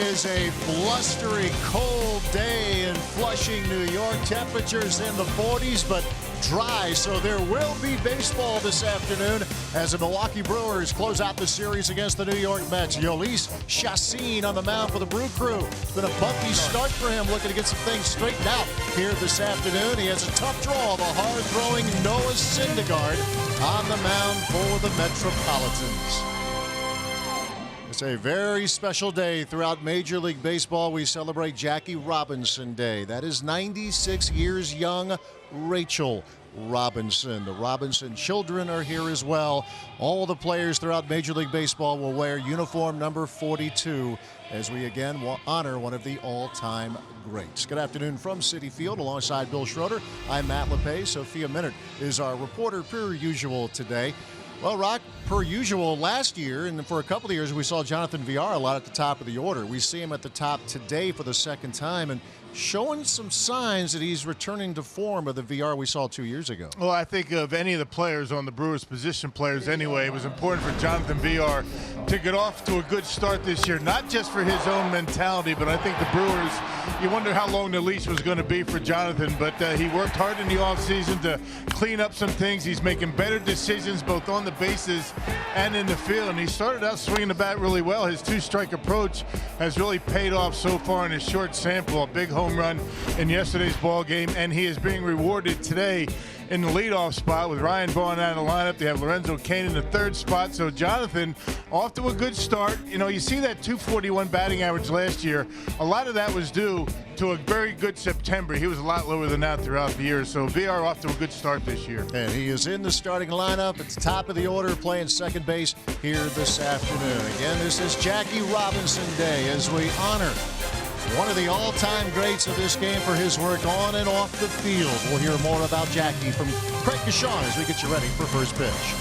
is a blustery, cold day in Flushing, New York. Temperatures in the 40s, but dry, so there will be baseball this afternoon as the Milwaukee Brewers close out the series against the New York Mets. Yolis Chassin on the mound for the Brew Crew. It's been a bumpy start for him, looking to get some things straightened out here this afternoon. He has a tough draw, the hard-throwing Noah Syndergaard on the mound for the Metropolitans. It's a very special day throughout Major League Baseball. We celebrate Jackie Robinson Day. That is 96 years young Rachel Robinson. The Robinson children are here as well. All the players throughout Major League Baseball will wear uniform number 42 as we again will honor one of the all-time greats. Good afternoon from Citi Field alongside Bill Schroeder. I'm Matt LePay. Sophia Minnaert is our reporter per usual today. Well, Rock, per usual, last year and for a couple of years we saw Jonathan Villar a lot at the top of the order. We see him at the top today for the second time and showing some signs that he's returning to form of the Villar we saw 2 years ago. Well, I think of any of the players on the Brewers, position players anyway, it was important for Jonathan Villar to get off to a good start this year, not just for his own mentality, but I think the Brewers, you wonder how long the leash was going to be for Jonathan, but he worked hard in the offseason to clean up some things. He's making better decisions both on the bases and in the field, and he started out swinging the bat really well. His two-strike approach has really paid off so far in his short sample. A big home run in yesterday's ball game, and he is being rewarded today in the leadoff spot with Ryan Vaughn out of the lineup. They have Lorenzo Cain in the third spot. So Jonathan off to a good start. You know, you see that 241 batting average last year. A lot of that was due to a very good September. He was a lot lower than that throughout the year. So Villar off to a good start this year. And he is in the starting lineup at the top of the order, playing second base here this afternoon. Again, this is Jackie Robinson Day as we honor one of the all-time greats of this game for his work on and off the field. We'll hear more about Jackie from Craig Kashawn as we get you ready for first pitch.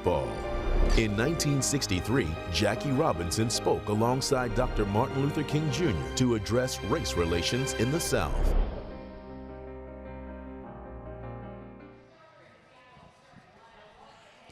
baseball. In 1963, Jackie Robinson spoke alongside Dr. Martin Luther King Jr. to address race relations in the South.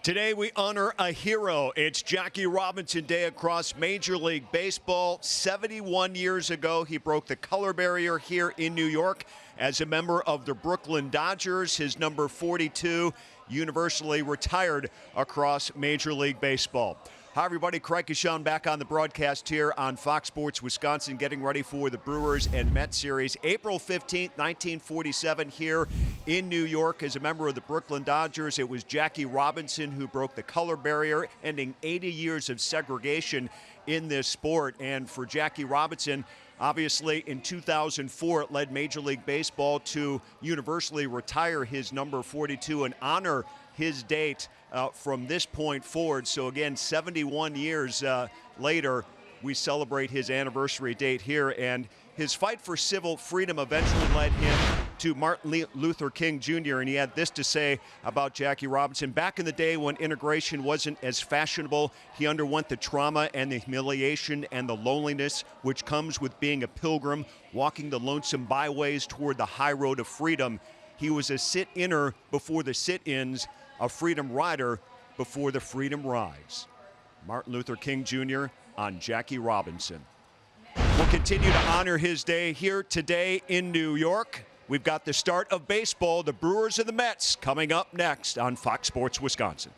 Today we honor a hero. It's Jackie Robinson Day across Major League Baseball. 71 years ago, he broke the color barrier here in New York as a member of the Brooklyn Dodgers. His number 42 universally retired across Major League Baseball. Hi, everybody. Craig Kishon back on the broadcast here on Fox Sports Wisconsin, getting ready for the Brewers and Mets series. April 15th, 1947, here in New York. As a member of the Brooklyn Dodgers, it was Jackie Robinson who broke the color barrier, ending 80 years of segregation in this sport. And for Jackie Robinson, obviously, in 2004, it led Major League Baseball to universally retire his number 42 and honor his date from this point forward. So again, 71 years later, we celebrate his anniversary date here. And his fight for civil freedom eventually led him to Martin Luther King Jr. And he had this to say about Jackie Robinson. Back in the day when integration wasn't as fashionable, he underwent the trauma and the humiliation and the loneliness which comes with being a pilgrim, walking the lonesome byways toward the high road of freedom. He was a sit-inner before the sit-ins, a freedom rider before the freedom rides. Martin Luther King Jr. on Jackie Robinson. We'll continue to honor his day here today in New York. We've got the start of baseball, the Brewers and the Mets, coming up next on Fox Sports Wisconsin.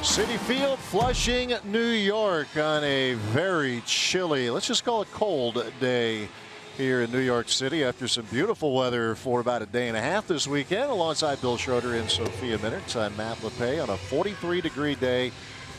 Citi Field, Flushing, New York on a very chilly, let's just call it cold day here in New York City after some beautiful weather for about a day and a half this weekend. Alongside Bill Schroeder and Sophia Minnaert, I'm Matt LePay on a 43-degree day.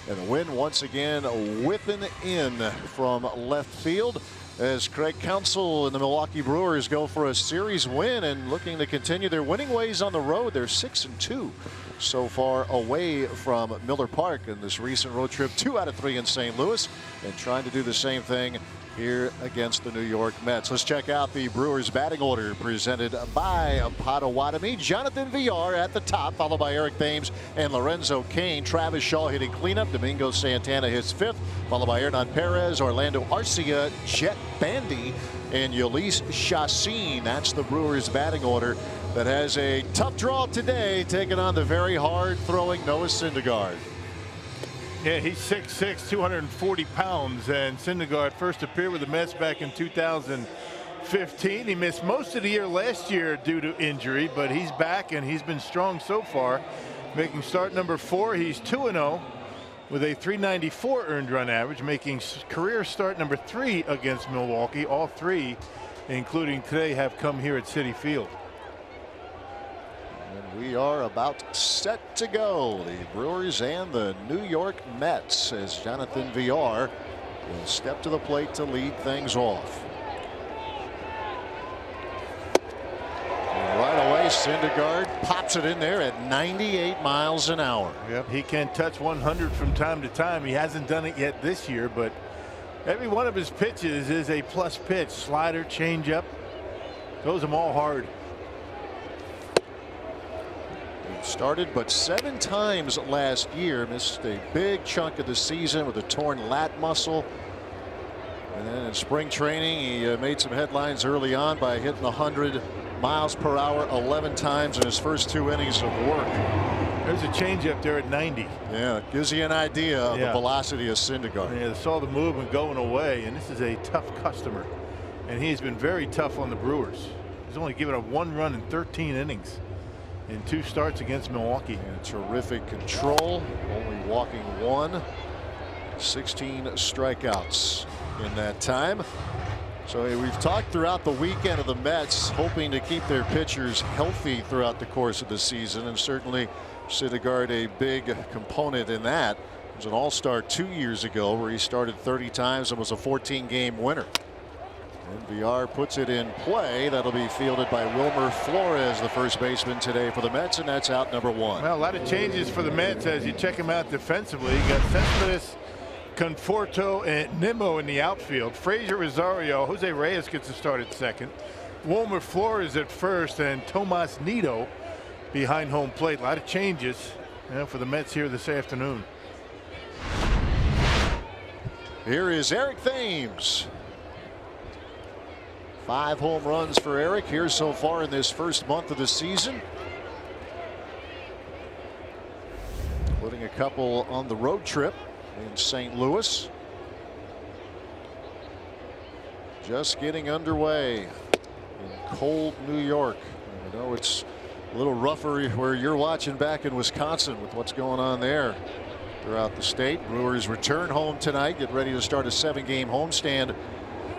And the wind once again whipping in from left field as Craig Counsell and the Milwaukee Brewers go for a series win and looking to continue their winning ways on the road. They're 6-2 so far away from Miller Park in this recent road trip. 2 out of 3 in St. Louis, and trying to do the same thing here against the New York Mets. Let's check out the Brewers batting order presented by Potawatomi. Jonathan Villar at the top, followed by Eric Thames and Lorenzo Cain. Travis Shaw hitting cleanup. Domingo Santana hits fifth, followed by Hernan Perez, Orlando Arcia, Jet Bandy, and Yolis Chassin. That's the Brewers batting order that has a tough draw today, taking on the very hard throwing Noah Syndergaard. Yeah, he's 6'6", 240 pounds, and Syndergaard first appeared with the Mets back in 2015. He missed most of the year last year due to injury, but he's back and he's been strong so far, making start number 4. He's 2-0 with a .394 earned run average, making career start number 3 against Milwaukee. All 3, including today, have come here at Citi Field. And we are about set to go. The Brewers and the New York Mets, as Jonathan Villar will step to the plate to lead things off. And right away, Syndergaard pops it in there at 98 miles an hour. Yep, he can touch 100 from time to time. He hasn't done it yet this year, but every one of his pitches is a plus pitch. Slider, changeup, throws them all hard. Started but 7 times last year, missed a big chunk of the season with a torn lat muscle. And then in spring training, he made some headlines early on by hitting 100 miles per hour 11 times in his first 2 innings of work. There's a changeup there at 90. Yeah, it gives you an idea of the velocity of Syndergaard. Yeah, saw the movement going away, and this is a tough customer. And he's been very tough on the Brewers. He's only given up 1 run in 13 innings. In 2 starts against Milwaukee. And terrific control, only walking 1, 16 strikeouts in that time. So we've talked throughout the weekend of the Mets hoping to keep their pitchers healthy throughout the course of the season, and certainly Syndergaard a big component in that. He was an all-star 2 years ago where he started 30 times and was a 14-game winner. And Villar puts it in play. That'll be fielded by Wilmer Flores, the first baseman today for the Mets, and that's out number 1. Well, a lot of changes for the Mets as you check him out defensively. You got Cespedes, Conforto, and Nimmo in the outfield. Frazier, Rosario, Jose Reyes gets to start at second. Wilmer Flores at first, and Tomas Nido behind home plate. A lot of changes for the Mets here this afternoon. Here is Eric Thames. 5 home runs for Eric here so far in this first month of the season. Putting a couple on the road trip in St. Louis. Just getting underway in cold New York. I know it's a little rougher where you're watching back in Wisconsin with what's going on there throughout the state. Brewers return home tonight, get ready to start a 7-game homestand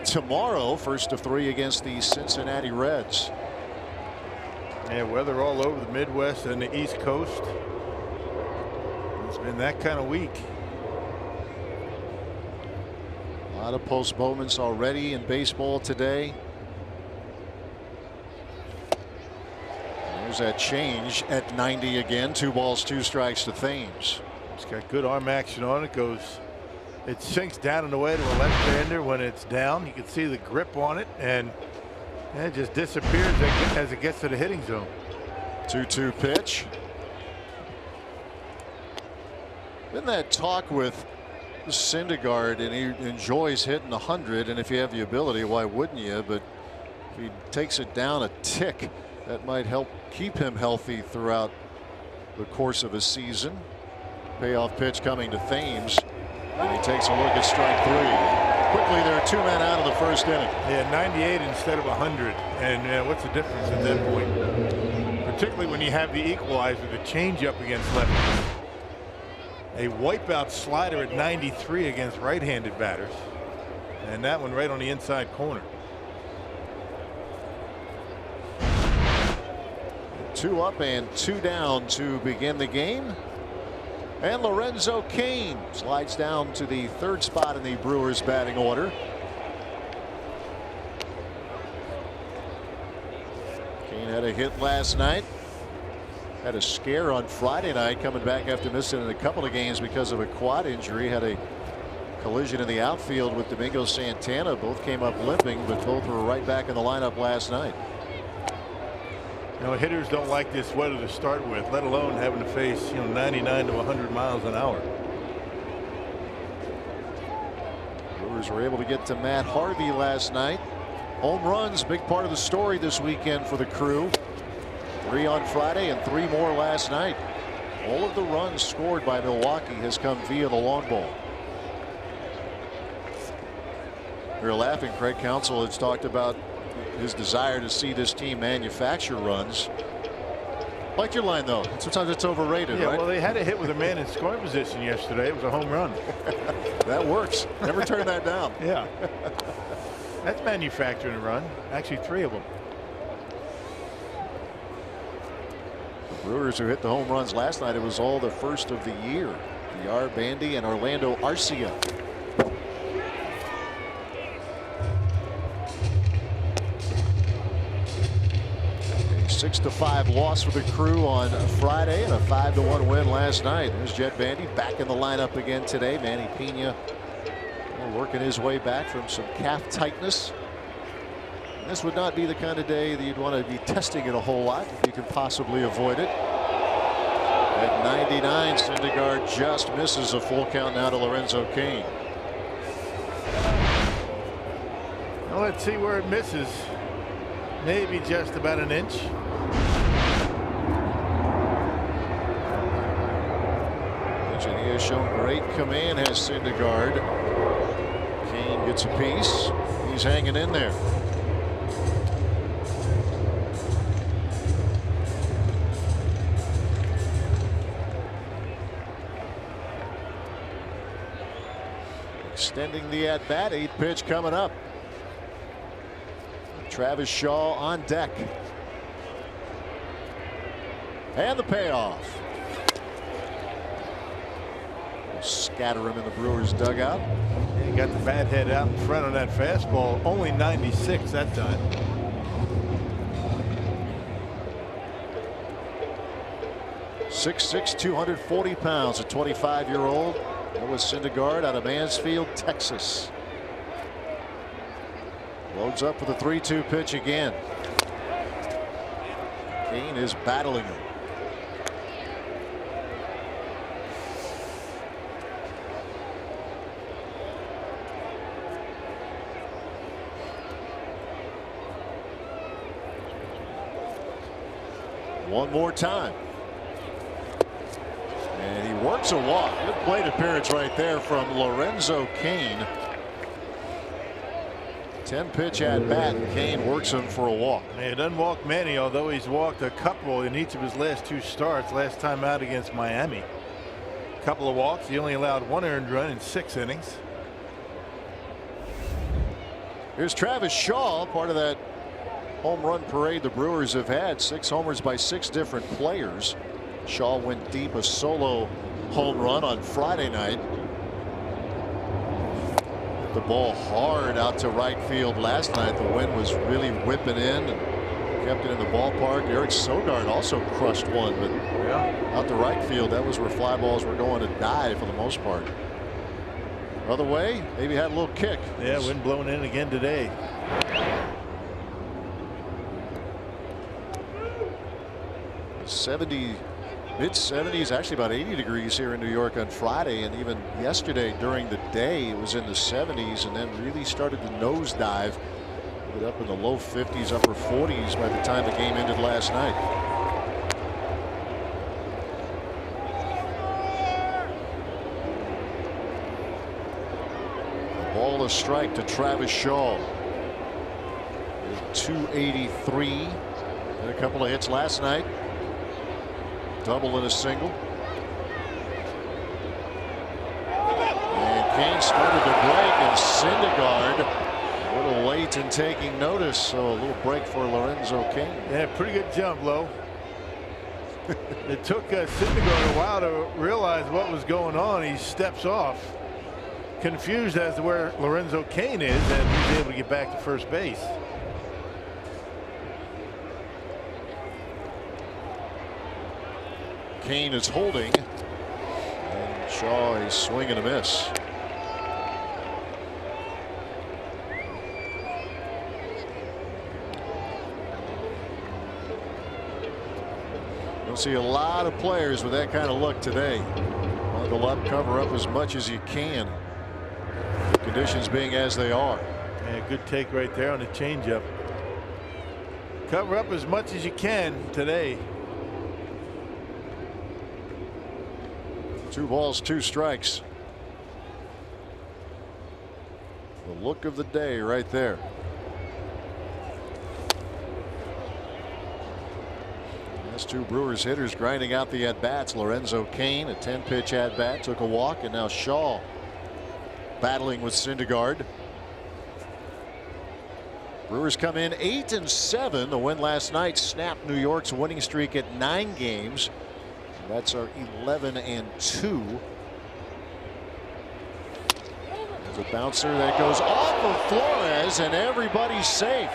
tomorrow, first of 3 against the Cincinnati Reds. And weather all over the Midwest and the East Coast. It's been that kind of week. A lot of postponements already in baseball today. There's that change at 90 again. 2 balls, 2 strikes to Thames. It's got good arm action on it. It sinks down and away to a left-hander when it's down. You can see the grip on it, and it just disappears as it gets to the hitting zone. 2-2 pitch. Been that talk with Syndergaard, and he enjoys hitting 100, and if you have the ability, why wouldn't you? But if he takes it down a tick, that might help keep him healthy throughout the course of a season. Payoff pitch coming to Thames. And he takes a look at strike 3. Quickly, there are 2 men out of the first inning. Yeah, 98 instead of 100. And what's the difference at that point? Particularly when you have the equalizer, the changeup against lefties. A wipeout slider at 93 against right-handed batters. And that one right on the inside corner. 2 up and 2 down to begin the game. And Lorenzo Cain slides down to the 3rd spot in the Brewers batting order. Cain had a hit last night. Had a scare on Friday night coming back after missing a couple of games because of a quad injury. Had a collision in the outfield with Domingo Santana. Both came up limping, but both were right back in the lineup last night. You know, hitters don't like this weather to start with, let alone having to face 99 to 100 miles an hour. Brewers were able to get to Matt Harvey last night. Home runs, big part of the story this weekend for the Crew. 3 on Friday and 3 more last night. All of the runs scored by Milwaukee has come via the long ball. We were laughing. Craig Counsell has talked about his desire to see this team manufacture runs. Like your line, though. Sometimes it's overrated, yeah, right? Well, they had a hit with a man in scoring position yesterday. It was a home run. That works. Never turn that down. Yeah. That's manufacturing a run. Actually, 3 of them. The Brewers who hit the home runs last night, it was all the first of the year. DR Bandy and Orlando Arcia. A 6-5 loss for the Crew on Friday and a 5-1 win last night. There's Jet Bandy back in the lineup again today. Manny Pena working his way back from some calf tightness. This would not be the kind of day that you'd want to be testing it a whole lot if you can possibly avoid it. At 99, Syndergaard just misses a full count now to Lorenzo Cain. Well, let's see where it misses. Maybe just about an inch. He has shown great command, has Syndergaard. Cain gets a piece. He's hanging in there. Extending the at bat. 8th pitch coming up. Travis Shaw on deck. And the payoff. Scatter him in the Brewers dugout. He got the bat head out in front on that fastball. Only 96 that time. .66", 240 pounds, a 25-year-old. That was Syndergaard out of Mansfield, Texas. Loads up with a 3-2 pitch again. Cain is battling him. One more time. And he works a walk. Good plate appearance right there from Lorenzo Cain. 10-pitch at bat, and Cain works him for a walk. He doesn't walk many, although he's walked a couple in each of his last 2 starts. Last time out against Miami. A couple of walks. He only allowed 1 earned run in 6 innings. Here's Travis Shaw, part of that home run parade the Brewers have had. 6 homers by 6 different players. Shaw went deep, a solo home run on Friday night. Hit the ball hard out to right field last night. The wind was really whipping in and kept it in the ballpark. Eric Sogard also crushed one, but out to right field, that was where fly balls were going to die for the most part. Other way, maybe had a little kick. Yeah, wind blowing in again today. Mid-70s, actually about 80 degrees here in New York on Friday, and even yesterday during the day it was in the 70s, and then really started to nosedive. Ended up in the low 50s, upper 40s by the time the game ended last night. A ball, a strike to Travis Shaw. 283. Had a couple of hits last night. Double and a single. And Cain started to break, and Syndergaard a little late in taking notice, so a little break for Lorenzo Cain. Yeah, pretty good jump, Lo. It took Syndergaard a while to realize what was going on. He steps off, confused as to where Lorenzo Cain is, and he's able to get back to first base. Cain is holding, and Shaw is swing and a miss. You'll see a lot of players with that kind of look today. Bundle up, cover up as much as you can. Conditions being as they are. Yeah, good take right there on the changeup. Cover up as much as you can today. 2 balls, 2 strikes. The look of the day right there. That's 2 Brewers hitters grinding out the at-bats. Lorenzo Cain, a 10-pitch at-bat, took a walk, and now Shaw battling with Syndergaard. Brewers come in 8-7. The win last night snapped New York's winning streak at 9 games. That's our 11-2. There's a bouncer that goes off of Flores, and everybody's safe.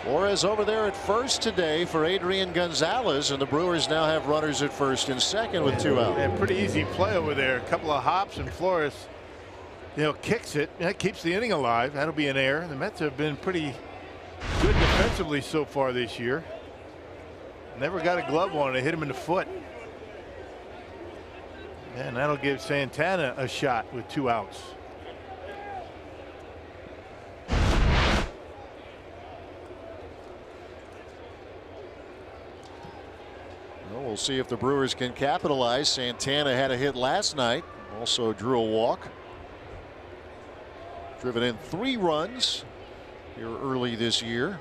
Flores over there at first today for Adrian Gonzalez, and the Brewers now have runners at first and second with 2 out. Yeah, pretty easy play over there. A couple of hops, and Flores, kicks it. That keeps the inning alive. That'll be an error. The Mets have been pretty good defensively so far this year. Never got a glove on it. Hit him in the foot. And that'll give Santana a shot with 2 outs. Well, we'll see if the Brewers can capitalize. Santana had a hit last night, also drew a walk. Driven in 3 runs here early this year.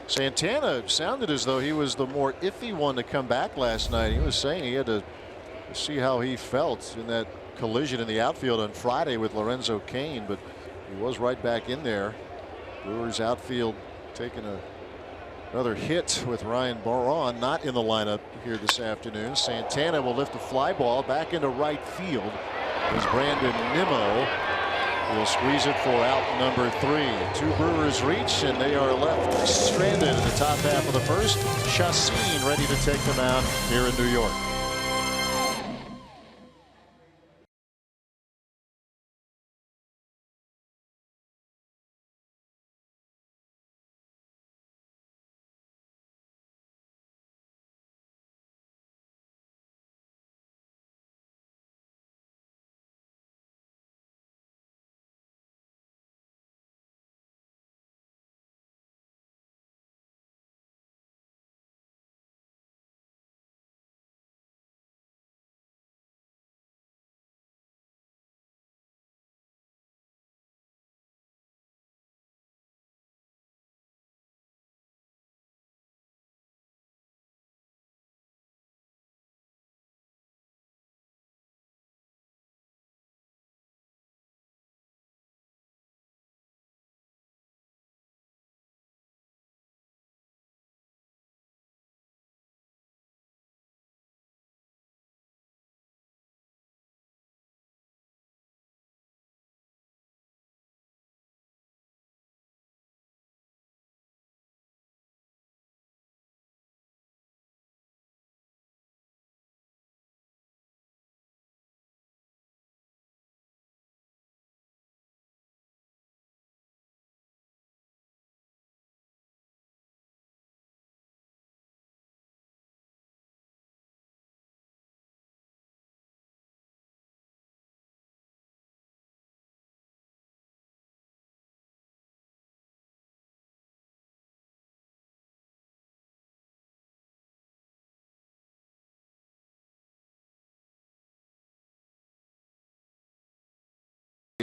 Santana sounded as though he was the more iffy one to come back last night. He was saying he had to see how he felt in that collision in the outfield on Friday with Lorenzo Cain, but he was right back in there. Brewers outfield taking another hit with Ryan Barron not in the lineup here this afternoon. Santana will lift a fly ball back into right field as Brandon Nimmo will squeeze it for out number 3. 2 Brewers reach, and they are left stranded in the top half of the first. Chacin ready to take them out here in New York.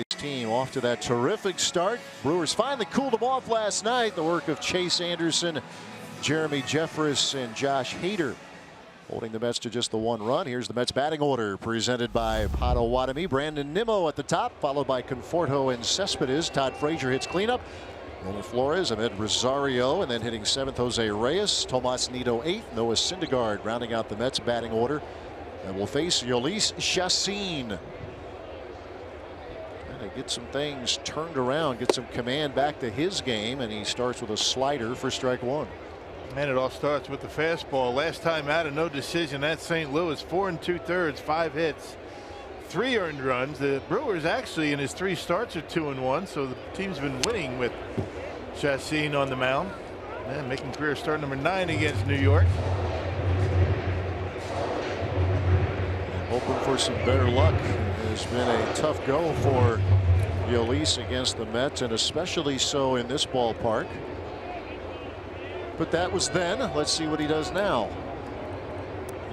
Team off to that terrific start. Brewers finally cooled them off last night. The work of Chase Anderson, Jeremy Jeffress, and Josh Hader holding the Mets to just the 1 run. Here's the Mets batting order presented by Potawatomi. Brandon Nimmo at the top, followed by Conforto and Cespedes. Todd Frazier hits cleanup. Nolan Flores, Ahmed Rosario, and then hitting 7th, Jose Reyes. Tomas Nido 8th. Noah Syndergaard rounding out the Mets batting order. And will face Yolis Chacin. Get some things turned around, get some command back to his game, and he starts with a slider for strike 1. And it all starts with the fastball. Last time out, a no decision at St. Louis. 4 2/3, 5 hits, 3 earned runs. The Brewers actually in his 3 starts are 2-1, so the team's been winning with Chassin on the mound. And making career start number 9 against New York. Hoping for some better luck. It has been a tough go for Yolis against the Mets, and especially so in this ballpark. But that was then. Let's see what he does now.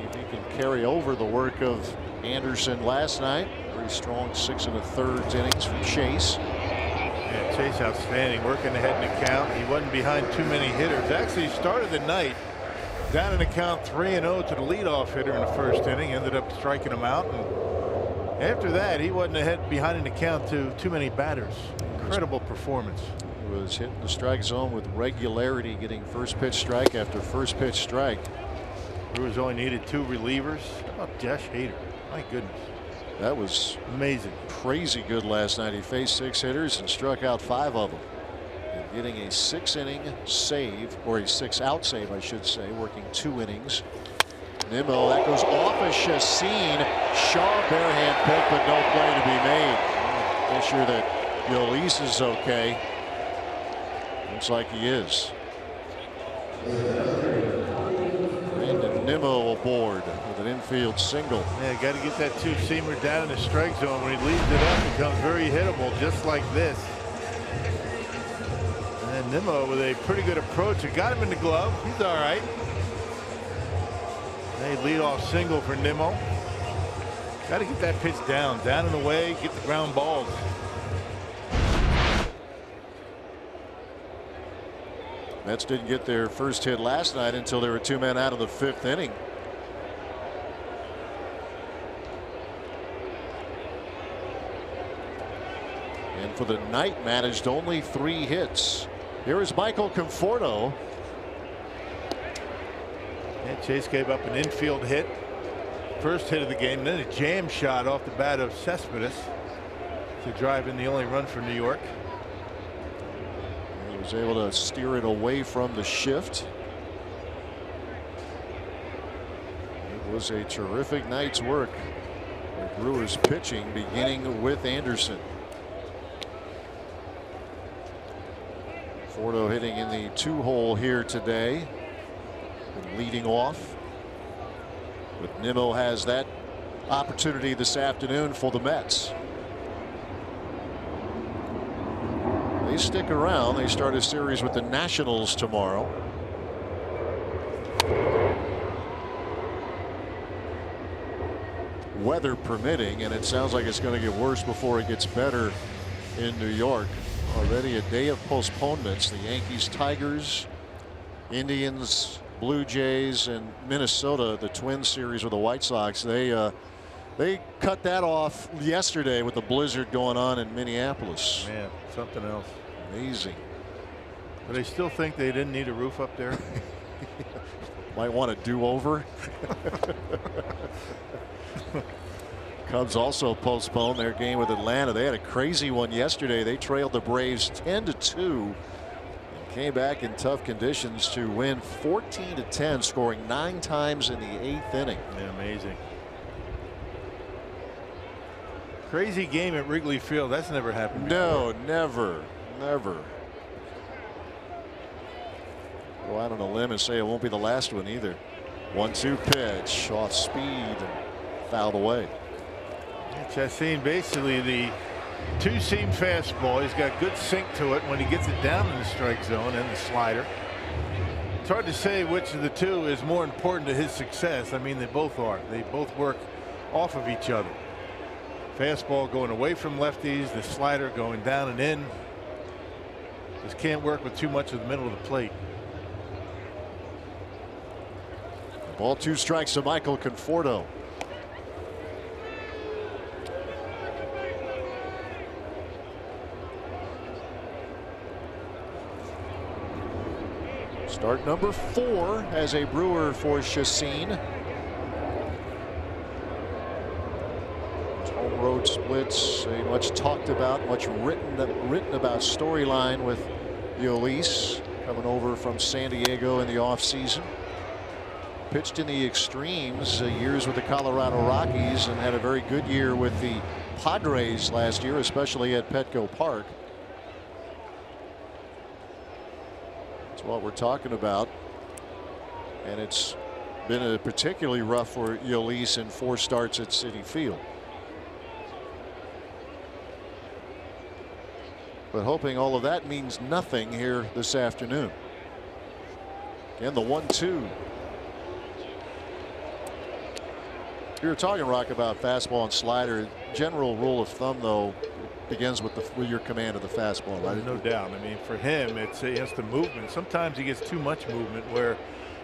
If he can carry over the work of Anderson last night. Very strong 6 1/3 innings from Chase. Yeah, Chase outstanding, working ahead in the count. He wasn't behind too many hitters. Actually started the night down in the count 3-0 to the leadoff hitter in the first inning. Ended up striking him out, and after that he wasn't behind in the count to too many batters. Incredible performance. He was hitting the strike zone with regularity, getting first pitch strike after first pitch strike. Brewers only needed 2 relievers. How about Josh Hader? My goodness. That was amazing. Crazy good last night. He faced 6 hitters and struck out 5 of them. And getting a 6-inning save, or a 6-out save, I should say, working 2 innings. Nimmo, that goes off of Chassin. Shaw barehand pick, but no play to be made. Make sure that Yolis is okay. Looks like he is. Nimmo aboard with an infield single. Yeah, got to get that 2-seamer down in the strike zone. When he leaves it up, it becomes very hittable, just like this. And Nimmo with a pretty good approach. It got him in the glove. He's all right. A leadoff single for Nimmo. Got to get that pitch down and away, get the ground balls. Mets didn't get their first hit last night until there were 2 men out of the 5th inning. And for the night, managed only 3 hits. Here is Michael Conforto. And Chase gave up an infield hit. First hit of the game, then a jam shot off the bat of Cespedes to drive in the only run for New York. He was able to steer it away from the shift. It was a terrific night's work. The Brewers pitching, beginning with Anderson. Fordo hitting in the 2-hole here today, and leading off. But Nimmo has that opportunity this afternoon for the Mets. They stick around. They start a series with the Nationals tomorrow. Weather permitting, and it sounds like it's going to get worse before it gets better in New York. Already a day of postponements. The Yankees, Tigers, Indians, Blue Jays, and Minnesota, the Twins series with the White Sox. They cut that off yesterday with the blizzard going on in Minneapolis. Man, something else. Amazing. But they still think they didn't need a roof up there. Might want to do over. Cubs also postponed their game with Atlanta. They had a crazy one yesterday. They trailed the Braves 10-2 and came back in tough conditions to win 14-10, scoring 9 times in the 8th inning. Yeah, amazing. Crazy game at Wrigley Field. That's never happened before. No, never. Go out on a limb and say it won't be the last one either. 1-2 pitch off speed and fouled away. Chassin basically the 2-seam fastball. He's got good sink to it when he gets it down in the strike zone, and the slider. It's hard to say which of the two is more important to his success. I mean, they both are. They both work off of each other. Fastball going away from lefties, the slider going down and in. Just can't work with too much of the middle of the plate. Ball 2 strikes to Michael Conforto. Start number 4 as a Brewer for Chassin. Home road splits, a much talked about, much written about storyline with Yolis coming over from San Diego in the offseason. pitched in the extremes, years with the Colorado Rockies, and had a very good year with the Padres last year, especially at Petco Park. That's what we're talking about. And it's been a particularly rough for Yolis in 4 starts at Citi Field. But hoping all of that means nothing here this afternoon. Again, the 1-2. You were talking, Rock, about fastball and slider. General rule of thumb, though, begins with your command of the fastball, right? No doubt. I mean, for him, it's the movement. Sometimes he gets too much movement where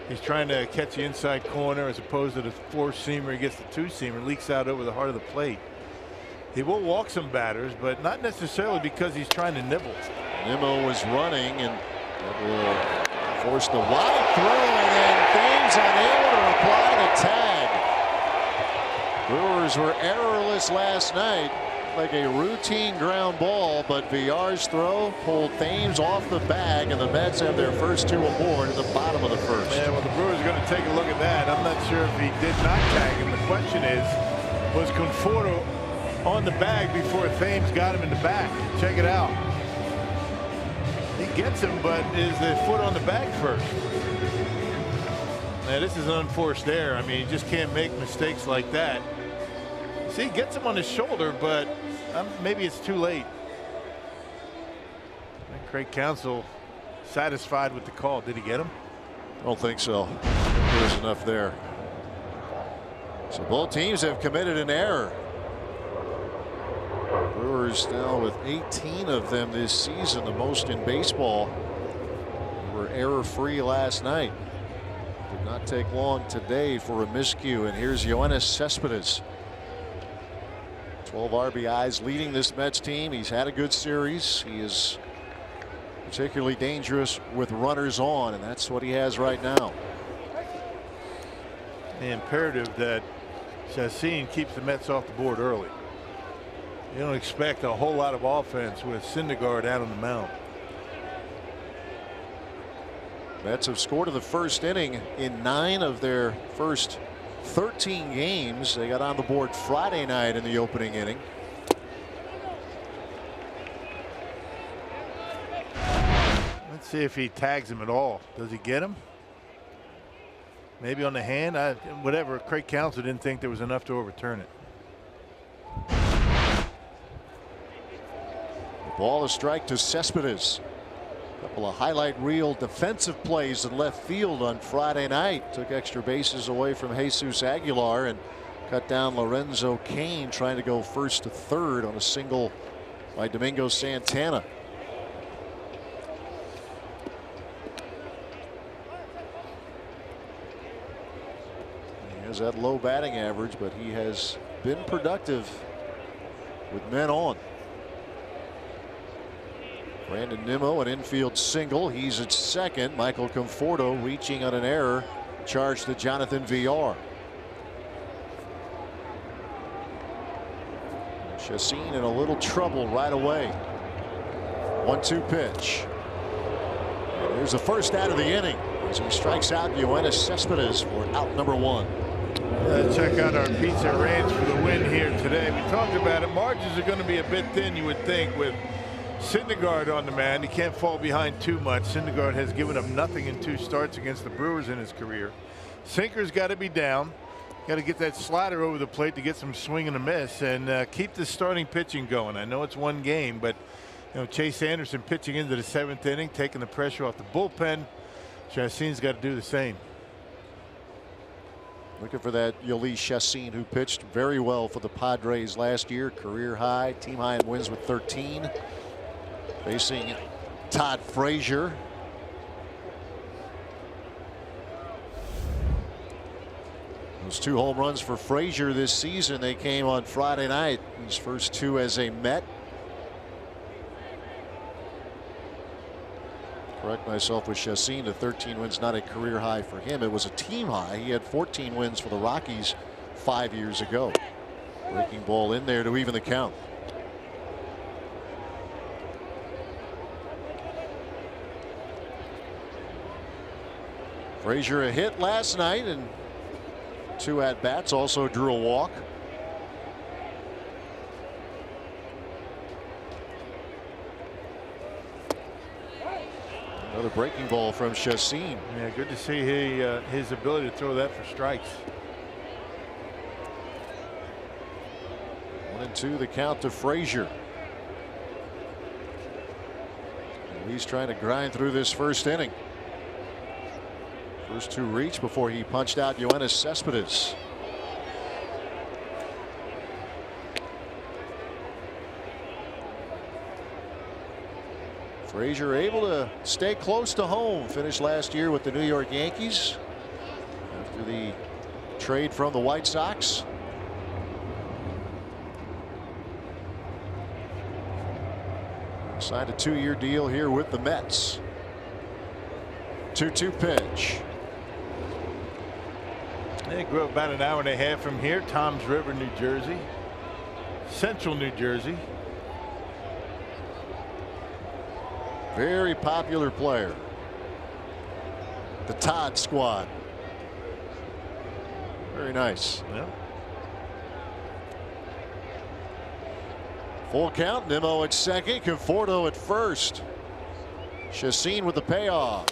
he's trying to catch the inside corner as opposed to the 4-seamer. He gets the 2-seamer, leaks out over the heart of the plate. He will walk some batters, but not necessarily because he's trying to nibble. Nimmo was running, and that will force the wide throw, and Thames unable to apply the tag. Brewers were errorless last night, like a routine ground ball, but Villar's throw pulled Thames off the bag, and the Mets have their first 2 aboard at the bottom of the first. Yeah, well, the Brewers are going to take a look at that. I'm not sure if he did not tag him. The question is, was Conforto on the bag before Thames got him in the back? Check it out. He gets him, but is the foot on the bag first? Now, this is an unforced error. I mean, you just can't make mistakes like that. See, he gets him on his shoulder, but maybe it's too late. Craig Counsell satisfied with the call. Did he get him? I don't think so. There's enough there. So both teams have committed an error. Brewers now with 18 of them this season, the most in baseball. They were error-free last night. Did not take long today for a miscue, and here's Yoenis Cespedes. 12 RBIs leading this Mets team. He's had a good series. He is particularly dangerous with runners on, and that's what he has right now. The imperative that Chacin keeps the Mets off the board early. You don't expect a whole lot of offense with Syndergaard out on the mound. Mets have scored in the first inning in 9 of their first 13 games. They got on the board Friday night in the opening inning. Let's see if he tags him at all. Does he get him? Maybe on the hand. Whatever. Craig Counsell didn't think there was enough to overturn it. Ball a strike to Cespedes. Couple of highlight reel defensive plays in left field on Friday night. Took extra bases away from Jesus Aguilar and cut down Lorenzo Cain trying to go first to third on a single by Domingo Santana. He has that low batting average, but he has been productive with men on. Brandon Nimmo, an infield single. He's at second. Michael Conforto reaching on an error. Charge to Jonathan Villar. Chacin in a little trouble right away. 1-2 pitch. And here's the first out of the inning as he strikes out Yoenis Cespedes for out number 1. Check out our Pizza Ranch for the win here today. We talked about it. Margins are going to be a bit thin, you would think, with Syndergaard on the man. He can't fall behind too much. Syndergaard has given up nothing in 2 starts against the Brewers in his career. Sinker's got to be down. Got to get that slider over the plate to get some swing and a miss, and keep the starting pitching going. I know it's 1 game, but you know, Chase Anderson pitching into the 7th inning, taking the pressure off the bullpen. Chacin's got to do the same. Looking for that Yolis Chacin, who pitched very well for the Padres last year. Career high, team high in wins with 13. Facing Todd Frazier. Those 2 home runs for Frazier this season, they came on Friday night. His first 2 as a Met. Correct myself with Chacin. The 13 wins, not a career high for him. It was a team high. He had 14 wins for the Rockies 5 years ago. Breaking ball in there to even the count. Frazier a hit last night and 2 at-bats, also drew a walk. Another breaking ball from Chassin. Yeah, good to see his ability to throw that for strikes. 1-2 the count to Frazier. And he's trying to grind through this first inning. First 2 reach before he punched out Yoenis Cespedes. Frazier able to stay close to home. Finished last year with the New York Yankees after the trade from the White Sox. Signed a 2-year deal here with the Mets. 2-2 pitch. They grew up about an hour and a half from here. Toms River, New Jersey. Central New Jersey. Very popular player. The Todd squad. Very nice. Yeah. Full count. Nimmo at second. Conforto at first. Chassin with the payoff.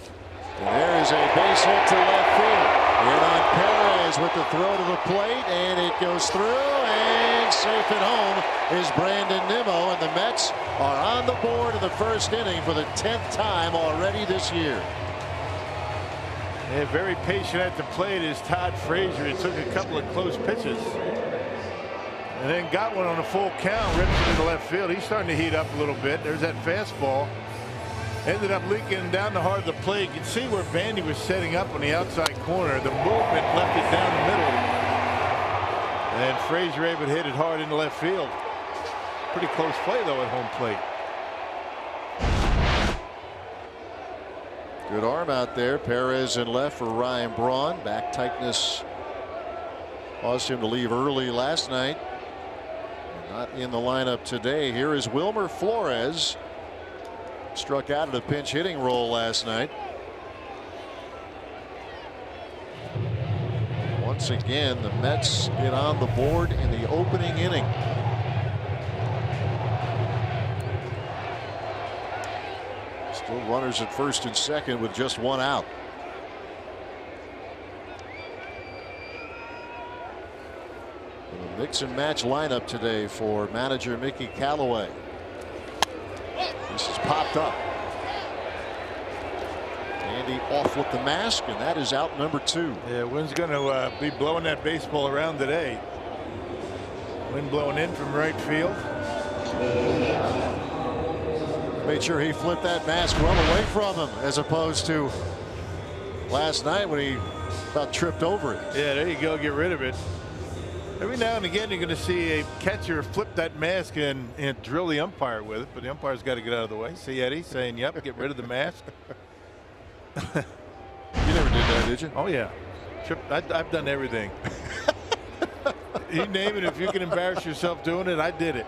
And there is a base hit to left field. In on Perez with the throw to the plate, and it goes through, and safe at home is Brandon Nimmo, and the Mets are on the board in the first inning for the 10th time already this year. Yeah, very patient at the plate is Todd Frazier. He took a couple of close pitches and then got one on a full count, ripped it into left field. He's starting to heat up a little bit. There's that fastball. Ended up leaking down the heart of the plate. You can see where Bandy was setting up on the outside corner. The movement left it down the middle. And Frazier able to hit it hard into left field. Pretty close play though at home plate. Good arm out there. Perez in left for Ryan Braun. Back tightness caused him to leave early last night. Not in the lineup today. Here is Wilmer Flores. Struck out at a pinch hitting role last night. Once again, the Mets get on the board in the opening inning. Still runners at first and second with just 1 out. A mix and match lineup today for manager Mickey Callaway. This is popped up. Andy off with the mask, and that is out number 2. Yeah, wind's going to be blowing that baseball around today. Wind blowing in from right field. Made sure he flipped that mask well away from him, as opposed to last night when he about tripped over it. Yeah, there you go. Get rid of it. Every now and again, you're going to see a catcher flip that mask and drill the umpire with it, but the umpire's got to get out of the way. See Eddie saying, yep, get rid of the mask. You never did that, did you? Oh, yeah. I've done everything. You name it. If you can embarrass yourself doing it, I did it.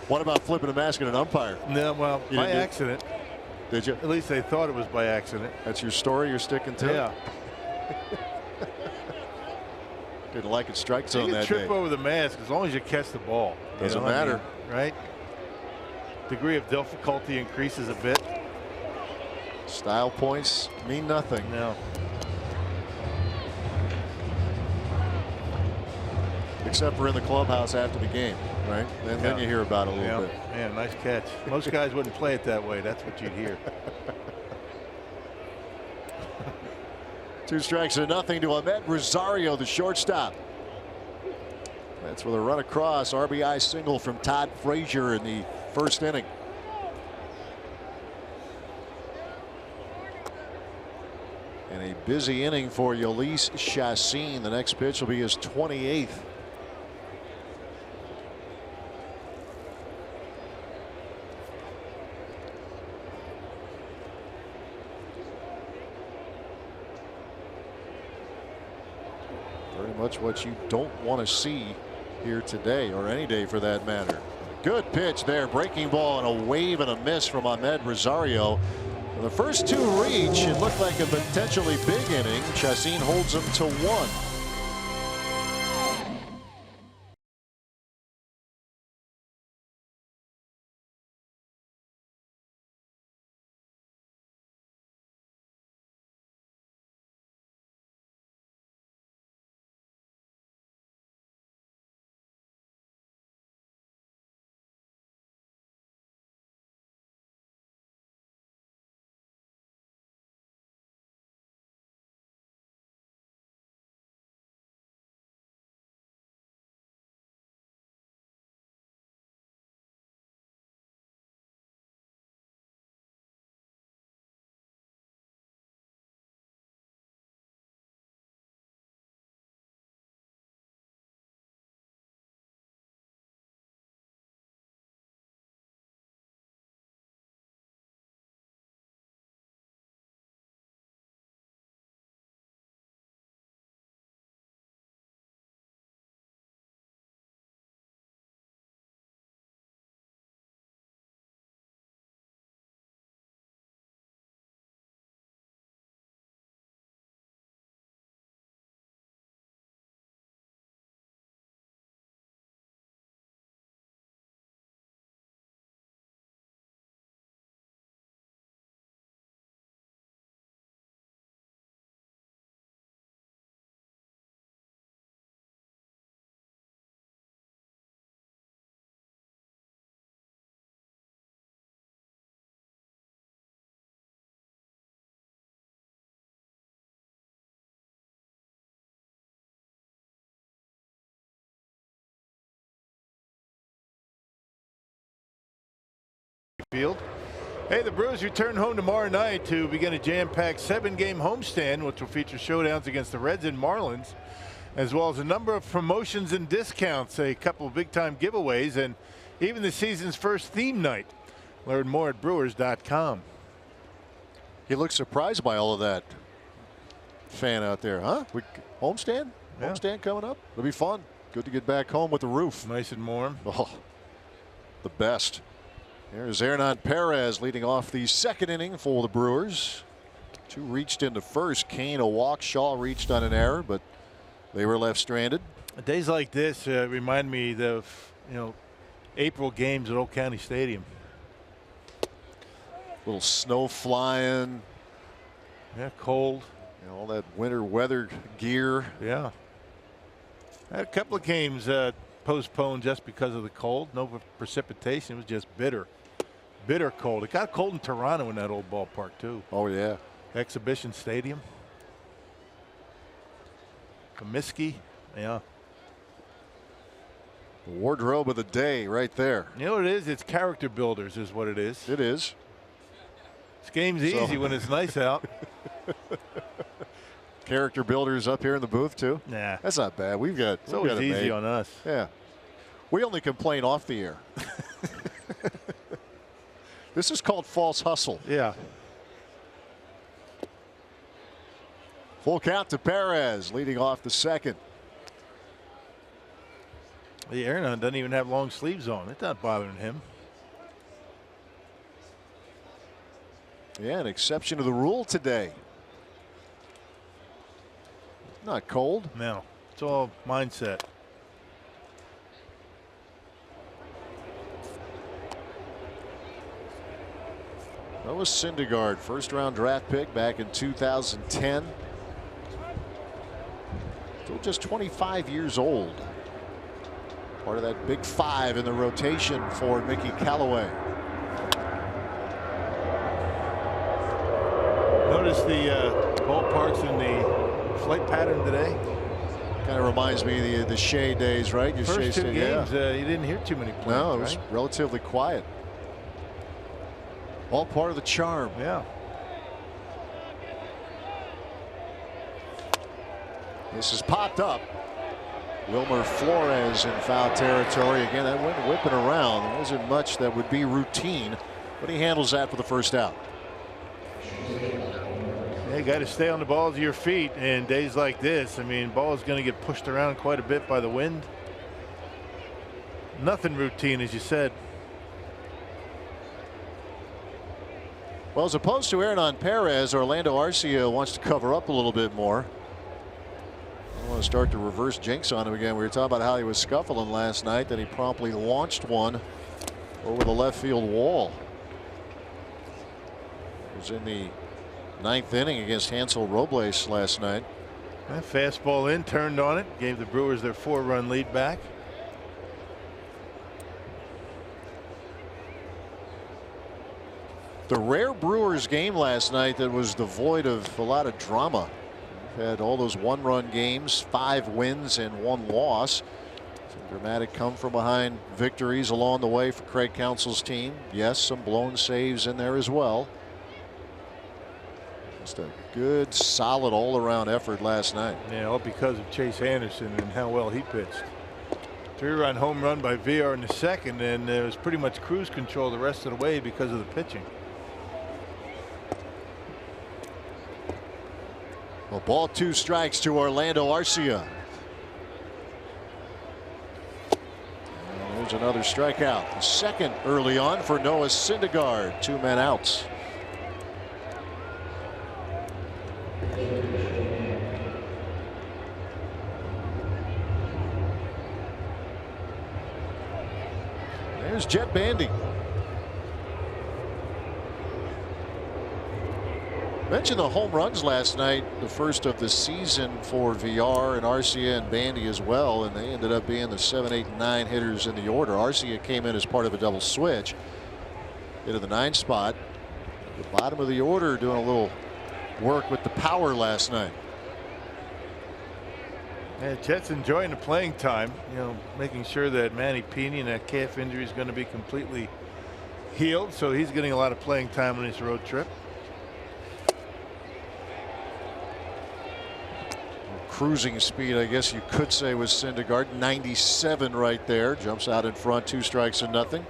What about flipping a mask at an umpire? No, well, by accident. Did you? At least they thought it was by accident. That's your story you're sticking to? Yeah. Didn't like it strike zone that day. You can trip over the mask as long as you catch the ball. Doesn't matter. Right? Degree of difficulty increases a bit. Style points mean nothing. No. Except for in the clubhouse after the game, right? Then you hear about it a little bit. Man, nice catch. Most guys wouldn't play it that way. That's what you'd hear. 2 strikes to nothing to Ahmed Rosario, the shortstop. That's with a run across. RBI single from Todd Frazier in the first inning. And a busy inning for Yoenis Chassin. The next pitch will be his 28th. Very much what you don't want to see here today, or any day for that matter. Good pitch there. Breaking ball and a wave and a miss from Ahmed Rosario. The first two reach, it looked like a potentially big inning. Chassin holds them to 1. Field. Hey, the Brewers return home tomorrow night to begin a jam-packed 7-game homestand, which will feature showdowns against the Reds and Marlins, as well as a number of promotions and discounts, a couple of big-time giveaways, and even the season's first theme night. Learn more at Brewers.com. He looks surprised by all of that. Fan out there, huh? Homestand? Yeah. Homestand coming up? It'll be fun. Good to get back home with the roof. Nice and warm. Oh, the best. Here's Hernan Perez leading off the second inning for the Brewers. 2 reached in the first. Kane a walk. Shaw reached on an error, but they were left stranded. Days like this remind me of, April games at Oak County Stadium. Little snow flying. Yeah, cold. All that winter weather gear. Yeah. Had a couple of games postponed just because of the cold. No precipitation. It was just bitter cold. It got cold in Toronto in that old ballpark too. Oh yeah. Exhibition Stadium. Comiskey. Yeah. The wardrobe of the day right there. You know what it is? It's character builders is what it is. It is. This game's easy when it's nice out. Character builders up here in the booth too. Nah. That's not bad. It's always easy on us. Yeah. We only complain off the air. This is called false hustle. Yeah. Full count to Perez leading off the second. The Hernan doesn't even have long sleeves on. It's not bothering him. Yeah, an exception to the rule today. Not cold. No, it's all mindset. Noah Syndergaard, first-round draft pick back in 2010. Still just 25 years old. Part of that big 5 in the rotation for Mickey Callaway. Notice the ballparks in the flight pattern today. Kind of reminds me of the Shea days, right? Your First Shea 2 games, yeah. you didn't hear too many planes. No, it was right? relatively quiet. All part of the charm. Yeah. This is popped up. Wilmer Flores in foul territory. Again, that went whipping around. There wasn't much that would be routine, but he handles that for the first out. You got to stay on the balls of your feet in days like this. I mean, ball is going to get pushed around quite a bit by the wind. Nothing routine, as you said. Well, as opposed to Hernan Perez, Orlando Arcia wants to cover up a little bit more. I don't want to start to reverse jinx on him again. We were talking about how he was scuffling last night, then he promptly launched one over the left field wall. It was in the 9th inning against Hansel Robles last night. That fastball in, turned on it, gave the Brewers their 4-run lead back. The rare Brewers game last night that was devoid of a lot of drama. We've had all those 1-run games, 5 wins and 1 loss. Some dramatic come from behind victories along the way for Craig Counsell's team. Yes, some blown saves in there as well. Just a good, solid all-around effort last night. Yeah, all because of Chase Anderson and how well he pitched. 3-run home run by VR in the 2nd, and it was pretty much cruise control the rest of the way because of the pitching. Well, ball 2 strikes to Orlando Arcia. And there's another strikeout. The 2nd early on for Noah Syndergaard. 2 men outs. There's Jet Bandy. Mentioned the home runs last night, the first of the season for VR and Arcia and Bandy as well, and they ended up being the 7, 8, and 9 hitters in the order. Arcia came in as part of a double switch into the 9 spot. The bottom of the order doing a little work with the power last night. Yeah, Jet's enjoying the playing time, you know, making sure that Manny Pena and that calf injury is going to be completely healed, so he's getting a lot of playing time on his road trip. Cruising speed, I guess you could say, was Syndergaard. 97 right there. Jumps out in front, 2 strikes and nothing.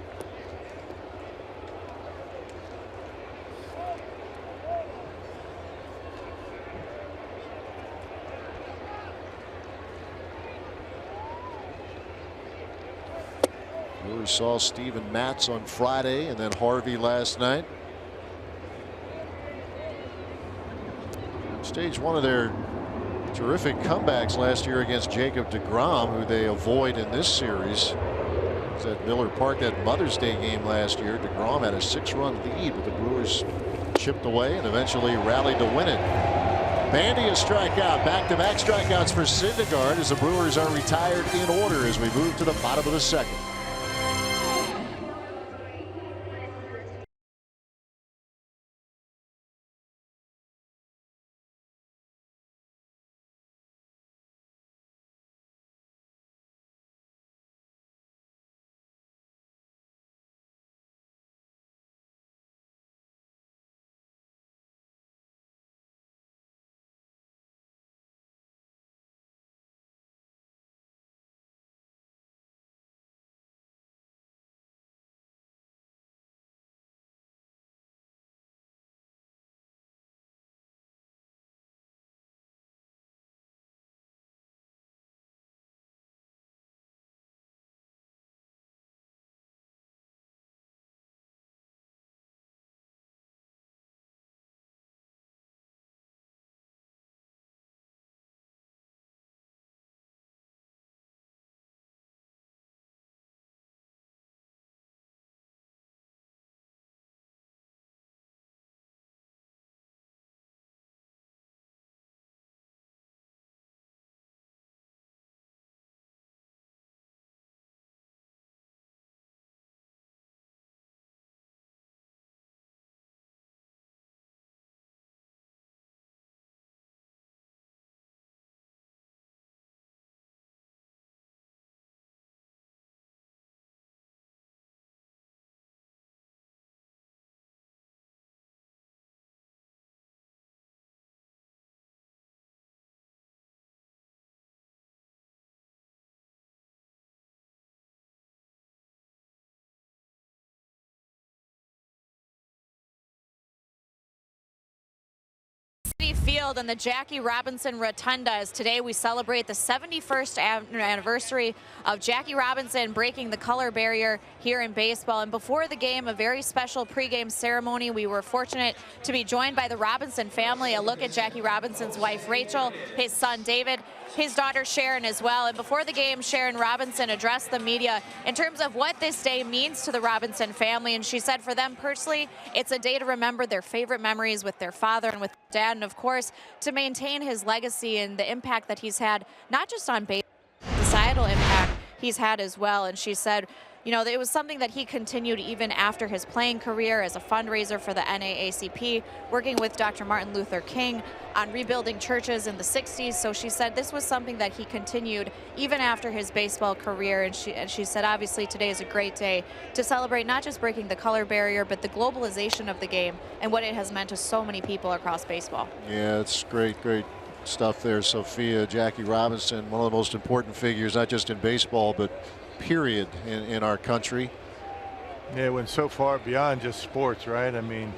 We saw Steven Matz on Friday and then Harvey last night. Stage 1 of their terrific comebacks last year against Jacob deGrom, who they avoid in this series. It was at Miller Park, that Mother's Day game last year. deGrom had a 6-run lead, but the Brewers chipped away and eventually rallied to win it. Bandy a strikeout. Back-to-back strikeouts for Syndergaard as the Brewers are retired in order as we move to the bottom of the 2nd. Field and the Jackie Robinson Rotunda, as today we celebrate the 71st anniversary of Jackie Robinson breaking the color barrier here in baseball. And before the game, a very special pregame ceremony. We were fortunate to be joined by the Robinson family. A look at Jackie Robinson's wife, Rachel, his son, David, his daughter Sharon as well. And before the game, Sharon Robinson addressed the media in terms of what this day means to the Robinson family. And she said for them personally, it's a day to remember their favorite memories with their father and with dad, and of course to maintain his legacy and the impact that he's had, not just on baseball, societal impact he's had as well. And she said, you know, it was something that he continued even after his playing career as a fundraiser for the NAACP, working with Dr. Martin Luther King on rebuilding churches in the 60s. So she said this was something that he continued even after his baseball career. And she said, obviously, today is a great day to celebrate not just breaking the color barrier, but the globalization of the game and what it has meant to so many people across baseball. Yeah, it's great stuff there, Sophia. Jackie Robinson, one of the most important figures, not just in baseball, but period in our country. Yeah, went so far beyond just sports, right? I mean,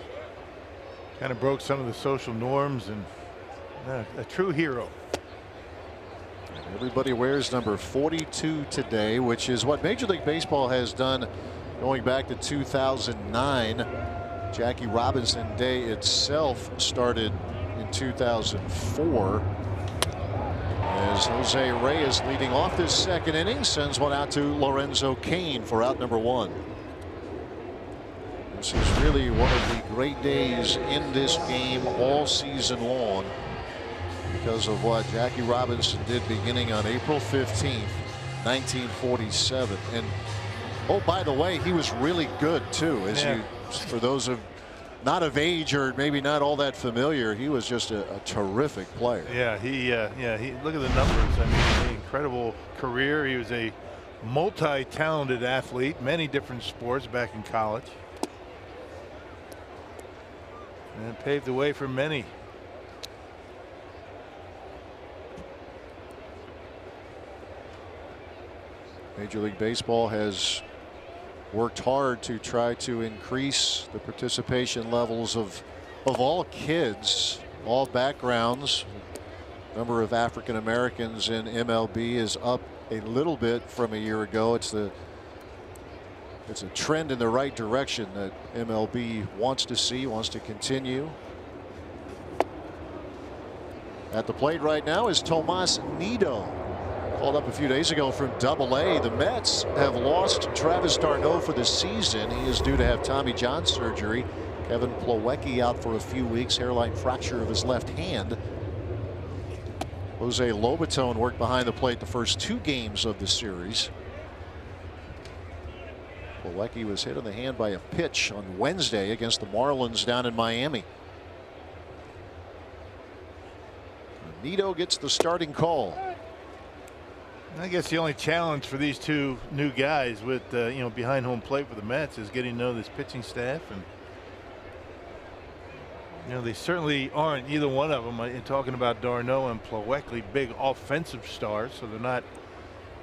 kind of broke some of the social norms, and a true hero. Everybody wears number 42 today, which is what Major League Baseball has done going back to 2009. Jackie Robinson Day itself started in 2004. As Jose Reyes, leading off this second inning, sends one out to Lorenzo Cain for out number 1. This is really one of the great days in this game all season long because of what Jackie Robinson did beginning on April 15th, 1947. And oh, by the way, he was really good too. As you, for those of not of age or maybe not all that familiar, he was just a terrific player. Yeah, he look at the numbers. I mean, an incredible career. He was a multi-talented athlete, many different sports back in college, and paved the way for many. Major League Baseball has worked hard to try to increase the participation levels of all kids, all backgrounds. Number of African Americans in MLB is up a little bit from a year ago. It's a trend in the right direction that MLB wants to see, wants to continue. At the plate right now is Tomas Nido, called up a few days ago from Double-A. The Mets have lost Travis d'Arnaud for the season. He is due to have Tommy John surgery. Kevin Plawecki out for a few weeks, hairline fracture of his left hand. Jose Lobaton worked behind the plate the first 2 games of the series. Plawecki was hit in the hand by a pitch on Wednesday against the Marlins down in Miami. Nido gets the starting call. I guess the only challenge for these two new guys with you know, behind home plate for the Mets is getting to know this pitching staff, and you know, they certainly aren't, either one of them, talking about d'Arnaud and Plawecki, big offensive stars, so they're not,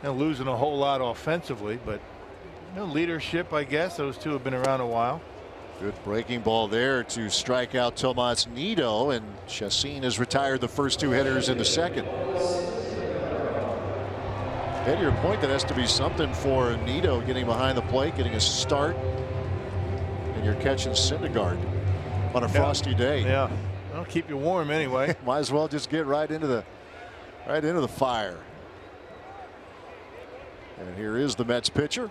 you know, losing a whole lot offensively, but you know, leadership, I guess. Those two have been around a while. Good breaking ball there to strike out Tomas Nido, and Chacin has retired the first 2 hitters in the second. At your point, that has to be something for Nido, getting behind the plate, getting a start, and you're catching Syndergaard on a frosty day. Yeah, that'll keep you warm anyway. Might as well just get right into the fire. And here is the Mets pitcher.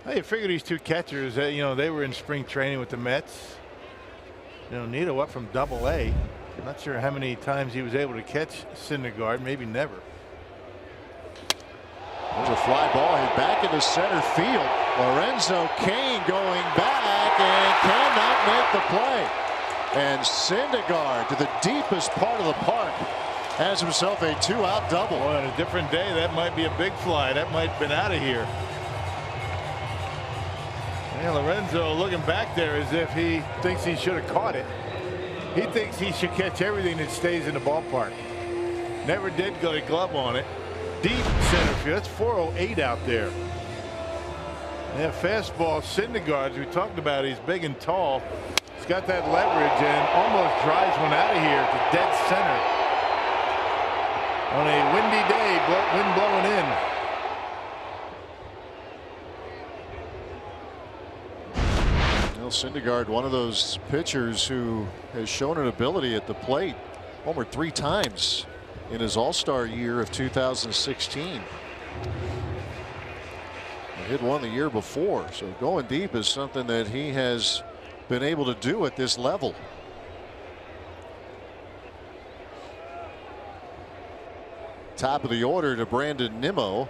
Hey, you figure these two catchers, you know, they were in spring training with the Mets. You know, Nido up from Double-A. I'm not sure how many times he was able to catch Syndergaard, maybe never. There's a fly ball hit back into center field. Lorenzo Cain going back and cannot make the play. And Syndergaard to the deepest part of the park has himself a 2-out double. Well, on a different day, that might be a big fly. That might have been out of here. Yeah, Lorenzo looking back there as if he thinks he should have caught it. He thinks he should catch everything that stays in the ballpark. Never did go to glove on it. Deep center field. That's 408 out there. Yeah, fastball. Syndergaard, as we talked about, he's big and tall. He's got that leverage and almost drives one out of here to dead center. On a windy day, wind blowing in. Well, Syndergaard, one of those pitchers who has shown an ability at the plate. Homered 3 times in his All-Star year of 2016. He hit one the year before, so going deep is something that he has been able to do at this level. Top of the order to Brandon Nimmo.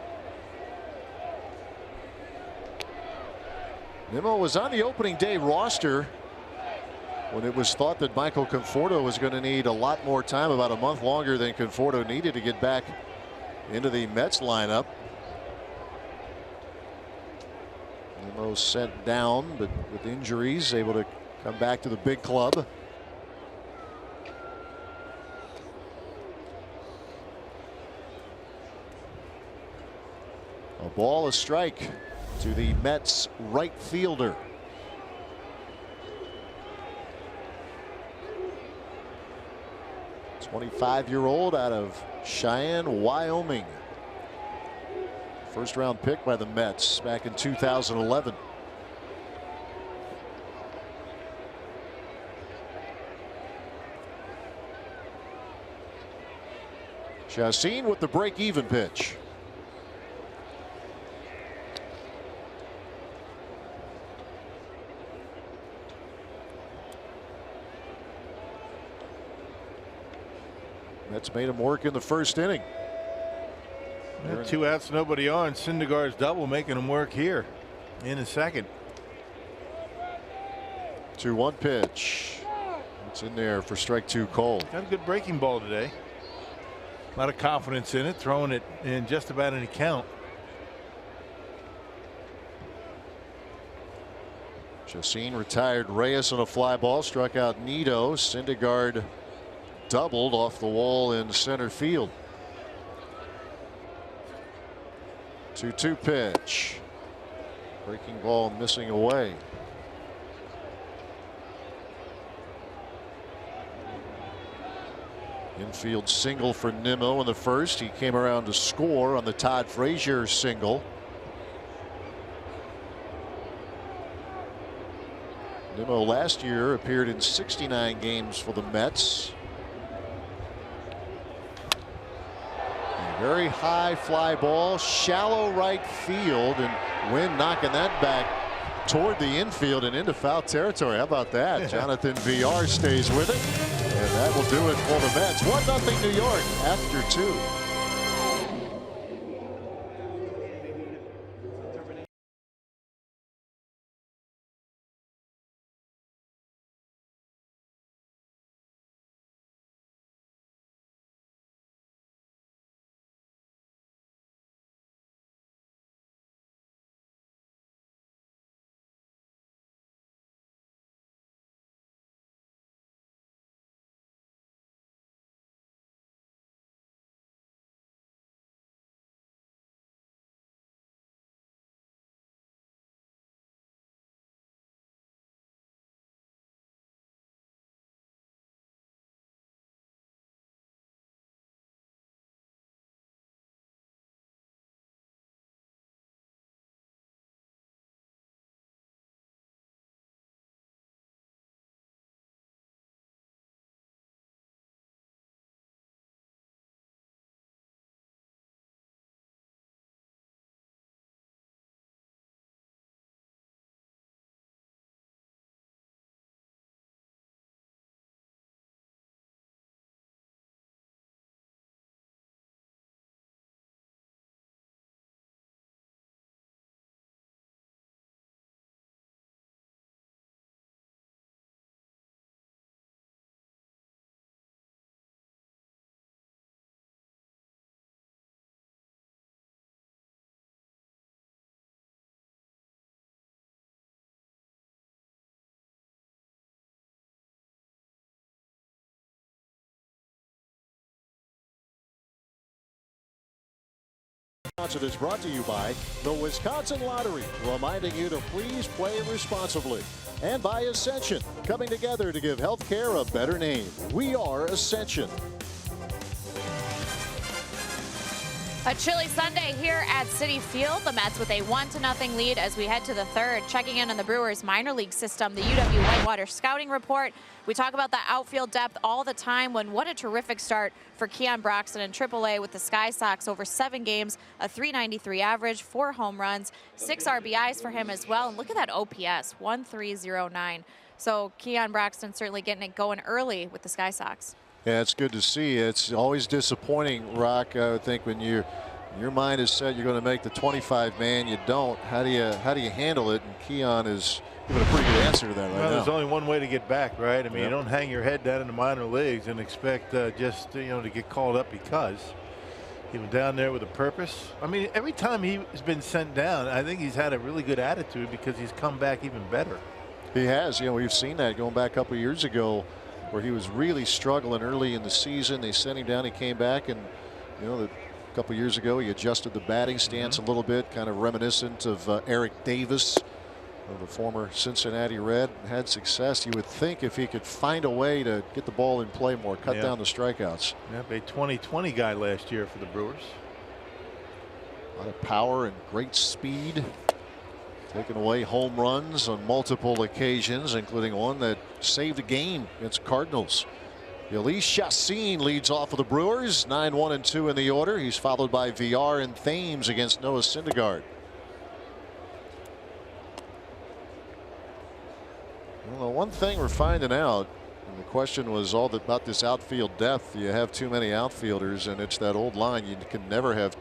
Nimmo was on the opening day roster when it was thought that Michael Conforto was going to need a lot more time, about a month longer than Conforto needed to get back into the Mets lineup. Nimmo sent down, but with injuries, able to come back to the big club. A ball, a strike to the Mets right fielder. A 25-year-old out of Cheyenne, Wyoming. First round pick by the Mets back in 2011. Chacin with the break-even pitch. Mets made him work in the first inning. 2 outs, nobody on. Syndergaard's double making him work here in the second. 2-1 pitch. It's in there for strike 2 Cole. Got a good breaking ball today. A lot of confidence in it, throwing it in just about any count. Chacin retired Reyes on a fly ball, struck out Nido. Syndergaard doubled off the wall in center field. 2-2 pitch. Breaking ball missing away. Infield single for Nimmo in the first. He came around to score on the Todd Frazier single. Nimmo last year appeared in 69 games for the Mets. A very high fly ball, shallow right field, and Wynn knocking that back toward the infield and into foul territory. How about that? Jonathan VR stays with it, and that will do it for the Mets. 1-0 New York after 2. Wisconsin is brought to you by the Wisconsin Lottery, reminding you to please play responsibly. And by Ascension, coming together to give healthcare a better name. We are Ascension. A chilly Sunday here at Citi Field. The Mets with a 1-0 lead as we head to the third. Checking in on the Brewers minor league system, the UW Whitewater scouting report. We talk about the outfield depth all the time. What a terrific start for Keon Broxton in AAA with the Sky Sox over 7 games, a .393 average, 4 home runs, 6 RBIs for him as well. And look at that OPS, 1.309. So Keon Broxton certainly getting it going early with the Sky Sox. Yeah, it's good to see. It's always disappointing, Rock. I would think when your mind is set, you're going to make the 25-man. You don't. How do you handle it? And Keon is giving a pretty good answer to that right now. There's only one way to get back, right? I mean, you don't hang your head down in the minor leagues and expect just to get called up because he was down there with a purpose. I mean, every time he's been sent down, I think he's had a really good attitude because he's come back even better. He has. We've seen that going back a couple of years ago, where he was really struggling early in the season. They sent him down. He came back, and a couple of years ago he adjusted the batting stance a little bit, kind of reminiscent of Eric Davis, the former Cincinnati Red. Had success. You would think if he could find a way to get the ball in play more, cut down the strikeouts. A 2020 guy last year for the Brewers. A lot of power and great speed. Taking away home runs on multiple occasions, including one that saved a game against Cardinals. Elise Chassin leads off of the Brewers, 9-1-2 in the order. He's followed by VR and Thames against Noah Syndergaard. Well, one thing we're finding out, and the question was all about this outfield depth. You have too many outfielders, and it's that old line. You can never have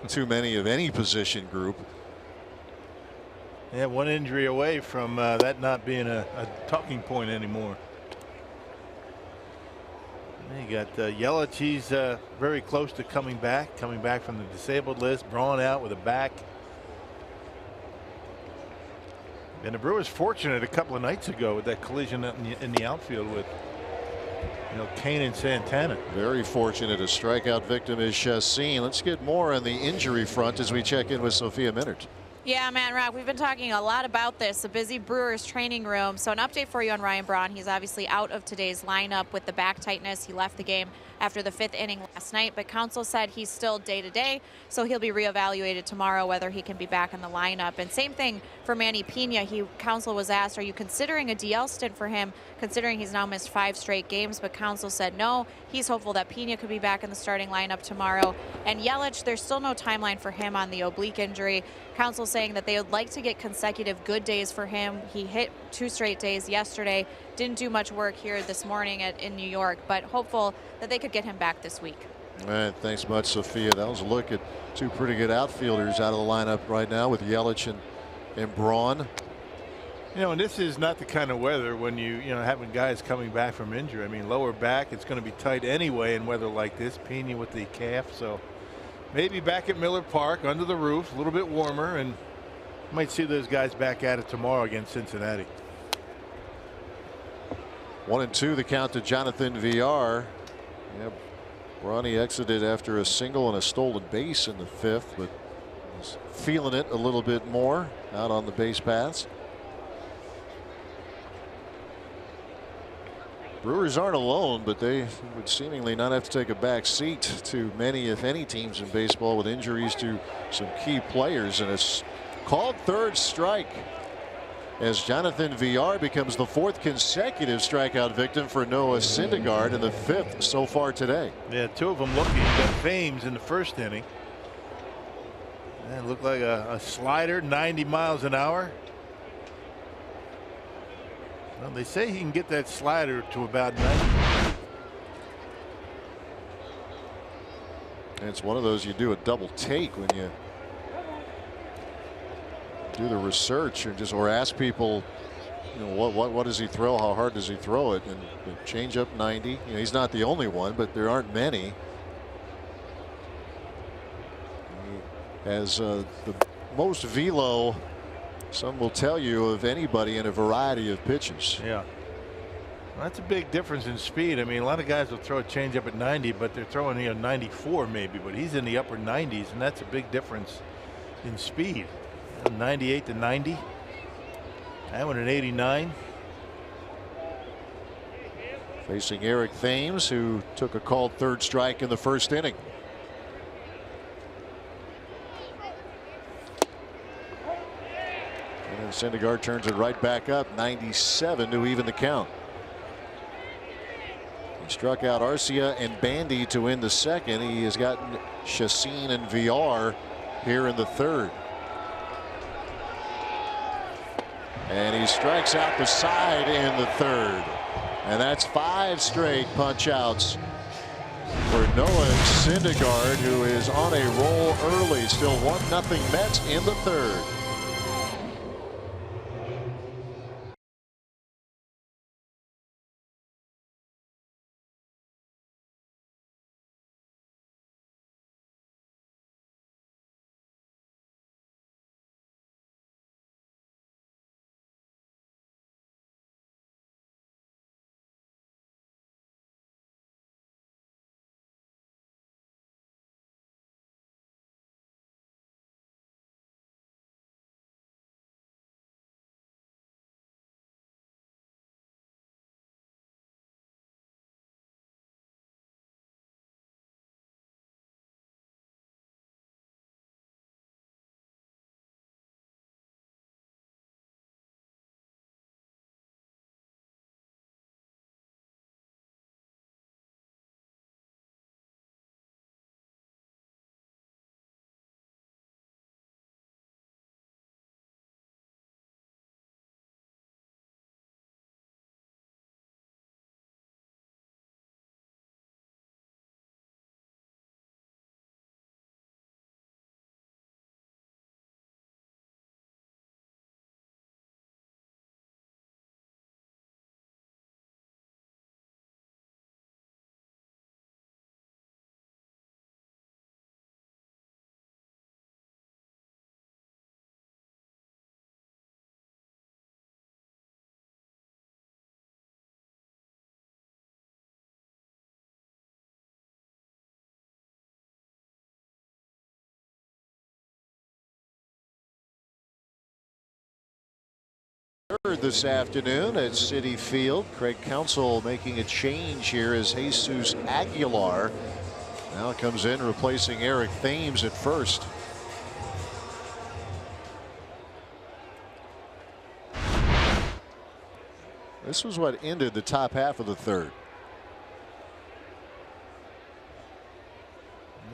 too many of any position group. Yeah, one injury away from that not being a talking point anymore. And you got Yelich. He's very close to coming back from the disabled list. Braun out with a back. And the Brewers fortunate a couple of nights ago with that collision in the outfield with Kane and Santana. Very fortunate. A strikeout victim is Chassin. Let's get more on the injury front as we check in with Sophia Minert. Yeah, Matt Rock, we've been talking a lot about this, the busy Brewers training room. So an update for you on Ryan Braun. He's obviously out of today's lineup with the back tightness. He left the game after the 5th inning last night, but counsel said he's still day-to-day, so he'll be reevaluated tomorrow whether he can be back in the lineup. And same thing for Manny Pena. Counsel was asked, are you considering a DL stint for him, considering he's now missed 5 straight games, but counsel said no. He's hopeful that Pena could be back in the starting lineup tomorrow. And Yelich, there's still no timeline for him on the oblique injury. Counsel saying that they would like to get consecutive good days for him. He hit 2 straight days yesterday. Didn't do much work here this morning in New York, but hopeful that they could get him back this week. All right, thanks much, Sophia. That was a look at 2 pretty good outfielders out of the lineup right now with Yelich and Braun. And this is not the kind of weather when having guys coming back from injury. I mean, lower back, it's going to be tight anyway in weather like this. Pena with the calf, so maybe back at Miller Park under the roof, a little bit warmer, and might see those guys back at it tomorrow against Cincinnati. 1-2 the count to Jonathan VR. Ronnie exited after a single and a stolen base in the 5th, but was feeling it a little bit more out on the base paths. Brewers aren't alone, but they would seemingly not have to take a back seat to many, if any, teams in baseball with injuries to some key players. And it's called 3rd strike as Jonathan VR becomes the 4th consecutive strikeout victim for Noah Syndergaard, and the 5th so far today. Yeah, 2 of them looking. You got Thames in the 1st inning. That looked like a slider, 90 miles an hour. Well, they say he can get that slider to about 90. And it's one of those you do a double take when you do the research or ask people, what does he throw? How hard does he throw it? And the change up 90. He's not the only one, but there aren't many. He has the most velo, some will tell you, of anybody in a variety of pitches. Yeah. That's a big difference in speed. I mean, a lot of guys will throw a changeup at 90, but they're throwing 94 maybe, but he's in the upper 90s, and that's a big difference in speed. 98 to 90. That one at 89. Facing Eric Thames, who took a called third strike in the first inning. And then Syndergaard turns it right back up, 97 to even the count. He struck out Arcia and Bandy to win the second. He has gotten Chacin and VR here in the third. And he strikes out the side in the third. And that's 5 straight punch outs for Noah Syndergaard, who is on a roll early. Still 1-0 Mets in the third. This afternoon at Citi Field. Craig Counsell making a change here as Jesus Aguilar now comes in replacing Eric Thames at first. This was what ended the top half of the third.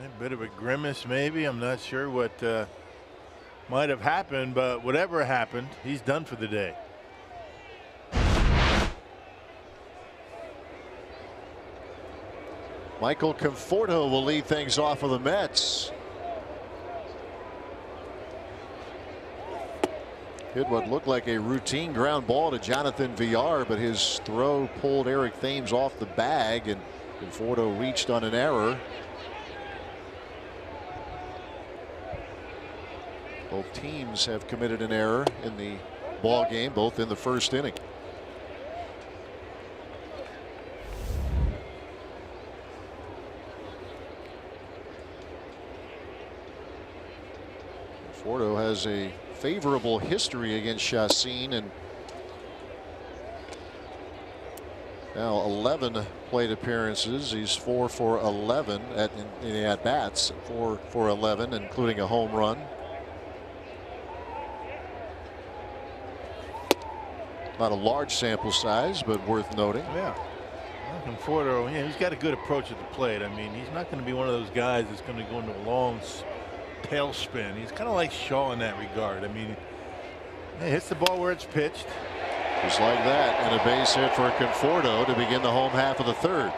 A bit of a grimace maybe. I'm not sure what might have happened, but whatever happened, he's done for the day. Michael Conforto will lead things off for the Mets. Hit what looked like a routine ground ball to Jonathan VR, but his throw pulled Eric Thames off the bag, and Conforto reached on an error. Both teams have committed an error in the ball game, both in the first inning. Conforto has a favorable history against Chacin, and now 11 plate appearances. He's 4 for 11 in the at bats, 4 for 11, including a home run. Not a large sample size, but worth noting. Yeah. Conforto, yeah, he's got a good approach at the plate. I mean, he's not going to be one of those guys that's going to go into a long tailspin. He's kind of like Shaw in that regard. I mean, he hits the ball where it's pitched. Just like that, and a base hit for Conforto to begin the home half of the third.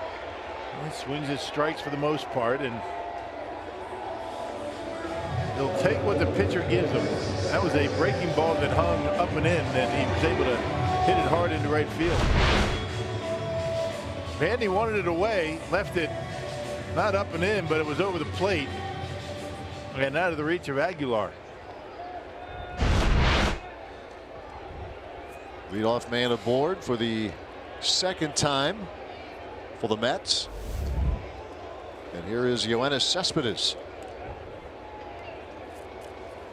He swings his strikes for the most part, and he'll take what the pitcher gives him. That was a breaking ball that hung up and in, and he was able to hit it hard into right field. Bandy wanted it away, left it not up and in, but it was over the plate and out of the reach of Aguilar. Leadoff man aboard for the second time for the Mets. And here is Yoenis Cespedes.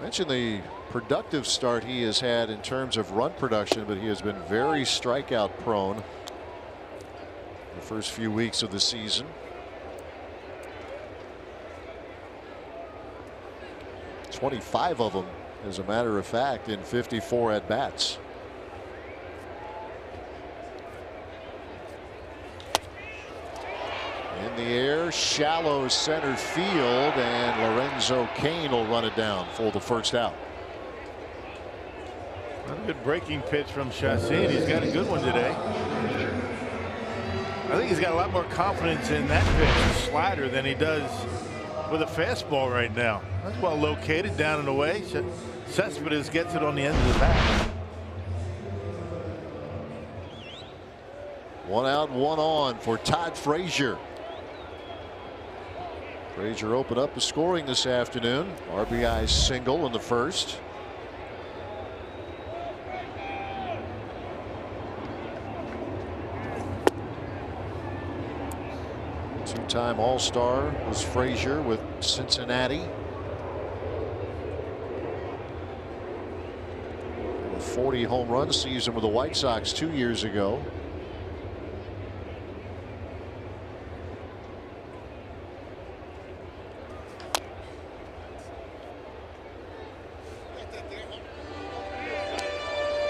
Mentioned the productive start he has had in terms of run production, but he has been very strikeout prone the first few weeks of the season. .25 of them, as a matter of fact, in 54 at bats. In the air, shallow center field, and Lorenzo Cain will run it down for the first out. A good breaking pitch from Chassin. He's got a good one today. I think he's got a lot more confidence in that pitch, the slider, than he does with a fastball right now. That's well located, down and away. Cespedes gets it on the end of the bat. 1 out, 1 on for Todd Frazier. Frazier opened up the scoring this afternoon. RBI single in the first. Two-time All-Star was Frazier with Cincinnati. A 40 home run season with the White Sox 2 years ago.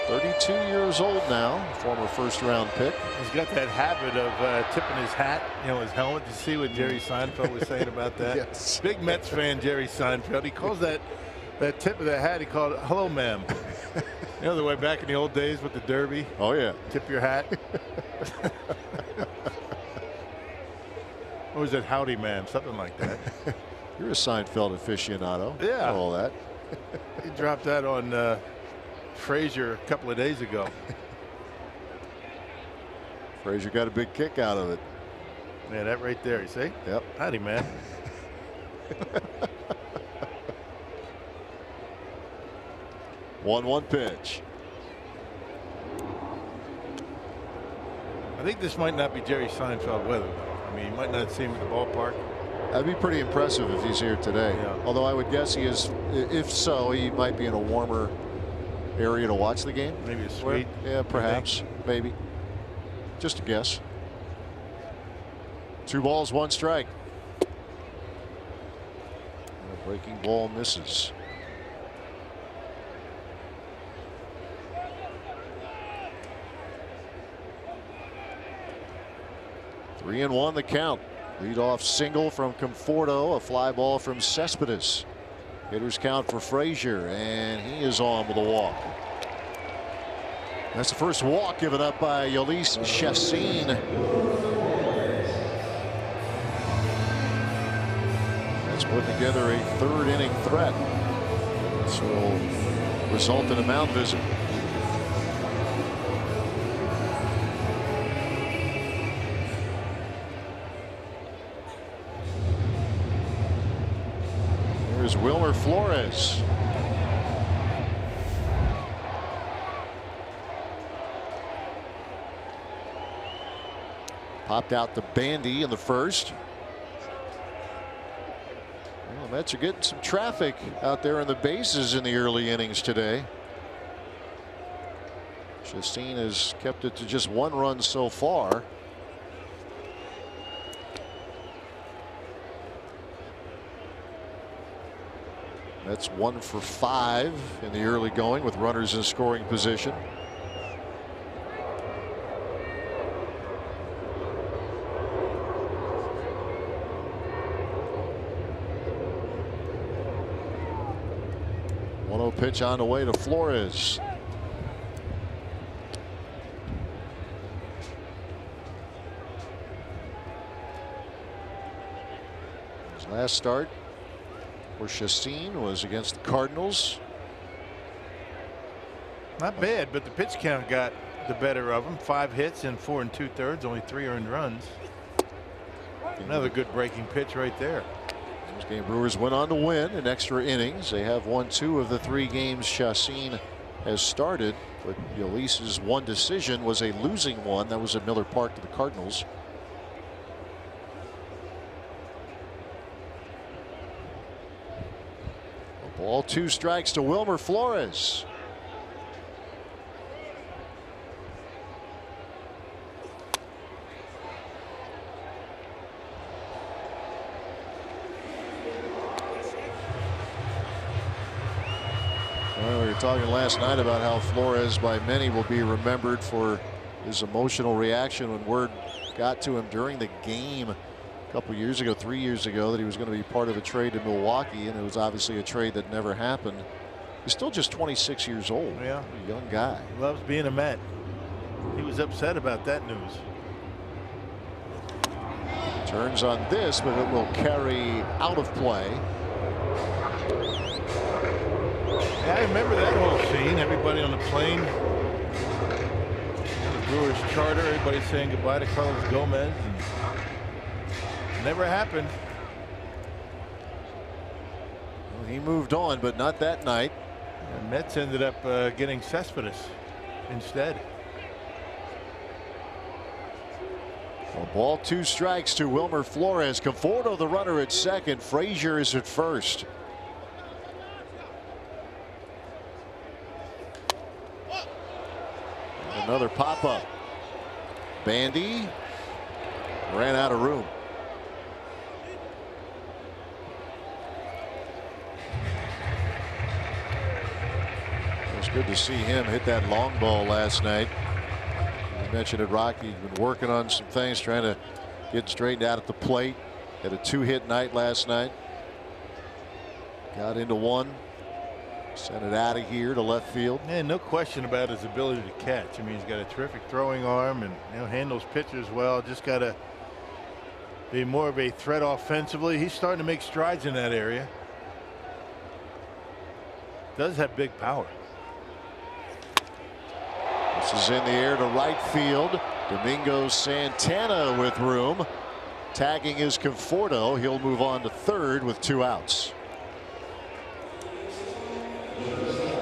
.32 old now, former first-round pick. He's got that habit of tipping his hat, his helmet. You see what Jerry Seinfeld was saying about that? Yes. Big Mets fan, Jerry Seinfeld. He calls that tip of the hat, he called it "Hello, ma'am." The way back in the old days with the Derby. Oh yeah. Tip your hat. Or was it "Howdy, ma'am"? Something like that. You're a Seinfeld aficionado. Yeah. All that. He dropped that on Frazier a couple of days ago. Frazier got a big kick out of it. Yeah, that right there, you see? Yep. Howdy, man. One pitch. I think this might not be Jerry Seinfeld weather, though. I mean, you might not see him at the ballpark. That'd be pretty impressive if he's here today. Yeah. Although I would guess he is. If so, he might be in a warmer area to watch the game. Maybe a suite. Yeah, perhaps. Maybe. Just a guess. 2 balls, 1 strike. And a breaking ball misses. Three and 1 the count. Leadoff single from Conforto, a fly ball from Cespedes. Hitters count for Frazier, and he is on with a walk. That's the first walk given up by Yoenis Chassin. That's put together a 3rd inning threat. This will result in a mound visit. Here's Wilmer Flores. Popped out the Bandy in the first. Well, the Mets are getting some traffic out there in the bases in the early innings today. Chassin has kept it to just 1 run so far. That's 1 for 5 in the early going with runners in scoring position. Pitch on the way to Flores. His last start for Chassin was against the Cardinals. Not bad, but the pitch count got the better of him. 5 hits in 4 2/3, only 3 earned runs. Another good breaking pitch right there. This game, Brewers went on to win in extra innings. They have won 2 of the 3 games Chassin has started, but Yolice's one decision was a losing one. That was at Miller Park to the Cardinals. A ball, 2 strikes to Wilmer Flores. Well, we were talking last night about how Flores by many will be remembered for his emotional reaction when word got to him during the game a couple years ago, 3 years ago, that he was going to be part of a trade to Milwaukee, and it was obviously a trade that never happened. He's still just 26 years old. Yeah. A young guy. He loves being a Met. He was upset about that news. Turns on this, but it will carry out of play. Yeah, I remember that whole scene. Everybody on the plane, the Brewers charter, everybody saying goodbye to Carlos Gomez, and it never happened. Well, he moved on, but not that night. And Mets ended up getting Cespedes instead. A ball, 2 strikes to Wilmer Flores. Conforto the runner at second. Frazier is at first. Another pop-up. Bandy ran out of room. It was good to see him hit that long ball last night. You mentioned it, Rocky. He's been working on some things, trying to get straightened out at the plate. Had a 2-hit night last night. Got into one. Sent it out of here to left field. Yeah, no question about his ability to catch. I mean, he's got a terrific throwing arm and handles pitchers well. Just got to be more of a threat offensively. He's starting to make strides in that area. Does have big power. This is in the air to right field. Domingo Santana with room. Tagging is Conforto. He'll move on to third with 2 outs.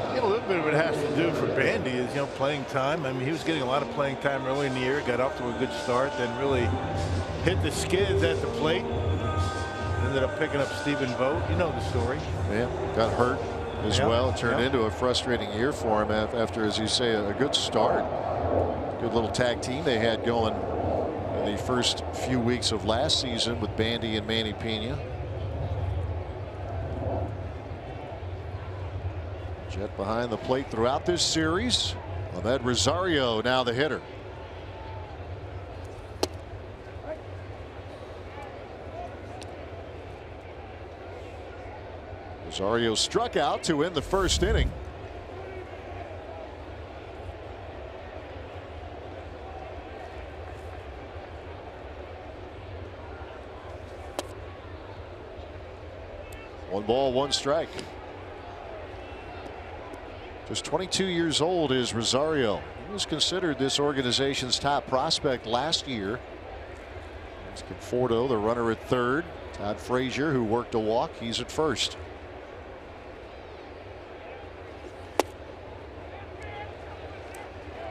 A little bit of it has to do for Bandy is playing time. I mean, he was getting a lot of playing time early in the year, got off to a good start, then really hit the skids at the plate. Ended up picking up Stephen Vogt. You know the story. Yeah, got hurt as well. It turned into a frustrating year for him after, as you say, a good start. Good little tag team they had going in the first few weeks of last season with Bandy and Manny Pena. Jet behind the plate throughout this series. Ahmed Rosario now the hitter. Rosario struck out to end the first inning. One ball, 1 strike. Just 22 years old is Rosario. He was considered this organization's top prospect last year. It's Conforto, the runner, at third. Todd Frazier, who worked a walk, he's at first.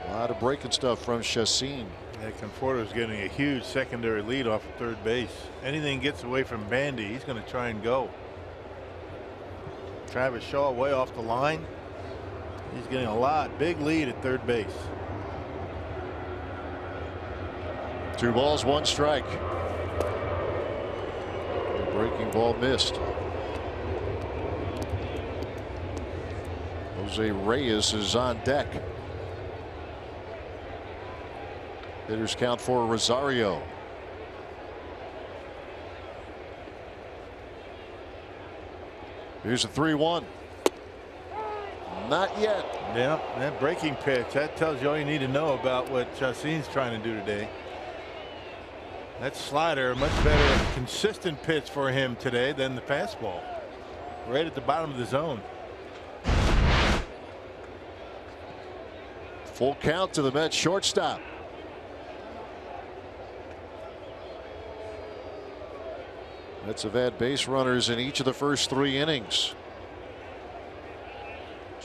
A lot of breaking stuff from Chassin. Yeah, Conforto's getting a huge secondary lead off of third base. Anything gets away from Bandy, he's going to try and go. Travis Shaw way off the line. He's getting a big lead at third base. 2 balls, 1 strike. The breaking ball missed. Jose Reyes is on deck. Hitters count for Rosario. Here's a 3-1. Not yet. Yeah, that breaking pitch, that tells you all you need to know about what Chassin's trying to do today. That slider, much better consistent pitch for him today than the fastball. Right at the bottom of the zone. Full count to the Mets shortstop. Mets have had base runners in each of the first 3 innings.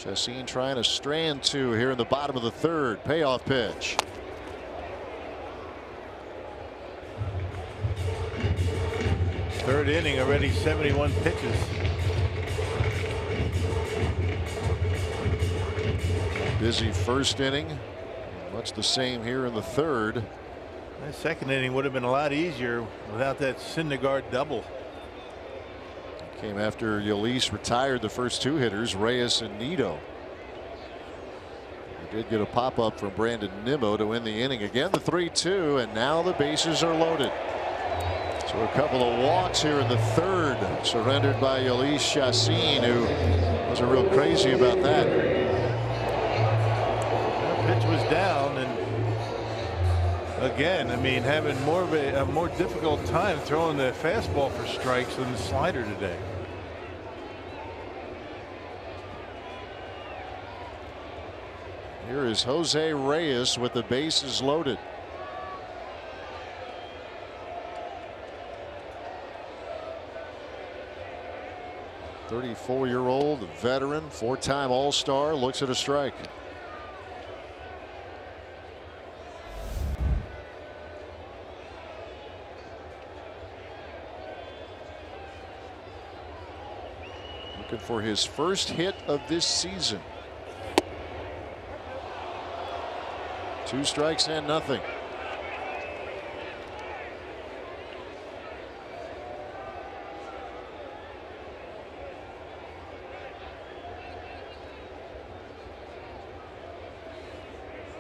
Chassin trying to strand two here in the bottom of the third. Payoff pitch. Third inning already, 71 pitches. Busy first inning. Much the same here in the third. That second inning would have been a lot easier without that Syndergaard double. Came after Yolis retired the first two hitters, Reyes and Nito. He did get a pop-up from Brandon Nimmo to win the inning. Again, the 3-2, and now the bases are loaded. So a couple of walks here in the third, surrendered by Yolis Chassin, who wasn't real crazy about that. That pitch was down, and again, I mean, having more of a more difficult time throwing the fastball for strikes than the slider today. Here is Jose Reyes with the bases loaded. The 34-year-old veteran, four-time All-Star, looks at a strike. Looking for his first hit of this season. 2 strikes and nothing.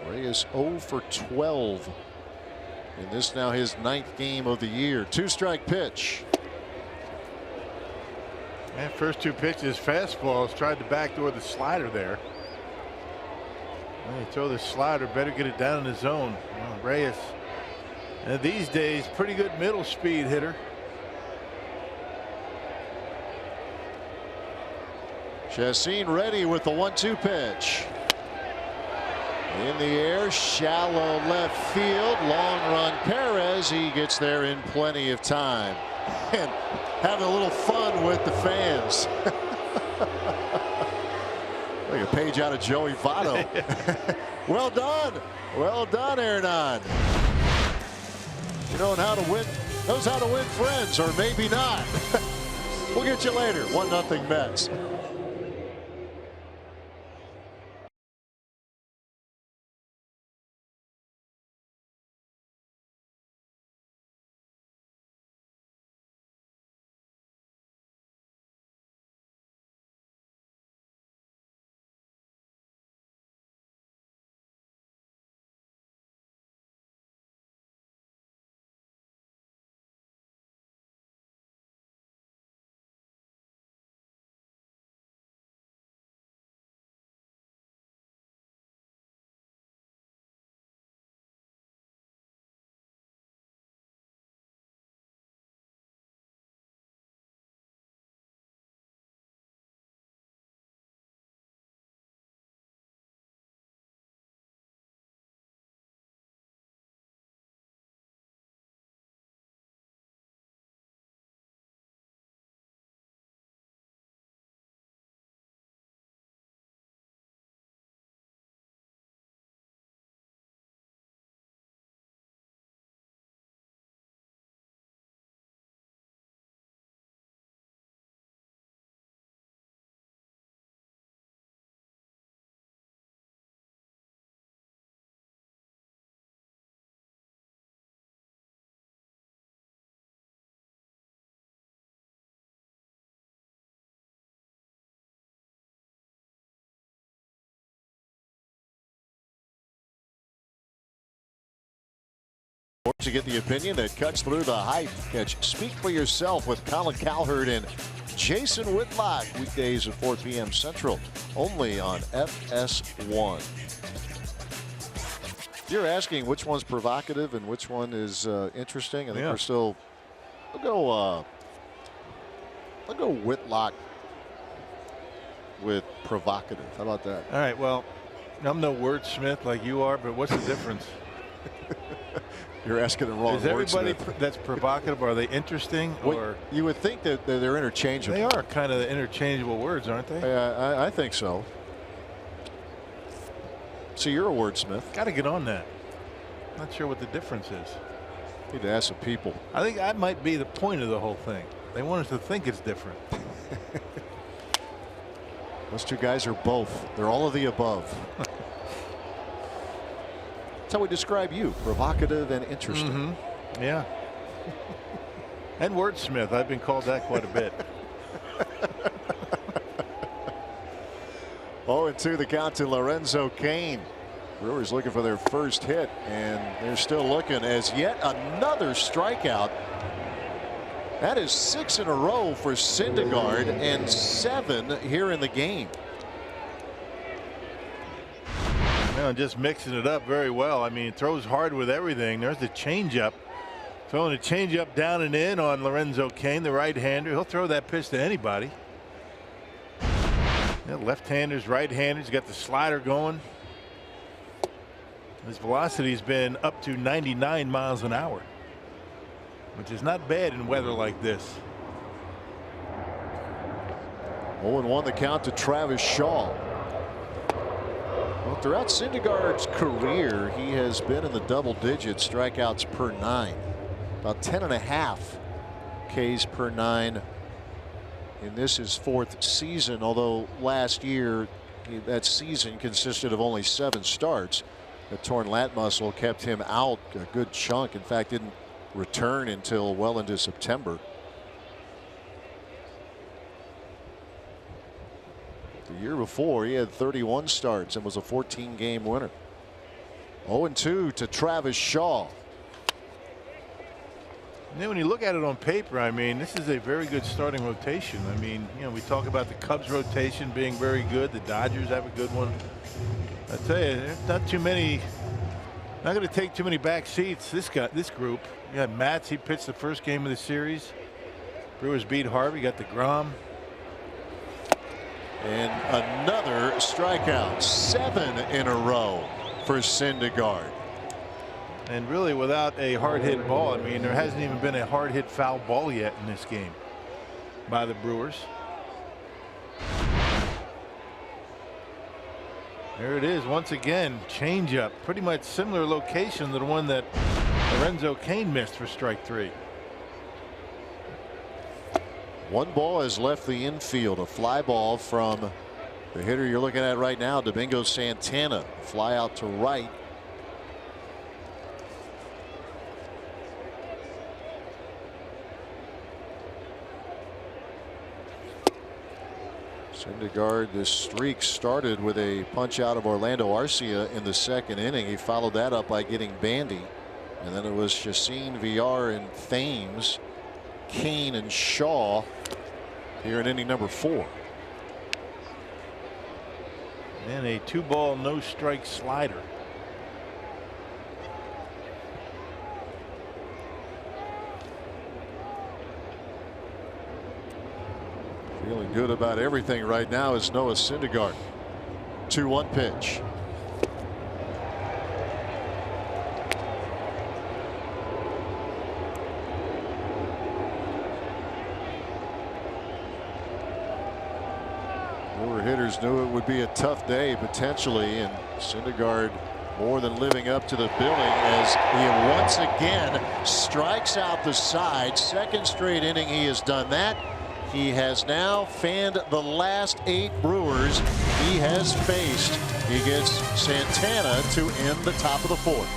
Reyes 0 for 12 in this, now his 9th game of the year. 2-strike pitch. And first 2 pitches, fastballs, tried to backdoor the slider there. When you throw the slider, better get it down in the zone. Reyes, and these days, pretty good middle speed hitter. Chassin ready with the 1-2 pitch. In the air, shallow left field, long run Perez. He gets there in plenty of time. And having a little fun with the fans. Like a page out of Joey Votto. Well done. Well done, Hernan. You know how to win, knows how to win friends, or maybe not. We'll get you later. 1-0 Mets. To get the opinion that cuts through the hype. Catch Speak for Yourself with Colin Cowherd and Jason Whitlock weekdays at 4 p.m. Central, only on FS1. You're asking which one's provocative and which one is interesting. I think we're still. I'll go Whitlock with provocative. How about that? All right. Well, I'm no wordsmith like you are, but what's the difference? You're asking the wrong. Is everybody that's provocative, are they interesting, or you would think that they're interchangeable? They are kind of interchangeable words, aren't they? I think so. So you're a wordsmith. Got to get on that. Not sure what the difference is. Need to ask some people. I think that might be the point of the whole thing. They want us to think it's different. Those two guys are both. They're all of the above. That's how we describe you. Provocative and interesting. Yeah. And wordsmith. I've been called that quite a bit. 0-2 the count to Lorenzo Cain. Brewers looking for their first hit, and they're still looking as yet another strikeout. That is 6 in a row for Syndergaard and 7 here in the game. Well, just mixing it up very well. I mean, he throws hard with everything. There's the changeup. Throwing a changeup down and in on Lorenzo Cain, the right-hander. He'll throw that pitch to anybody. Yeah, left-handers, right-handers. Got the slider going. His velocity's been up to 99 miles an hour, which is not bad in weather like this. 0-1 the count to Travis Shaw. Well, throughout Syndergaard's career, he has been in the double digits strikeouts per 9. About 10.5 Ks per 9 in this his 4th season, although last year that season consisted of only 7 starts. The torn lat muscle kept him out a good chunk. In fact, didn't return until well into September. The year before, he had 31 starts and was a 14-game winner. 0-2 to Travis Shaw. And then when you look at it on paper, I mean, this is a very good starting rotation. I mean, you know, we talk about the Cubs rotation being very good. The Dodgers have a good one. I tell you, there's not too many. Not going to take too many back seats. This group. You had Matz. He pitched the first game of the series. Brewers beat Harvey. Got the Grom. And another strikeout. 7 in a row for Syndergaard. And really, without a hard hit ball, I mean, there hasn't even been a hard hit foul ball yet in this game by the Brewers. There it is once again. Changeup, pretty much similar location to the one that Lorenzo Cain missed for strike 3. 1 ball has left the infield. A fly ball from the hitter you're looking at right now, Domingo Santana. Fly out to right. Syndergaard, this streak started with a punch out of Orlando Arcia in the 2nd inning. He followed that up by getting Bandy, and then it was Chacin, Villar, and Thames, Cain, and Shaw here in inning number 4. And a 2-ball no strike slider. Feeling good about everything right now is Noah Syndergaard. 2-1 pitch. Brewer hitters knew it would be a tough day potentially, and Syndergaard more than living up to the billing as he once again strikes out the side. 2nd straight inning he has done that. He has now fanned the last 8 Brewers he has faced. He gets Santana to end the top of the 4th.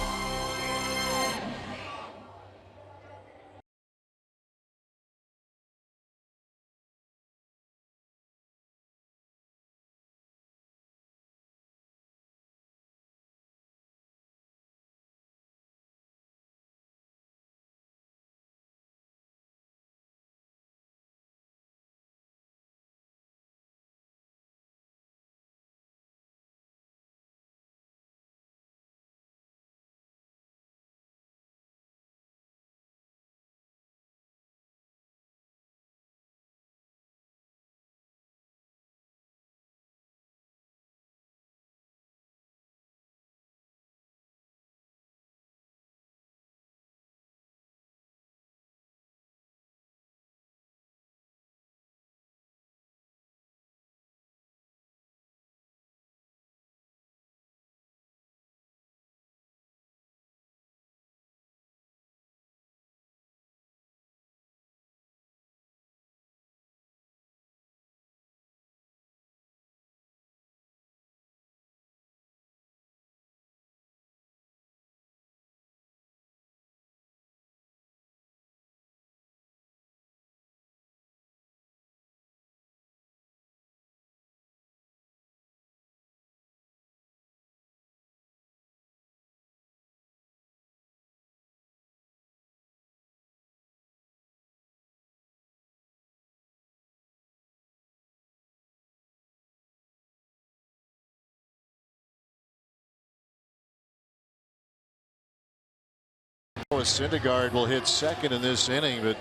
Noah Syndergaard will hit second in this inning, but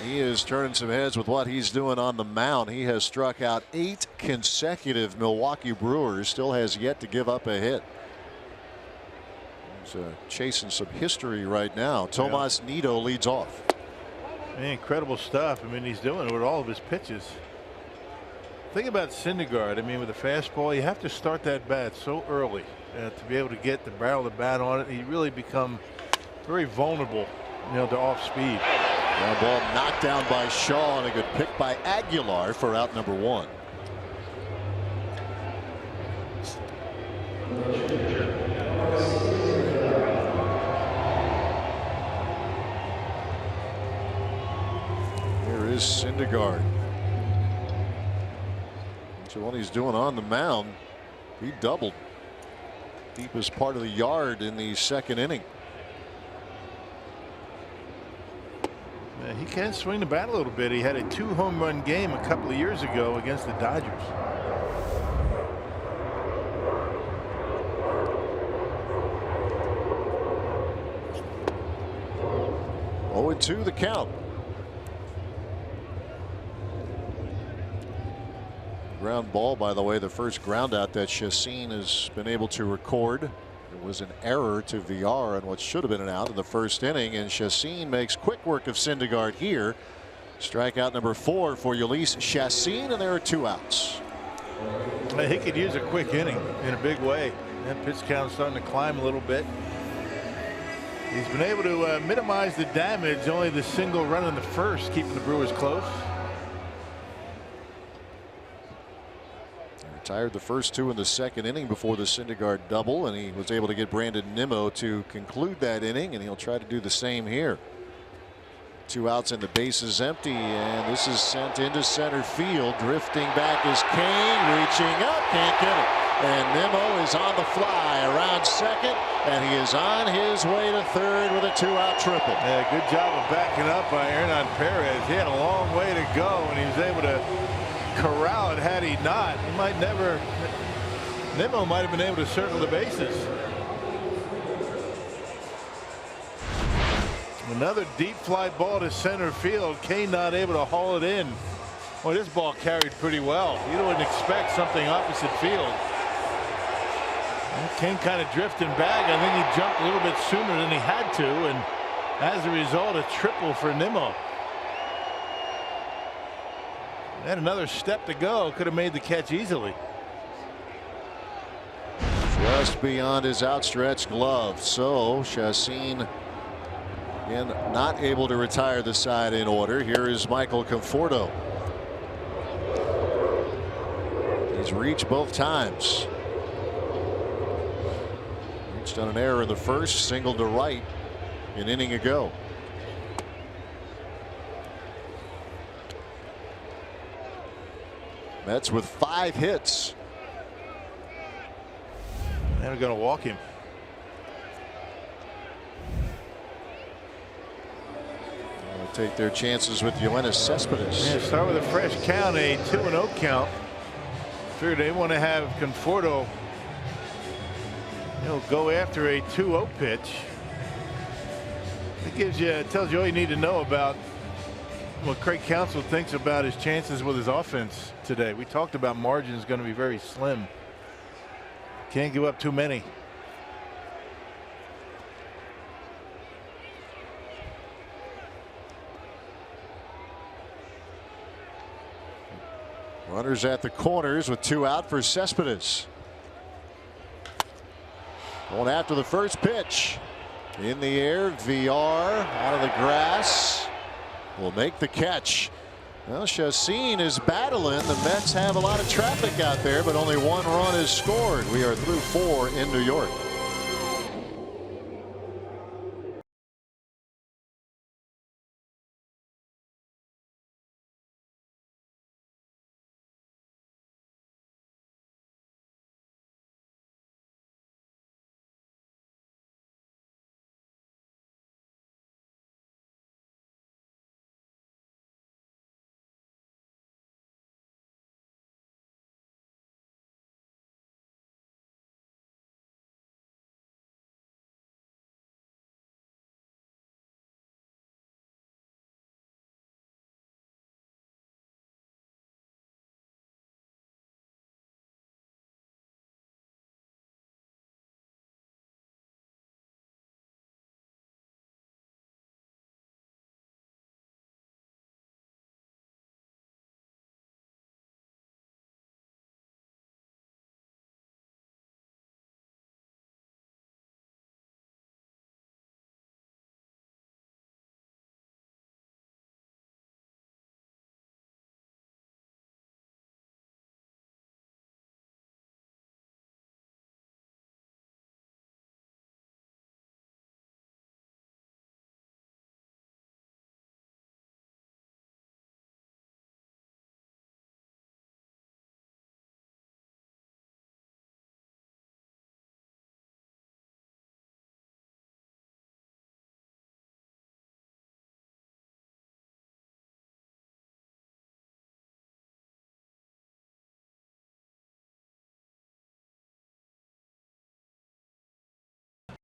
he is turning some heads with what he's doing on the mound. He has struck out 8 consecutive Milwaukee Brewers, still has yet to give up a hit. He's chasing some history right now. Tomas Nido leads off. Incredible stuff. I mean, he's doing it with all of his pitches. Think about Syndergaard. I mean, with a fastball, you have to start that bat so early to be able to get the barrel of the bat on it. He really become very vulnerable, to off speed. Ground ball knocked down by Shaw, and a good pick by Aguilar for out number 1. Here is Syndergaard. So what he's doing on the mound, he doubled. Deepest part of the yard in the second inning. He can swing the bat a little bit. He had a 2-home-run game a couple of years ago against the Dodgers. 0-2 the count. Ground ball, by the way, the first ground out that Chassin has been able to record. It was an error to VR on what should have been an out in the first inning, and Chassin makes quick work of Syndergaard here. Strikeout number 4 for Ulysses Chassin, and there are 2 outs. He could use a quick inning in a big way. That pitch count starting to climb a little bit. He's been able to minimize the damage, only the single run in the first, keeping the Brewers close. Retired the first 2 in the second inning before the Syndergaard double, and he was able to get Brandon Nimmo to conclude that inning, and he'll try to do the same here. 2 outs and the base is empty, and this is sent into center field. Drifting back is Kane, reaching up, can't get it. And Nimmo is on the fly around second, and he is on his way to third with a 2-out triple. Yeah, good job of backing up by Hernan Perez. He had a long way to go, and he was able to corral it. Had he not, he might never. Nimmo might have been able to circle the bases. Another deep fly ball to center field. Kane not able to haul it in. Well, this ball carried pretty well. You wouldn't expect something opposite field. And Kane kind of drifting back. I think he jumped a little bit sooner than he had to, and as a result, a triple for Nimmo. Had another step to go. Could have made the catch easily. Just beyond his outstretched glove. So Chassin again not able to retire the side in order. Here is Michael Conforto. He's reached both times. Reached on an error in the first, singled to right an inning ago. Mets with 5 hits. They're going to walk him. They'll take their chances with Yoenis Cespedes. Yeah, start with a fresh count, a 2-0 count. Figured they want to have Conforto, go after a 2-0 pitch. It tells you all you need to know about what Craig Counsell thinks about his chances with his offense today. We talked about margins going to be very slim. Can't give up too many. Runners at the corners with 2 out for Cespedes. Going after the first pitch. In the air, VR out of the grass. Will make the catch. Well, Chassin is battling. The Mets have a lot of traffic out there, but only 1 run is scored. We are through 4 in New York.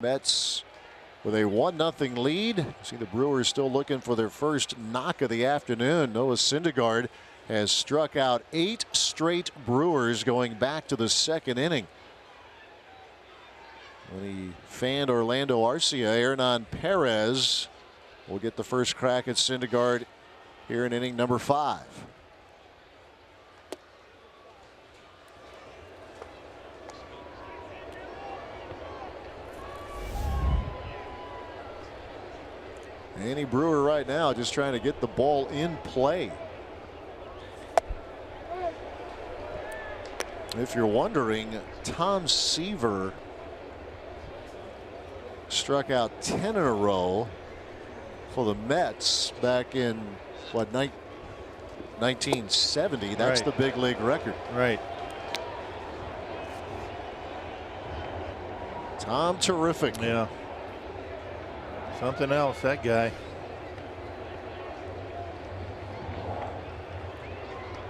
Mets with a 1-0 lead. See the Brewers still looking for their first knock of the afternoon. Noah Syndergaard has struck out 8 straight Brewers going back to the second inning. When he fanned Orlando Arcia, Hernan Perez will get the first crack at Syndergaard here in inning number 5. Any Brewer right now just trying to get the ball in play. If you're wondering, Tom Seaver struck out 10 in a row for the Mets back in what, 1970. That's the big league record. Right. Tom terrific. Yeah. Something else, that guy.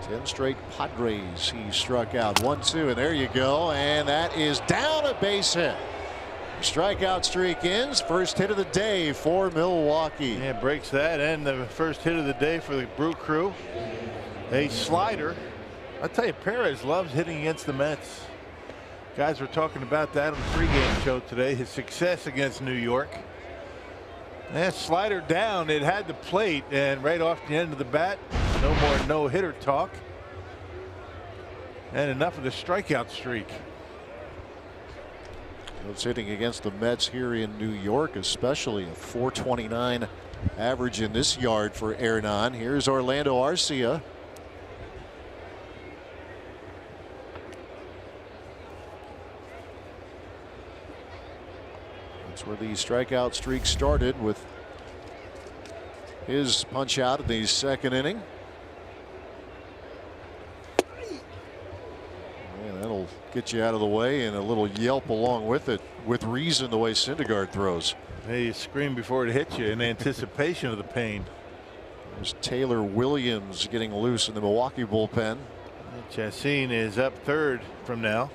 10 straight Padres he struck out. 1-2, and there you go, and that is down, a base hit. Strikeout streak ends. First hit of the day for Milwaukee. Yeah, breaks that, and the first hit of the day for the Brew Crew. A slider. I tell you, Perez loves hitting against the Mets. Guys were talking about that on the pregame show today. His success against New York. And slider down, it had the plate, and right off the end of the bat, no more no-hitter talk. And enough of the strikeout streak. It's hitting against the Mets here in New York, especially a .429 average in this yard for Hernan. Here's Orlando Arcia. That's where the strikeout streak started, with his punch out in the second inning. And that'll get you out of the way, and a little yelp along with it, with reason, the way Syndergaard throws. Hey, you scream before it hits you in anticipation of the pain. There's Taylor Williams getting loose in the Milwaukee bullpen. Chassin is up third from now.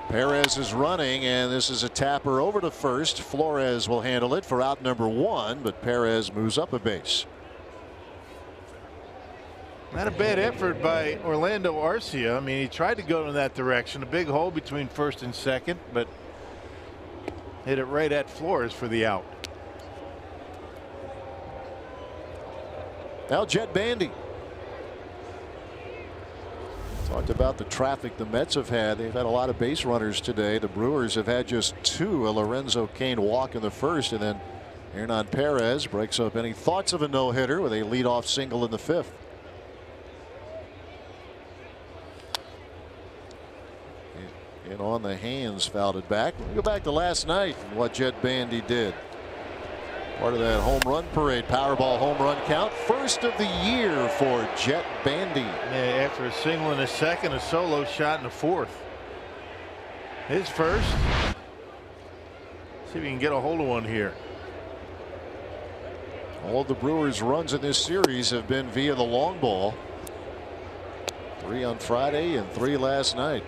Perez is running, and this is a tapper over to first. Flores will handle it for out number 1, but Perez moves up a base. Not a bad effort by Orlando Arcia. I mean, he tried to go in that direction. A big hole between first and second, but hit it right at Flores for the out. Now Jet Bandy. Talked about the traffic the Mets have had. They've had a lot of base runners today. The Brewers have had just 2. A Lorenzo Cain walk in the first, and then Hernan Perez breaks up any thoughts of a no-hitter with a leadoff single in the 5th. And on the hands, fouled it back. We'll go back to last night and what Jet Bandy did. Part of that home run parade, Powerball home run count. First of the year for Jet Bandy. Yeah, after a single in the second, a solo shot in the 4th. His first. See if we can get a hold of one here. All of the Brewers' runs in this series have been via the long ball. 3 on Friday and 3 last night.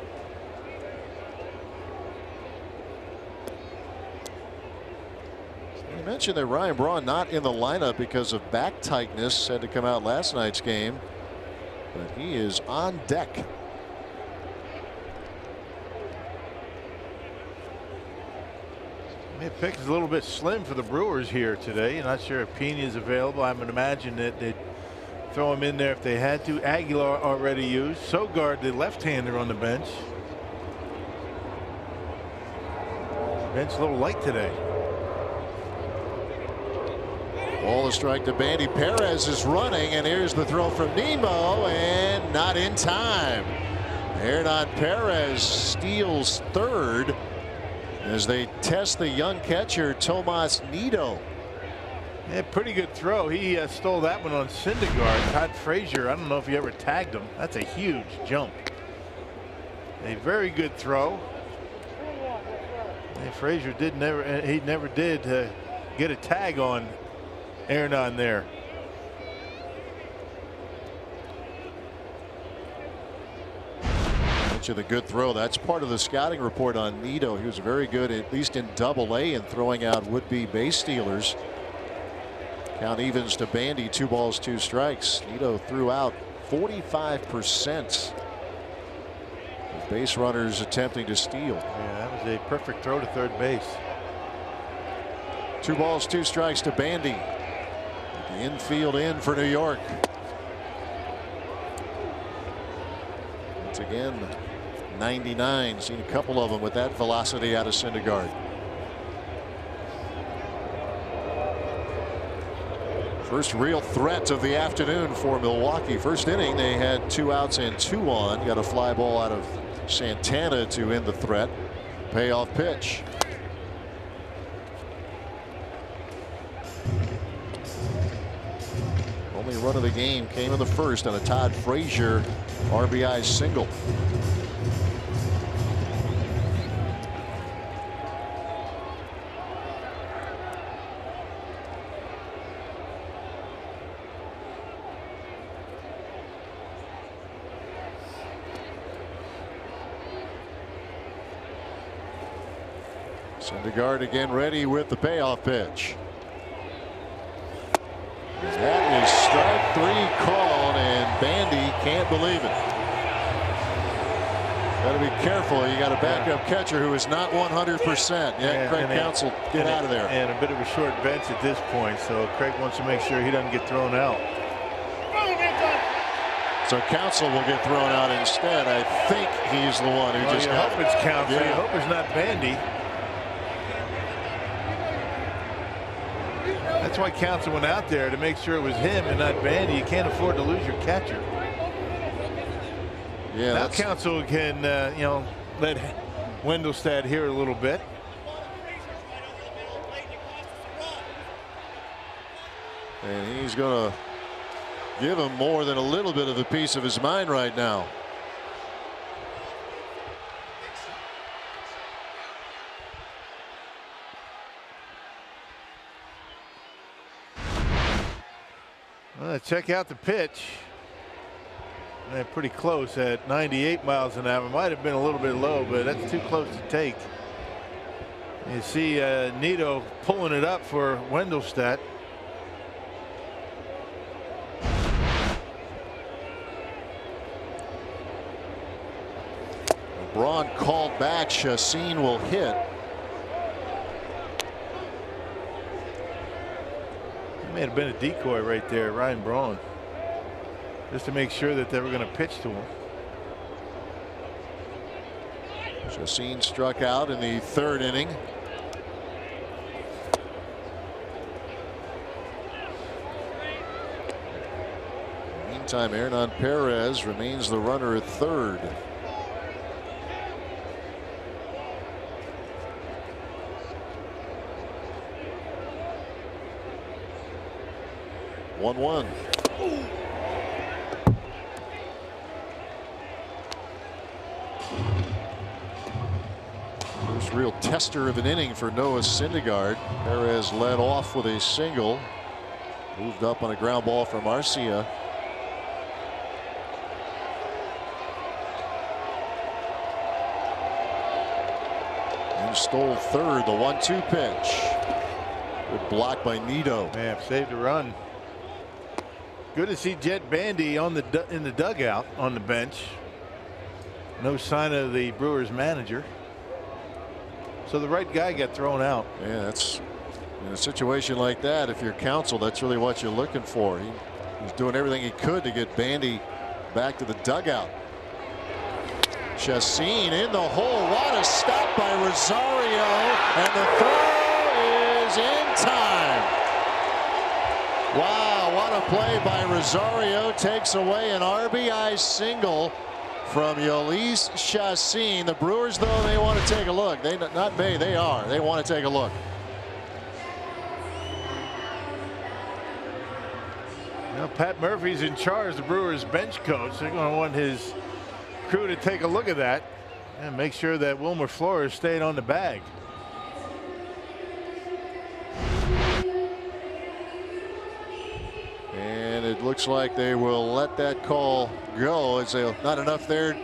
You mentioned that Ryan Braun not in the lineup because of back tightness, had to come out last night's game, but he is on deck. The pick is a little bit slim for the Brewers here today. Not sure if Pena is available. I would imagine that they'd throw him in there if they had to. Aguilar already used. Sogard, the left-hander, on the bench. Bench a little light today. Ball a strike to Bandy. Perez is running, and here's the throw from Nemo, and not in time. Hernan Perez steals third as they test the young catcher Tomas Nido. Yeah, pretty good throw. He stole that one on Syndergaard. Todd Frazier, I don't know if he ever tagged him. That's a huge jump. A very good throw. And Frazier never did get a tag on Hernan there. mentioned the good throw. That's part of the scouting report on Nito. He was very good, at least in Double-A, in throwing out would-be base stealers. Count evens to Bandy, 2 balls, 2 strikes. Nito threw out 45% of base runners attempting to steal. Yeah, that was a perfect throw to third base. 2 balls, 2 strikes to Bandy. The infield in for New York. Once again, 99. Seen a couple of them with that velocity out of Syndergaard. First real threat of the afternoon for Milwaukee. First inning, they had 2 outs and 2 on. Got a fly ball out of Santana to end the threat. Payoff pitch. Only run of the game came in the first on a Todd Frazier RBI single. Syndergaard again ready with the payoff pitch. That is strike 3 called, and Bandy can't believe it. Got to be careful. You got a backup catcher who is not 100%. Yeah, Craig Counsell, get out of there. And a bit of a short bench at this point, so Craig wants to make sure he doesn't get thrown out. So Counsell will get thrown out instead. I think he's the one who just got it. I hope it's Counsell. Yeah. I hope it's not Bandy. That's why Counsell went out there, to make sure it was him and not Bandy. You can't afford to lose your catcher. Yeah, now Counsell can you know, let Wendelstedt hear a little bit. And he's going to give him more than a little bit of a piece of his mind right now. Check out the pitch. They're pretty close at 98 miles an hour. Might have been a little bit low, but that's too close to take. You see Nito pulling it up for Wendelstedt. Braun called back. Chassin will hit. May have been a decoy right there, Ryan Braun, just to make sure that they were going to pitch to him. Chassin struck out in the 3rd inning. Meantime, Hernan Perez remains the runner at 3rd. One. First real tester of an inning for Noah Syndergaard. Perez led off with a single. Moved up on a ground ball from Arcia. And stole 3rd, the 1-2 pitch. Good block by Nito. Man, saved a run. Good to see Jet Bandy on in the dugout on the bench. No sign of the Brewers manager. So the right guy got thrown out. Yeah, that's in a situation like that. If you're Counsell, that's really what you're looking for. He was doing everything he could to get Bandy back to the dugout. Chassin in the hole. What a stop by Rosario, and the throw is in time. Wow, what a play by Rosario. Takes away an RBI single from Yolis Chassin. The Brewers, though, they want to take a look. They are. They want to take a look. Now, Pat Murphy's in charge, the Brewers bench coach. They're going to want his crew to take a look at that and make sure that Wilmer Flores stayed on the bag. And it looks like they will let that call go. It's not enough there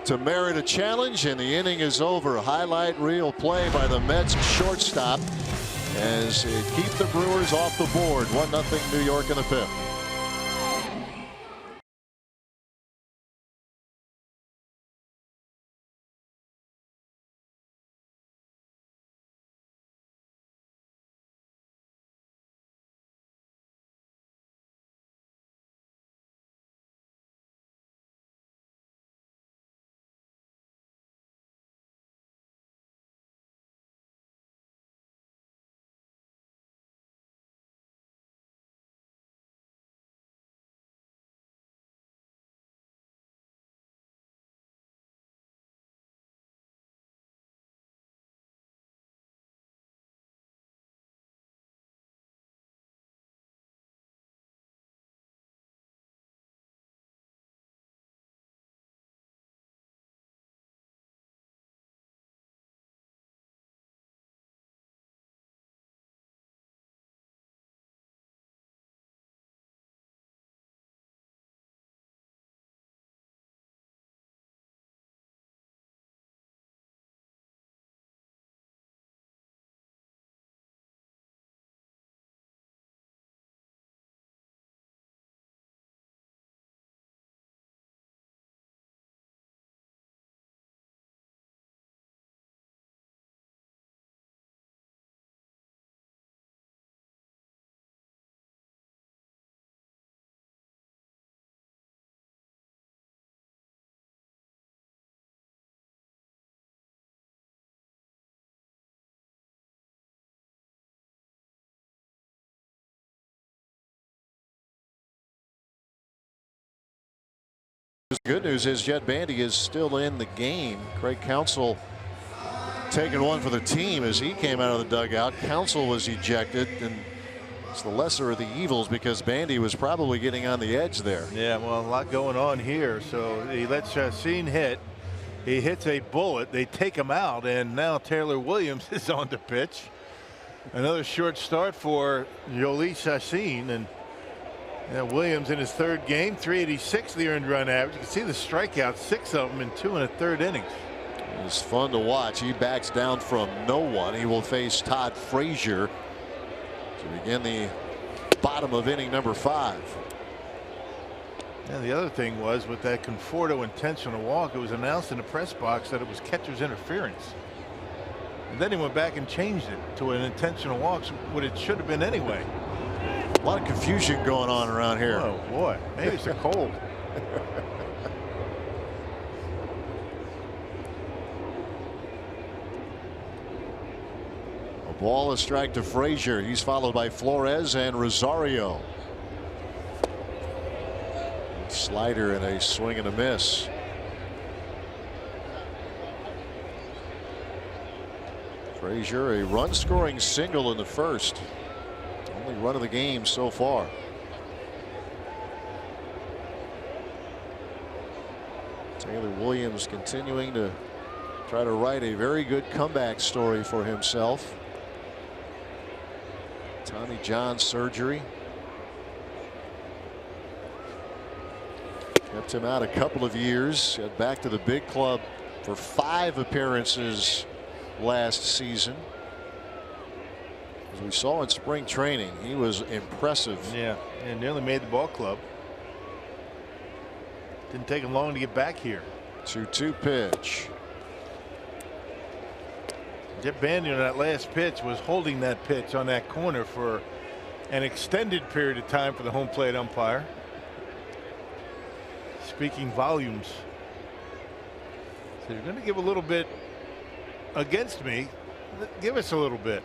to merit a challenge, and the inning is over. Highlight reel play by the Mets shortstop as it keep the Brewers off the board. 1-0 New York in the 5th. Good news is Jed Bandy is still in the game. Craig Counsell taking one for the team as he came out of the dugout. Counsell was ejected, and it's the lesser of the evils because Bandy was probably getting on the edge there. Yeah, well, a lot going on here. So he lets Chacin hit. He hits a bullet. They take him out, and now Taylor Williams is on the pitch. Another short start for Jolie Chacin, and Williams in his 3rd game, 386 the earned run average. You can see the strikeouts, 6 of them in 2 1/3 innings. It's fun to watch. He backs down from no one. He will face Todd Frazier to begin the bottom of inning number 5. And the other thing was with that Conforto intentional walk, it was announced in the press box that it was catcher's interference. And then he went back and changed it to an intentional walk, what it should have been anyway. A lot of confusion going on around here. Oh boy, maybe it's a cold. A ball, a strike to Frazier. He's followed by Flores and Rosario. Slider and a swing and a miss. Frazier, a run scoring single in the 1st. Only run of the game so far. Taylor Williams continuing to try to write a very good comeback story for himself. Tommy John surgery kept him out a couple of years. Got back to the big club for 5 appearances last season. As we saw in spring training, he was impressive. Yeah, and nearly made the ball club. Didn't take him long to get back here. 2-2 pitch. Jed Bandy on that last pitch was holding that pitch on that corner for an extended period of time for the home plate umpire. Speaking volumes. So you're going to give a little bit against me. Give us a little bit.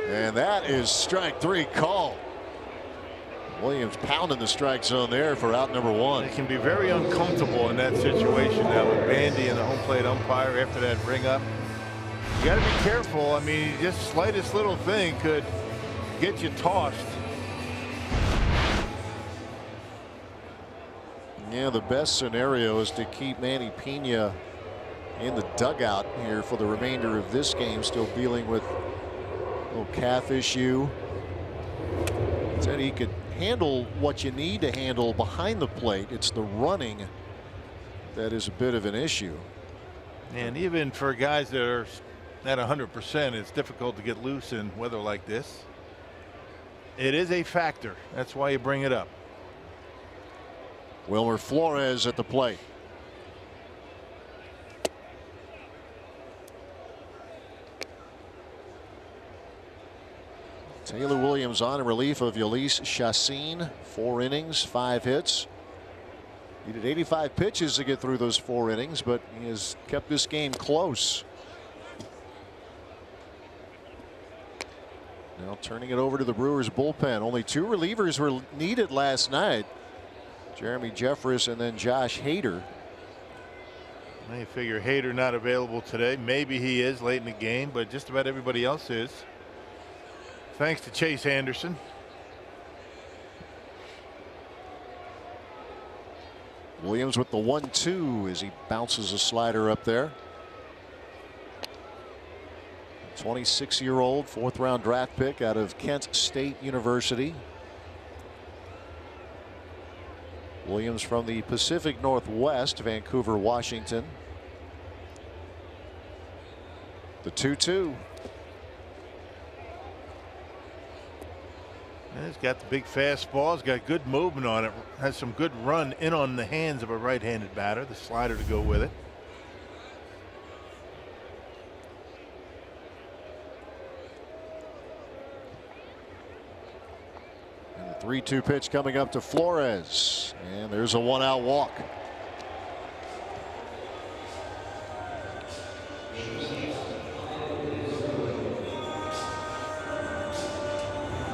And that is strike 3 call. Williams pounding the strike zone there for out number 1. It can be very uncomfortable in that situation now with Bandy and the home plate umpire after that ring up. You got to be careful. I mean, just slightest little thing could get you tossed. Yeah, the best scenario is to keep Manny Pena in the dugout here for the remainder of this game, still dealing with a little calf issue. Said he could handle what you need to handle behind the plate. It's the running that is a bit of an issue. And even for guys that are at 100%, it's difficult to get loose in weather like this. It is a factor. That's why you bring it up. Wilmer Flores at the plate. Taylor Williams on in relief of Yolis Chassin. 4 innings, 5 hits. He did 85 pitches to get through those 4 innings, but he has kept this game close. Now turning it over to the Brewers bullpen. Only 2 relievers were needed last night. Jeremy Jeffress and then Josh Hader. I figure Hader not available today. Maybe he is late in the game, but just about everybody else is. Thanks to Chase Anderson. Williams with the 1-2 as he bounces a slider up there. 26-year-old 4th-round draft pick out of Kent State University. Williams from the Pacific Northwest, Vancouver, Washington. The 2-2. He's got the big fastball. He's got good movement on it. Has some good run in on the hands of a right-handed batter. The slider to go with it. And the 3-2 pitch coming up to Flores. And there's a 1-out walk.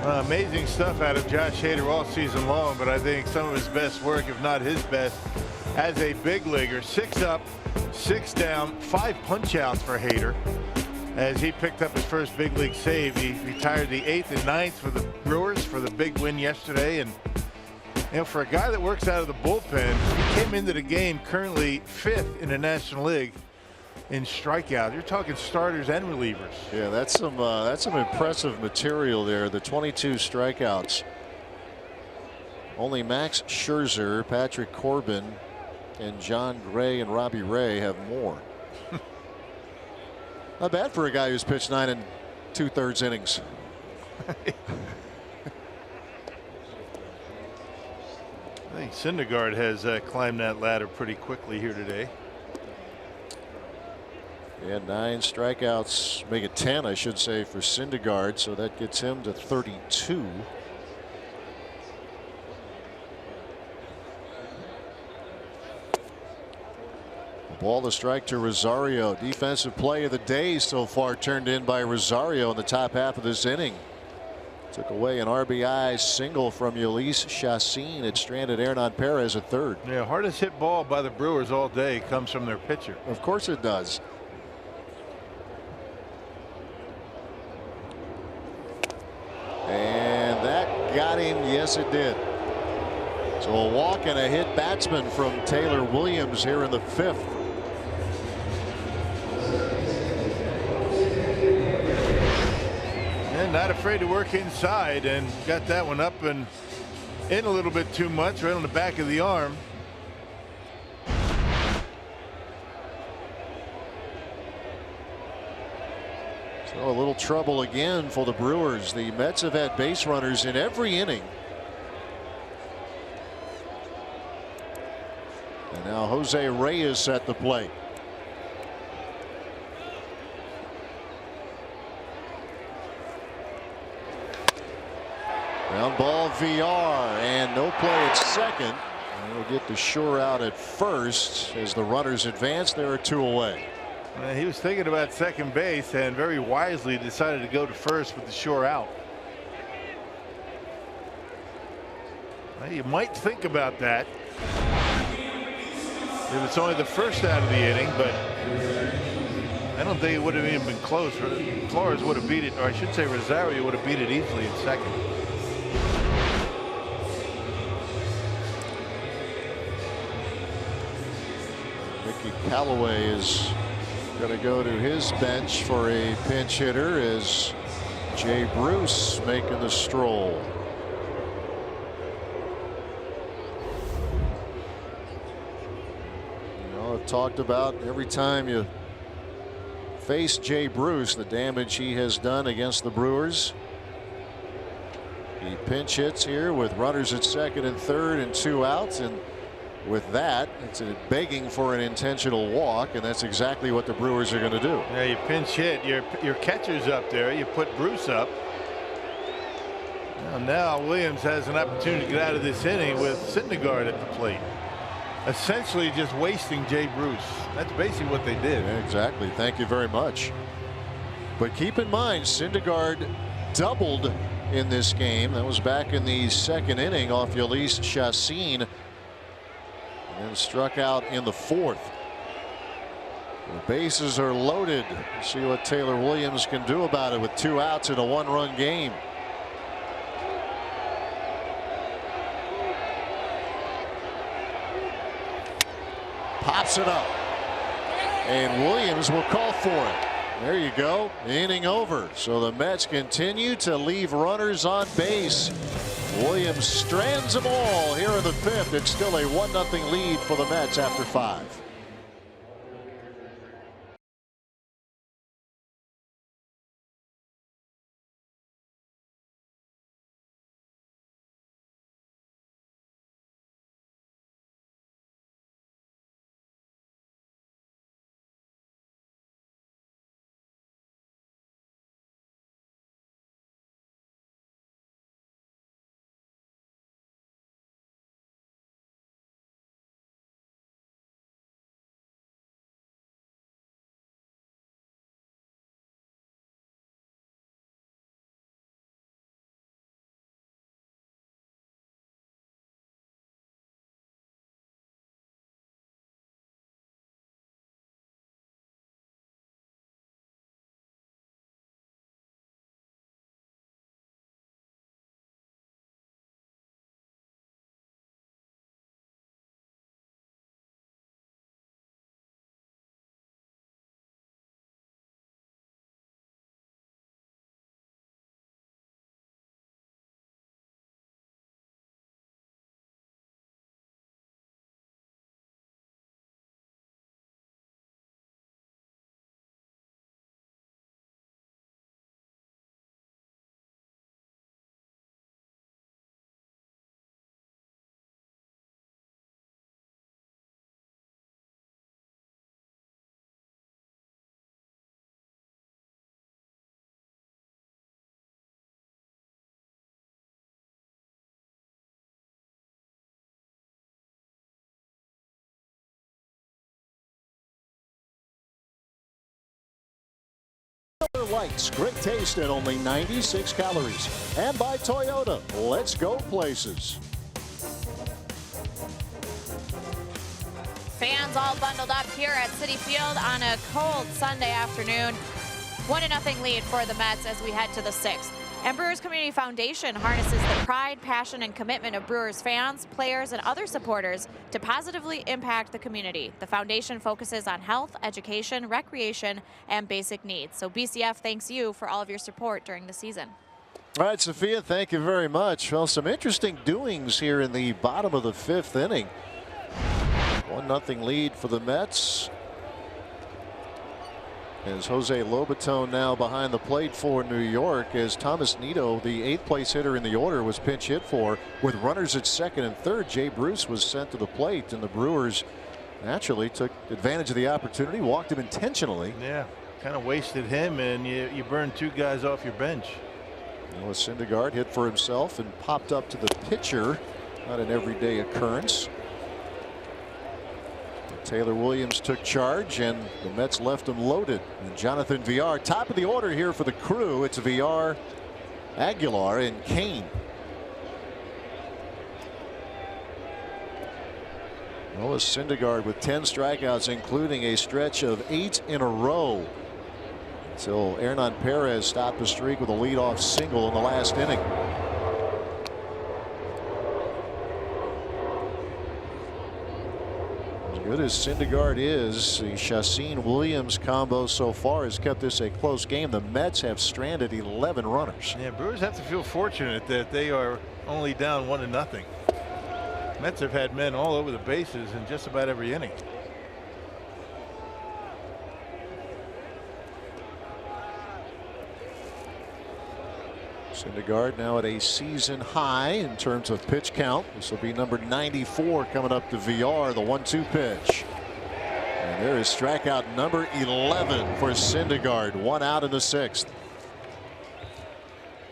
Amazing stuff out of Josh Hader all season long, but I think some of his best work, if not his best, as a big leaguer. 6 up, 6 down, 5 punch outs for Hader as he picked up his first big league save. He retired the 8th and 9th for the Brewers for the big win yesterday. And you know, for a guy that works out of the bullpen, he came into the game currently 5th in the National League in strikeout. You're talking starters and relievers. Yeah, that's some impressive material there. The 22 strikeouts. Only Max Scherzer, Patrick Corbin, and John Gray and Robbie Ray have more. Not bad for a guy who's pitched 9 2/3 innings. I think Syndergaard has climbed that ladder pretty quickly here today. Yeah, 9 strikeouts, make it 10, I should say, for Syndergaard, so that gets him to 32. Ball to strike to Rosario. Defensive play of the day so far turned in by Rosario in the top half of this inning. Took away an RBI single from Yolis Chassin. It stranded Hernan Perez at third. Yeah, hardest hit ball by the Brewers all day comes from their pitcher. Of course it does. And that got him. Yes, it did. So a walk and a hit batsman from Taylor Williams here in the 5th. And not afraid to work inside, and got that one up and in a little bit too much, right on the back of the arm. So a little trouble again for the Brewers. The Mets have had base runners in every inning. And now Jose Reyes at the plate. Ground ball VR and no play at second. And we'll get the Shore out at first as the runners advance. There are 2 away. He was thinking about second base and very wisely decided to go to first with the Shore out. Well, you might think about that if it's only the first out of the inning, but I don't think it would have even been close. Flores would have beat it, or I should say Rosario would have beat it easily in second. Mickey Callaway is going to go to his bench for a pinch hitter as Jay Bruce making the stroll. talked about every time you face Jay Bruce, the damage he has done against the Brewers. He pinch hits here with runners at second and third and 2 outs, and with that, it's begging for an intentional walk, and that's exactly what the Brewers are going to do. Yeah, you pinch hit, your catcher's up there, you put Bruce up. Now Williams has an opportunity to get out of this inning with Syndergaard at the plate, essentially just wasting Jay Bruce. That's basically what they did. Yeah, exactly. Thank you very much. But keep in mind, Syndergaard doubled in this game. That was back in the second inning off Yolis Chacin, and struck out in the fourth. The bases are loaded. See what Taylor Williams can do about it with 2 outs in a 1-run game. Pops it up, and Williams will call for it. There you go. Inning over. So the Mets continue to leave runners on base. Williams strands them all here in the 5th. It's still a 1-0 lead for the Mets after 5. Lights, great taste and only 96 calories. And by Toyota, let's go places. Fans all bundled up here at Citi Field on a cold Sunday afternoon. 1-0 lead for the Mets as we head to the 6th. And Brewers Community Foundation harnesses the pride, passion, and commitment of Brewers fans, players, and other supporters to positively impact the community. The foundation focuses on health, education, recreation, and basic needs. So BCF thanks you for all of your support during the season. All right, Sophia, thank you very much. Well, some interesting doings here in the bottom of the 5th inning. 1-0 lead for the Mets. As Jose Lobaton now behind the plate for New York, as Thomas Nido, the 8th place hitter in the order, was pinch hit for. With runners at second and third, Jay Bruce was sent to the plate, and the Brewers naturally took advantage of the opportunity, walked him intentionally. Yeah, kind of wasted him, and you burned 2 guys off your bench. Noah Syndergaard hit for himself and popped up to the pitcher. Not an everyday occurrence. Taylor Williams took charge, and the Mets left him loaded. And Jonathan Villar, top of the order here for the Crew. It's Villar, Aguilar, and Kane. Noah Syndergaard with 10 strikeouts, including a stretch of 8 in a row, until Hernan Perez stopped the streak with a leadoff single in the last inning. Good as Syndergaard is, the Chacin-Williams combo so far has kept this a close game. The Mets have stranded 11 runners. Yeah, Brewers have to feel fortunate that they are only down 1-0. Mets have had men all over the bases in just about every inning. Syndergaard now at a season high in terms of pitch count. This will be number 94 coming up to VR. The 1-2 pitch. And there is strikeout number 11 for Syndergaard. 1 out in the 6th.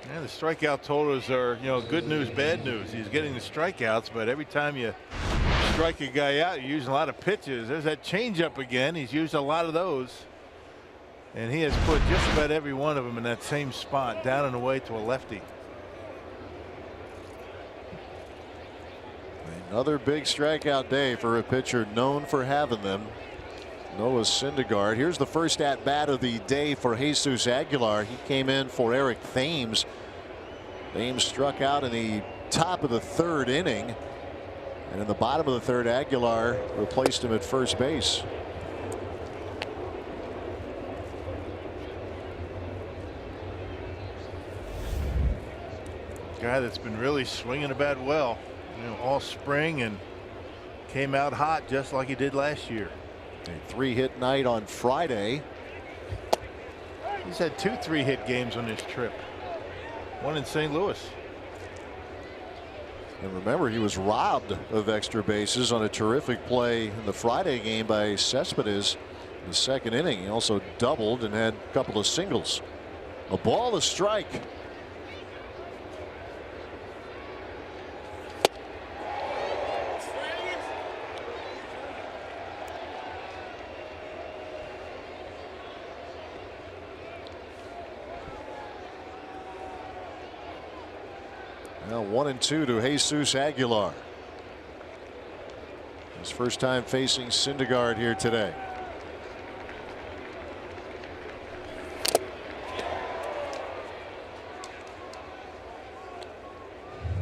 Yeah, the strikeout totals are, good news, bad news. He's getting the strikeouts, but every time you strike a guy out, you're using a lot of pitches. There's that changeup again. He's used a lot of those. And he has put just about every one of them in that same spot, down and away to a lefty. Another big strikeout day for a pitcher known for having them. Noah Syndergaard. Here's the first at bat of the day for Jesus Aguilar. He came in for Eric Thames. Thames struck out in the top of the 3rd inning. And in the bottom of the 3rd, Aguilar replaced him at first base. Guy that's been really swinging the bat well, all spring, and came out hot just like he did last year. A 3-hit night on Friday. He's had 2 3-hit games on this trip. One in St. Louis. And remember, he was robbed of extra bases on a terrific play in the Friday game by Cespedes in the 2nd inning. He also doubled and had a couple of singles. A ball, a strike. Now 1-2 to Jesus Aguilar. His first time facing Syndergaard here today.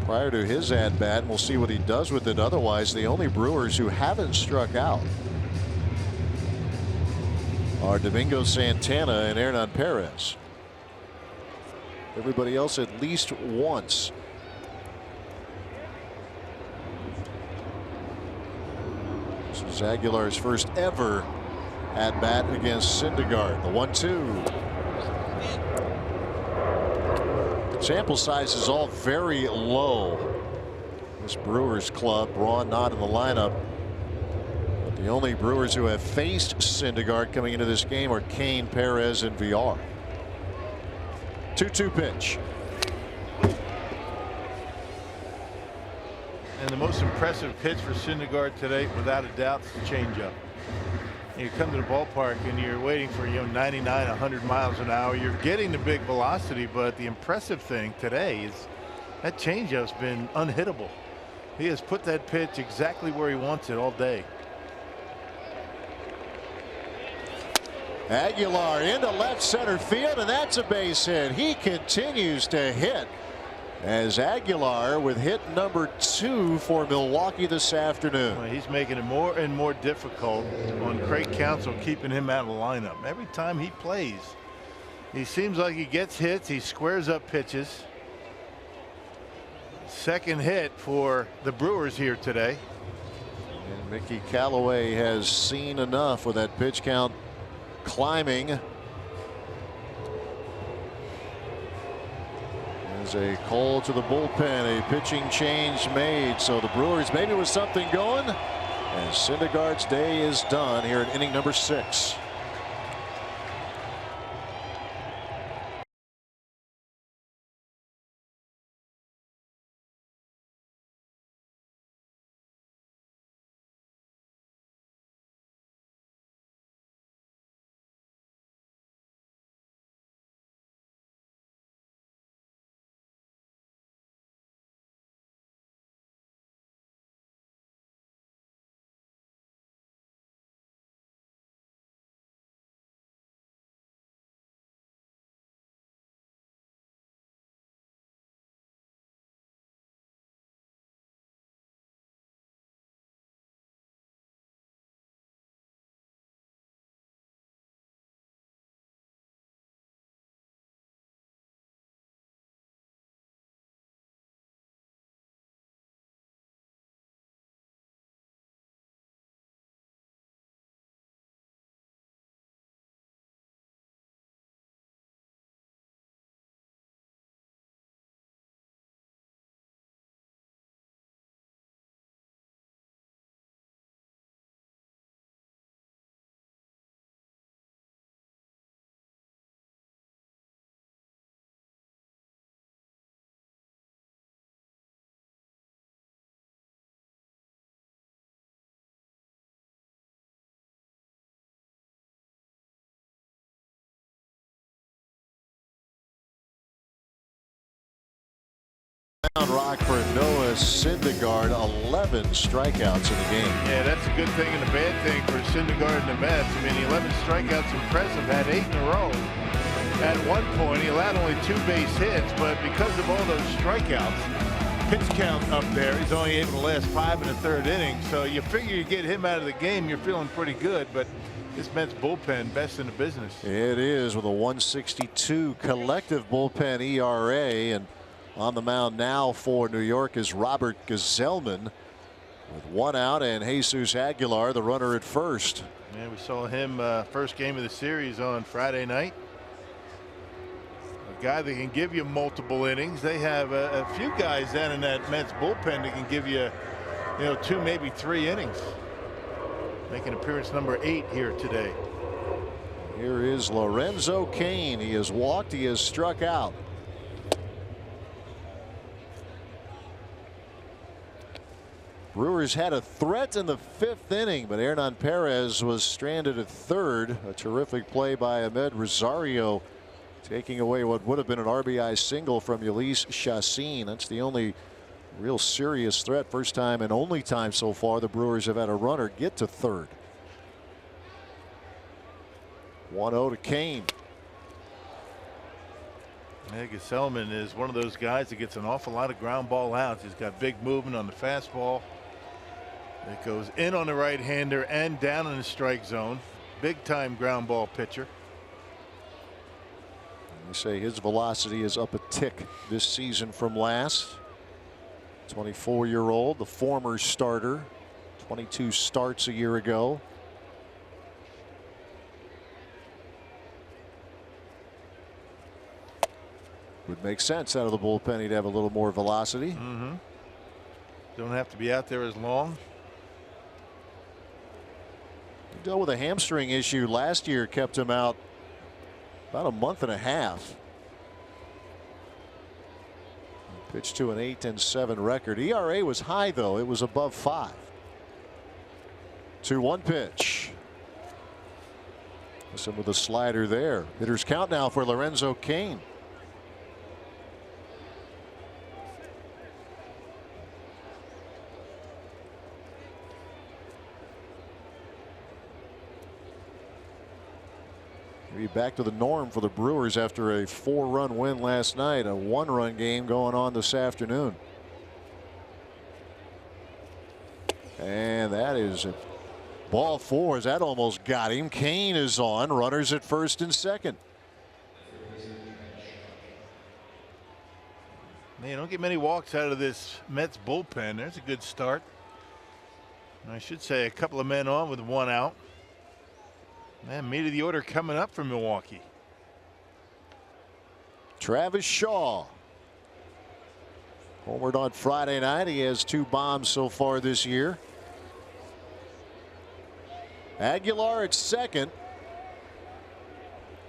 Prior to his at bat, we'll see what he does with it. Otherwise, the only Brewers who haven't struck out are Domingo Santana and Hernan Perez. Everybody else at least once. This is Aguilar's first ever at bat against Syndergaard. The 1-2. Sample size is all very low. This Brewers club, Braun not in the lineup. But the only Brewers who have faced Syndergaard coming into this game are Kane, Perez, and VR. 2-2 pitch. And the most impressive pitch for Syndergaard today, without a doubt, is the changeup. You come to the ballpark and you're waiting for 99, 100 miles an hour. You're getting the big velocity, but the impressive thing today is that changeup's been unhittable. He has put that pitch exactly where he wants it all day. Aguilar into left center field, and that's a base hit. He continues to hit as Aguilar with hit number 2 for Milwaukee this afternoon. Well, he's making it more and more difficult on Craig Counsell, keeping him out of the lineup. Every time he plays, he seems like he gets hits. He squares up pitches. Second hit for the Brewers here today. And Mickey Callaway has seen enough with that pitch count climbing. There's a call to the bullpen, a pitching change made. So the Brewers maybe with something going. And Syndergaard's day is done here in inning number 6. Pound rock for Noah Syndergaard. 11 strikeouts in the game. Yeah, that's a good thing and a bad thing for Syndergaard and the Mets. I mean, 11 strikeouts impressive. Had 8 in a row. At one point, he allowed only 2 base hits, but because of all those strikeouts, pitch count up there, he's only able to last 5 1/3 innings. So you figure you get him out of the game, you're feeling pretty good. But this Mets bullpen, best in the business. It is, with a 1.62 collective bullpen ERA. And on the mound now for New York is Robert Gsellman with 1 out, and Jesus Aguilar, the runner at first. Yeah, we saw him first game of the series on Friday night. A guy that can give you multiple innings. They have a few guys down in that Mets bullpen that can give you, 2, maybe 3 innings. Making appearance number 8 here today. Here is Lorenzo Cain. He has walked, he has struck out. Brewers had a threat in the 5th inning, but Hernan Perez was stranded at third. A terrific play by Ahmed Rosario, taking away what would have been an RBI single from Ulysses Chacin. That's the only real serious threat. First time and only time so far the Brewers have had a runner get to third. 1-0 to Cain. Gsellman is one of those guys that gets an awful lot of ground ball outs. He's got big movement on the fastball. It goes in on the right-hander and down in the strike zone. Big time ground ball pitcher. You say his velocity is up a tick this season from last. 24-year-old, the former starter, 22 starts a year ago. Would make sense out of the bullpen. He'd have a little more velocity. Don't have to be out there as long. He dealt with a hamstring issue last year, kept him out about a month and a half. Pitched to an 8-7 record. ERA was high, though. It was above 5. 2-1 pitch. Listen with a slider there. Hitters count now for Lorenzo Cain. Maybe back to the norm for the Brewers after a 4-run win last night. A 1-run game going on this afternoon. And that is ball 4. As that almost got him. Cain is on. Runners at first and second. Man, don't get many walks out of this Mets bullpen. There's a good start. I should say a couple of men on with 1 out. Man, meat of the order coming up for Milwaukee. Travis Shaw. Homered on Friday night. He has 2 bombs so far this year. Aguilar at second.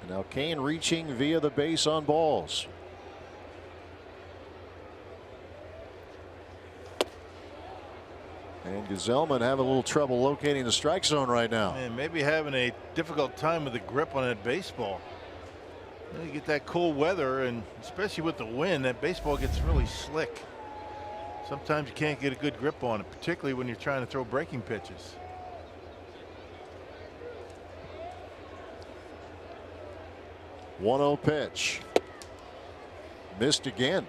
And now Cain reaching via the base on balls. And Gsellman having a little trouble locating the strike zone right now. And maybe having a difficult time with the grip on that baseball. You get that cool weather, and especially with the wind, that baseball gets really slick. Sometimes you can't get a good grip on it, particularly when you're trying to throw breaking pitches. One-0 pitch. Missed again.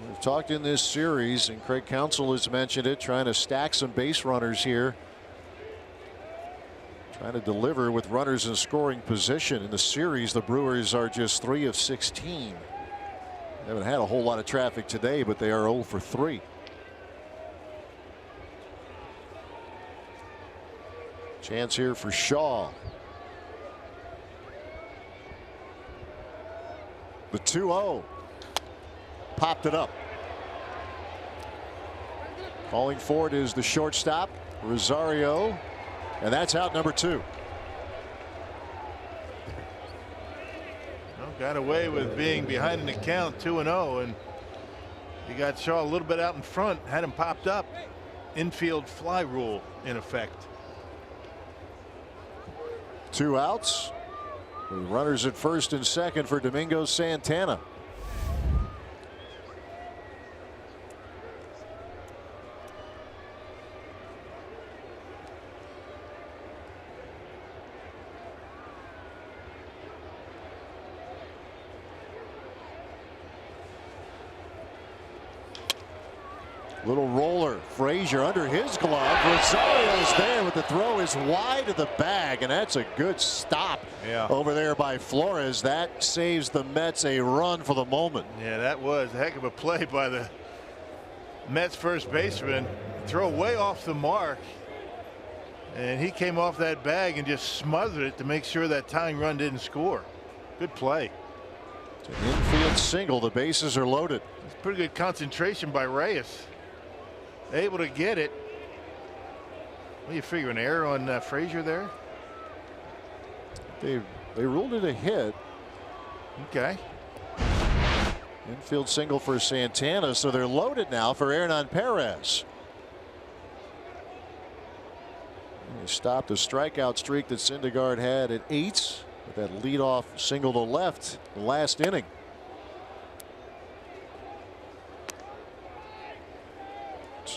We've talked in this series, and Craig Counsell has mentioned it, trying to stack some base runners here. Trying to deliver with runners in scoring position. In the series, the Brewers are just 3 of 16. They haven't had a whole lot of traffic today, but they are 0 for 3. Chance here for Shaw. The 2-0. Popped it up. Calling for it is the shortstop, Rosario, and that's out number 2. Well, got away with being behind in the count, 2-0, and he got Shaw a little bit out in front, had him popped up. Infield fly rule in effect. 2 outs. The runners at first and second for Domingo Santana. Little roller. Frazier under his glove. Rosario's there, but the throw is wide of the bag, and that's a good stop over there by Flores. That saves the Mets a run for the moment. Yeah, that was a heck of a play by the Mets first baseman. Throw way off the mark, and he came off that bag and just smothered it to make sure that tying run didn't score. Good play. It's an infield single. The bases are loaded. It's pretty good concentration by Reyes. Able to get it. What do you figure, an error on Frazier there? They ruled it a hit. Okay. Infield single for Santana, so they're loaded now for Hernan Perez. They stopped the strikeout streak that Syndergaard had at 8 with that leadoff single to left the last inning.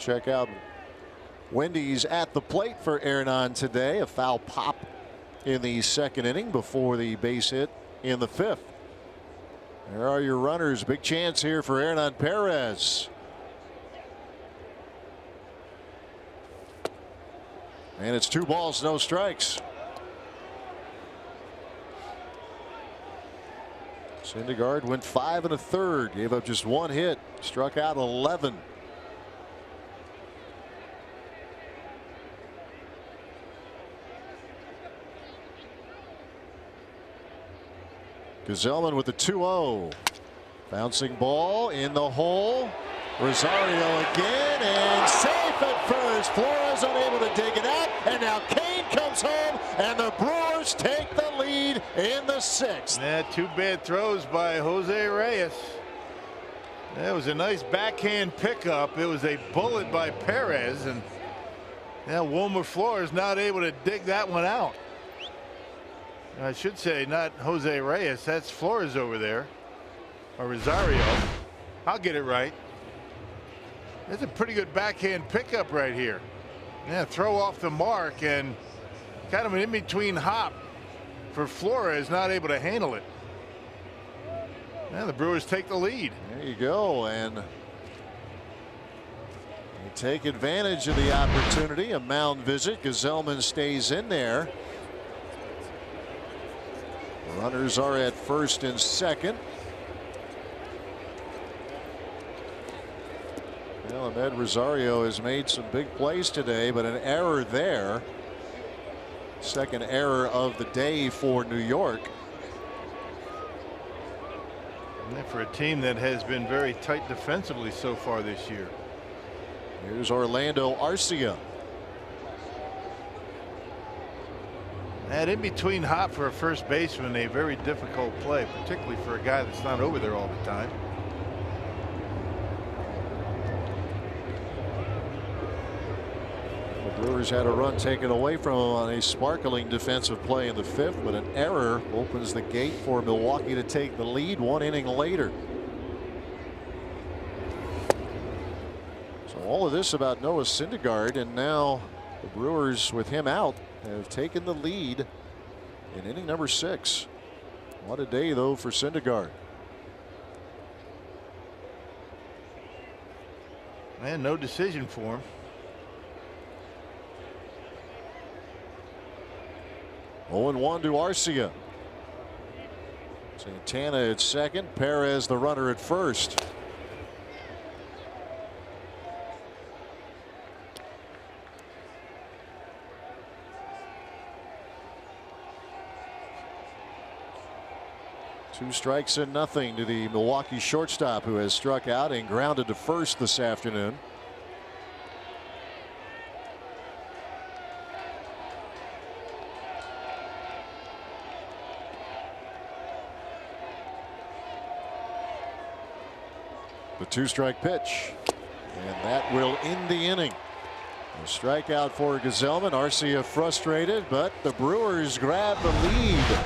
Check out Wendy's at the plate for Hernan today. A foul pop in the second inning before the base hit in the 5th. There are your runners. Big chance here for Hernan Perez. And it's 2 balls, no strikes. Syndergaard went 5 1/3, gave up just 1 hit, struck out 11. Gazelman with the 2-0. Bouncing ball in the hole. Rosario again, and safe at first. Flores unable to dig it out, and now Kane comes home, and the Brewers take the lead in the 6th. Yeah, 2 bad throws by Jose Reyes. That was a nice backhand pickup. It was a bullet by Perez, and now Wilmer Flores not able to dig that one out. I should say not Jose Reyes. That's Flores over there, or Rosario. I'll get it right. That's a pretty good backhand pickup right here. Yeah, throw off the mark and kind of an in-between hop for Flores, not able to handle it. Now the Brewers take the lead. There you go, and they take advantage of the opportunity. A mound visit. Gazelman stays in there. Runners are at first and second. Well, Ahmed Rosario has made some big plays today, but an error there. Second error of the day for New York. And for a team that has been very tight defensively so far this year. Here's Orlando Arcia. That in-between hop for a first baseman, a very difficult play, particularly for a guy that's not over there all the time. The Brewers had a run taken away from them on a sparkling defensive play in the 5th, but an error opens the gate for Milwaukee to take the lead 1 inning later. So all of this about Noah Syndergaard, and now the Brewers, with him out, have taken the lead in inning number 6. What a day, though, for Syndergaard. And no decision for him. Oh, 0-1 to Arcia. Santana at second. Perez the runner at first. Two strikes and nothing to the Milwaukee shortstop, who has struck out and grounded to first this afternoon. The 2-strike pitch, and that will end the inning. A strikeout for Gazelman. Arcia frustrated, but the Brewers grab the lead.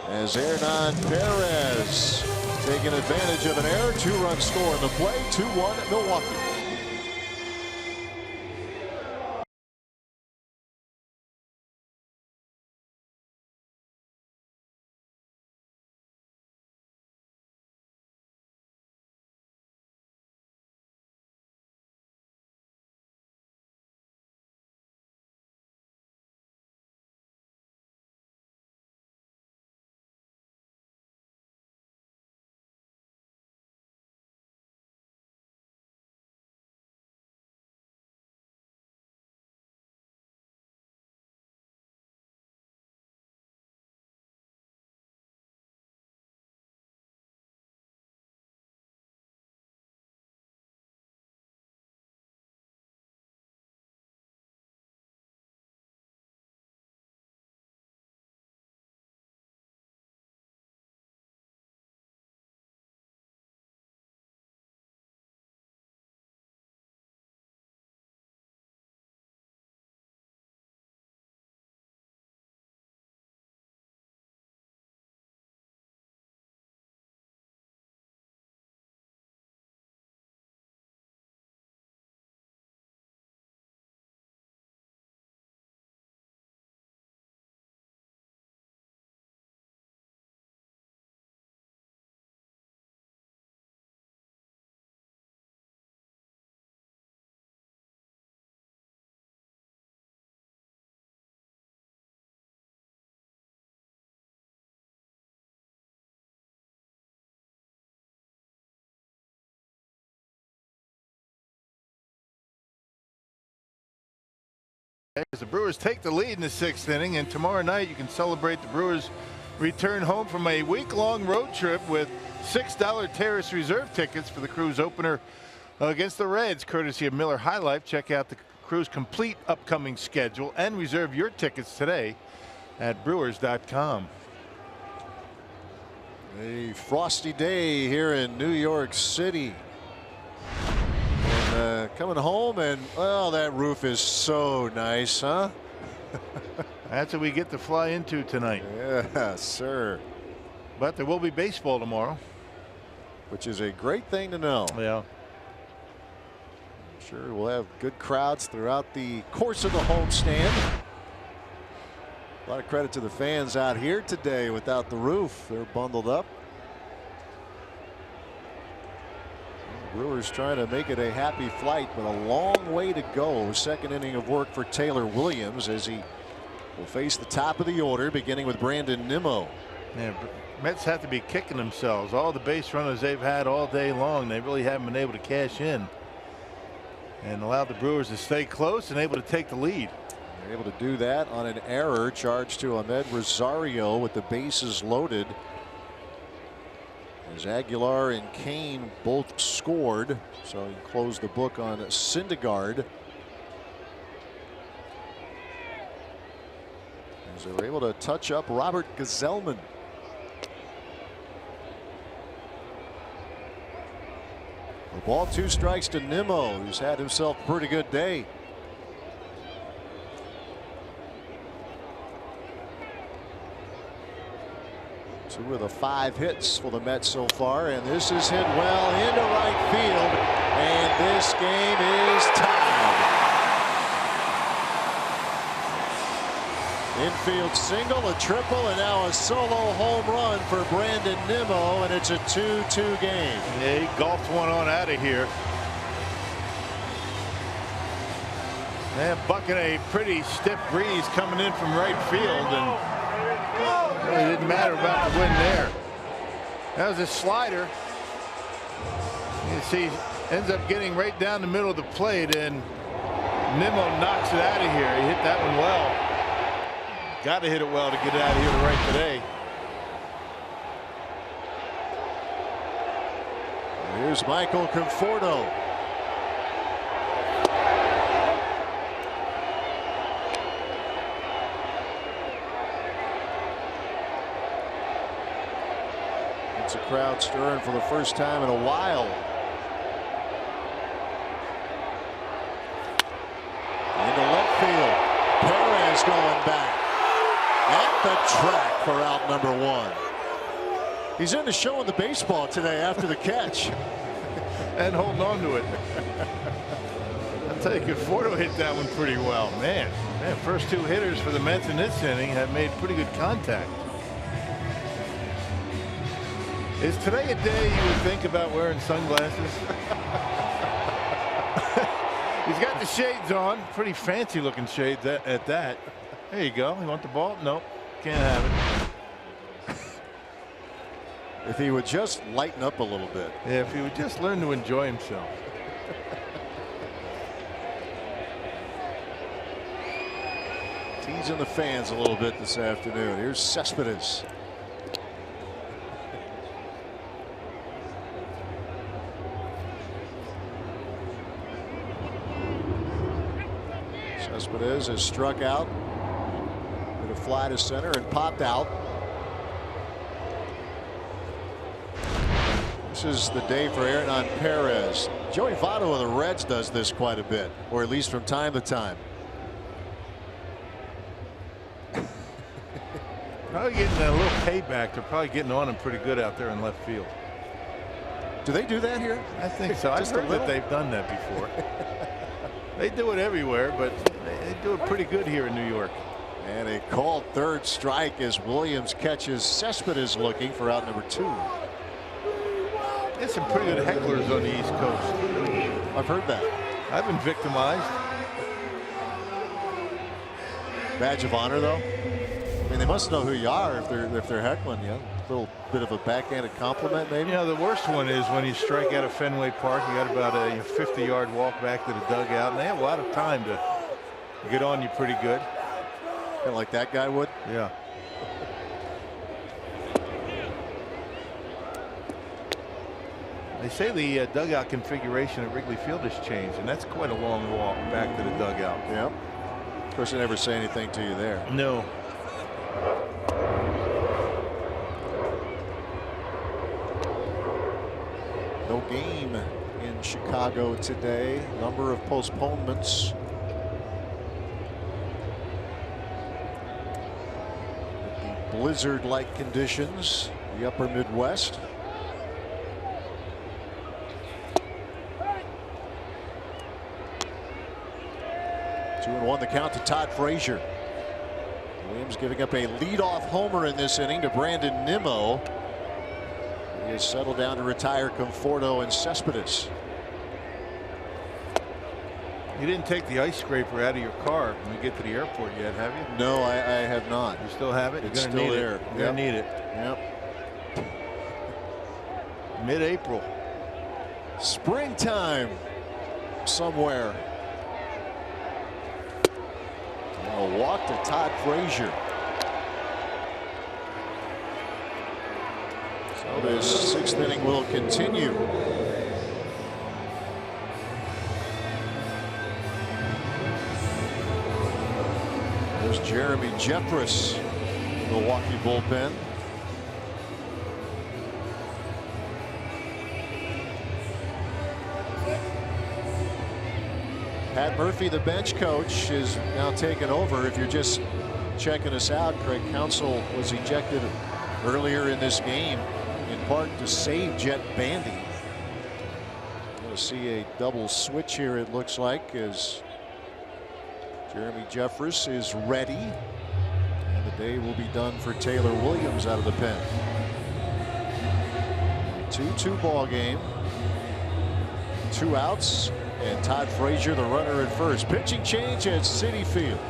as Hernan Perez taking advantage of an error. 2-run score in the play. 2-1 Milwaukee. As the Brewers take the lead in the 6th inning, and tomorrow night you can celebrate the Brewers' return home from a week-long road trip with $6 Terrace Reserve tickets for the Crew's opener against the Reds, courtesy of Miller High Life. Check out the Crew's complete upcoming schedule and reserve your tickets today at Brewers.com. A frosty day here in New York City. Coming home, and well, that roof is so nice, huh? That's what we get to fly into tonight. Yeah, sir. But there will be baseball tomorrow, which is a great thing to know. Yeah. I'm sure we'll have good crowds throughout the course of the homestand. A lot of credit to the fans out here today without the roof. They're bundled up. Brewers trying to make it a happy flight, but a long way to go. Second inning of work for Taylor Williams as he will face the top of the order, beginning with Brandon Nimmo. Yeah, Mets have to be kicking themselves. All the base runners they've had all day long, they really haven't been able to cash in and allowed the Brewers to stay close and able to take the lead. They're able to do that on an error charged to Ahmed Rosario with the bases loaded. As Aguilar and Kane both scored, so he closed the book on Syndergaard. As they were able to touch up Robert Gazelman. The ball, 2 strikes to Nimmo, who's had himself a pretty good day. Two of the 5 hits for the Mets so far, and this is hit well into right field, and this game is tied. Infield single, a triple, and now a solo home run for Brandon Nimmo, and it's a 2-2 game. Yeah, he golfed one on out of here. And bucking a pretty stiff breeze coming in from right field, and really didn't matter about the win there. That was a slider. You see, ends up getting right down the middle of the plate, and Nimmo knocks it out of here. He hit that one well. Got to hit it well to get it out of here right today. Here's Michael Conforto. It's a crowd stirring for the first time in a while. Into left field. Perez going back. At the track for out number 1. He's into showing the baseball today after the catch. And holding on to it. I'll tell you, Conforto hit that one pretty well. Man, first 2 hitters for the Mets in this inning have made pretty good contact. Is today a day you would think about wearing sunglasses? He's got the shades on. Pretty fancy looking shades at that. There you go. You want the ball? Nope. Can't have it. If he would just lighten up a little bit. Yeah, if he would just learn to enjoy himself. Teasing the fans a little bit this afternoon. Here's Cespedes. Cespedes has struck out. Hit a fly to center and popped out. This is the day for Hernan Perez. Joey Votto of the Reds does this quite a bit, or at least from time to time. Probably getting a little payback. They're probably getting on him pretty good out there in left field. Do they do that here? I think so. I've heard that they've done that before. They do it everywhere, but they do it pretty good here in New York. And a called third strike as Williams catches Cespedes looking for out number 2. There's some pretty good hecklers on the East Coast. I've heard that. I've been victimized. Badge of honor, though. I mean, they must know who you are if they're heckling you. A little bit of a backhanded compliment, maybe. You know, the worst one is when you strike out of Fenway Park. You got about a 50-yard walk back to the dugout, and they have a lot of time to get on you pretty good. Kind of like that guy would. Yeah. They say the dugout configuration at Wrigley Field has changed, and that's quite a long walk back to the dugout. Yeah. Of course, they never say anything to you there. No. No game in Chicago today. Number of postponements. The blizzard-like conditions, the upper Midwest. 2-1 the count to Todd Frazier. Williams giving up a leadoff homer in this inning to Brandon Nimmo. He has settled down to retire Conforto and Cespedes. You didn't take the ice scraper out of your car when you get to the airport yet, have you? No, I have not. You still have it? It's still there. You're going to need it. Yep. Mid-April. Springtime somewhere. A walk to Todd Frazier. So this 6th inning will continue. There's Jeremy Jeffress, Milwaukee bullpen. Pat Murphy, the bench coach, is now taken over. If you're just checking us out, Craig Counsell was ejected earlier in this game, in part to save Jet Bandy. You'll see a double switch here, it looks like, as Jeremy Jeffress is ready. And the day will be done for Taylor Williams out of the pen. 2-2 ball game. 2 outs. And Todd Frazier, the runner at first. Pitching change at Citi Field.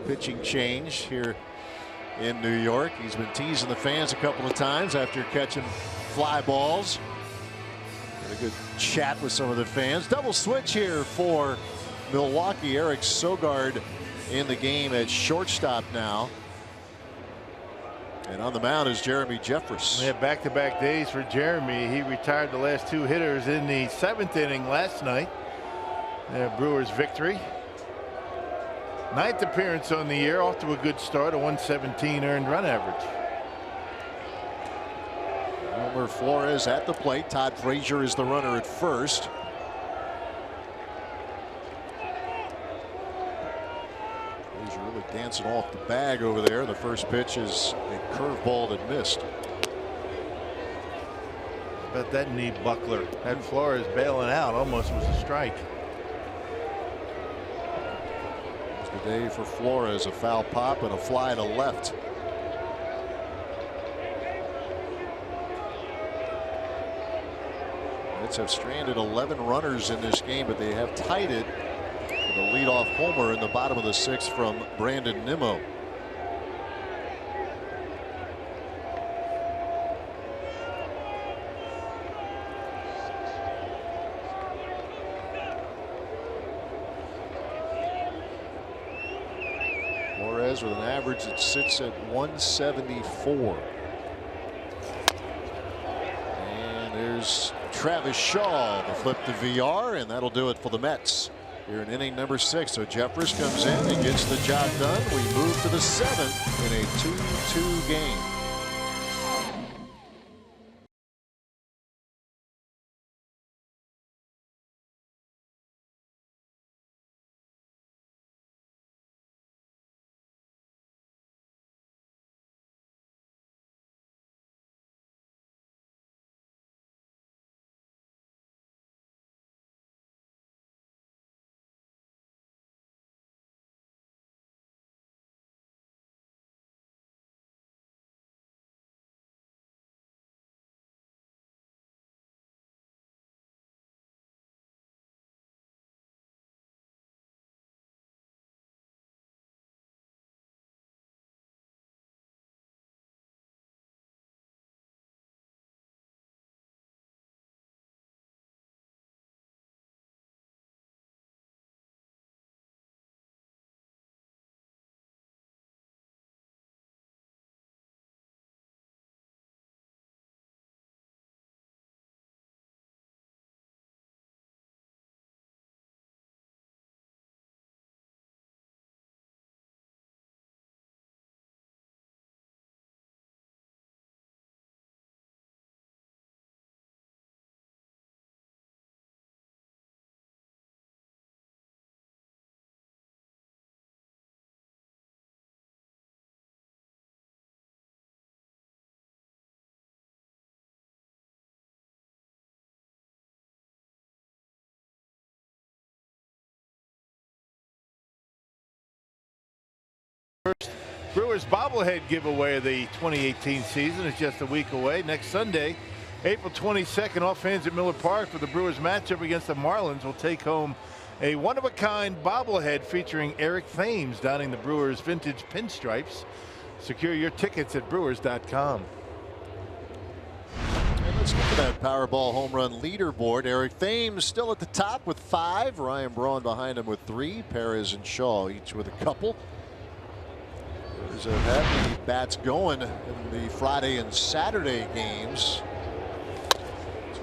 pitching change here in New York. He's been teasing the fans a couple of times after catching fly balls. Had a good chat with some of the fans. Double switch here for Milwaukee. Eric Sogard in the game at shortstop now. And on the mound is Jeremy Jeffress. They had back-to-back days for Jeremy. He retired the last 2 hitters in the 7th inning last night. Their Brewers victory. 9th appearance on the year, off to a good start, a 117 earned run average. Wilmer Flores at the plate. Todd Frazier is the runner at first. Frazier really dancing off the bag over there. The first pitch is a curveball that missed. Bet that knee buckler had Flores bailing out, almost was a strike. The day for Flores, a foul pop and a fly to left. Reds have stranded 11 runners in this game, but they have tied it with a leadoff homer in the bottom of the 6th from Brandon Nimmo. Flores with an average that sits at 174. And there's Travis Shaw, the flip to VR, and that'll do it for the Mets here in inning number 6. So Jeffress comes in and gets the job done. We move to the 7th in a 2-2 game. Brewers bobblehead giveaway of the 2018 season is just a week away. Next Sunday, April 22nd, all fans at Miller Park for the Brewers matchup against the Marlins will take home a one-of-a-kind bobblehead featuring Eric Thames donning the Brewers vintage pinstripes. Secure your tickets at brewers.com. And let's look at that Powerball home run leaderboard. Eric Thames still at the top with 5. Ryan Braun behind him with 3. Perez and Shaw each with a couple. Brewers have had the bats going in the Friday and Saturday games.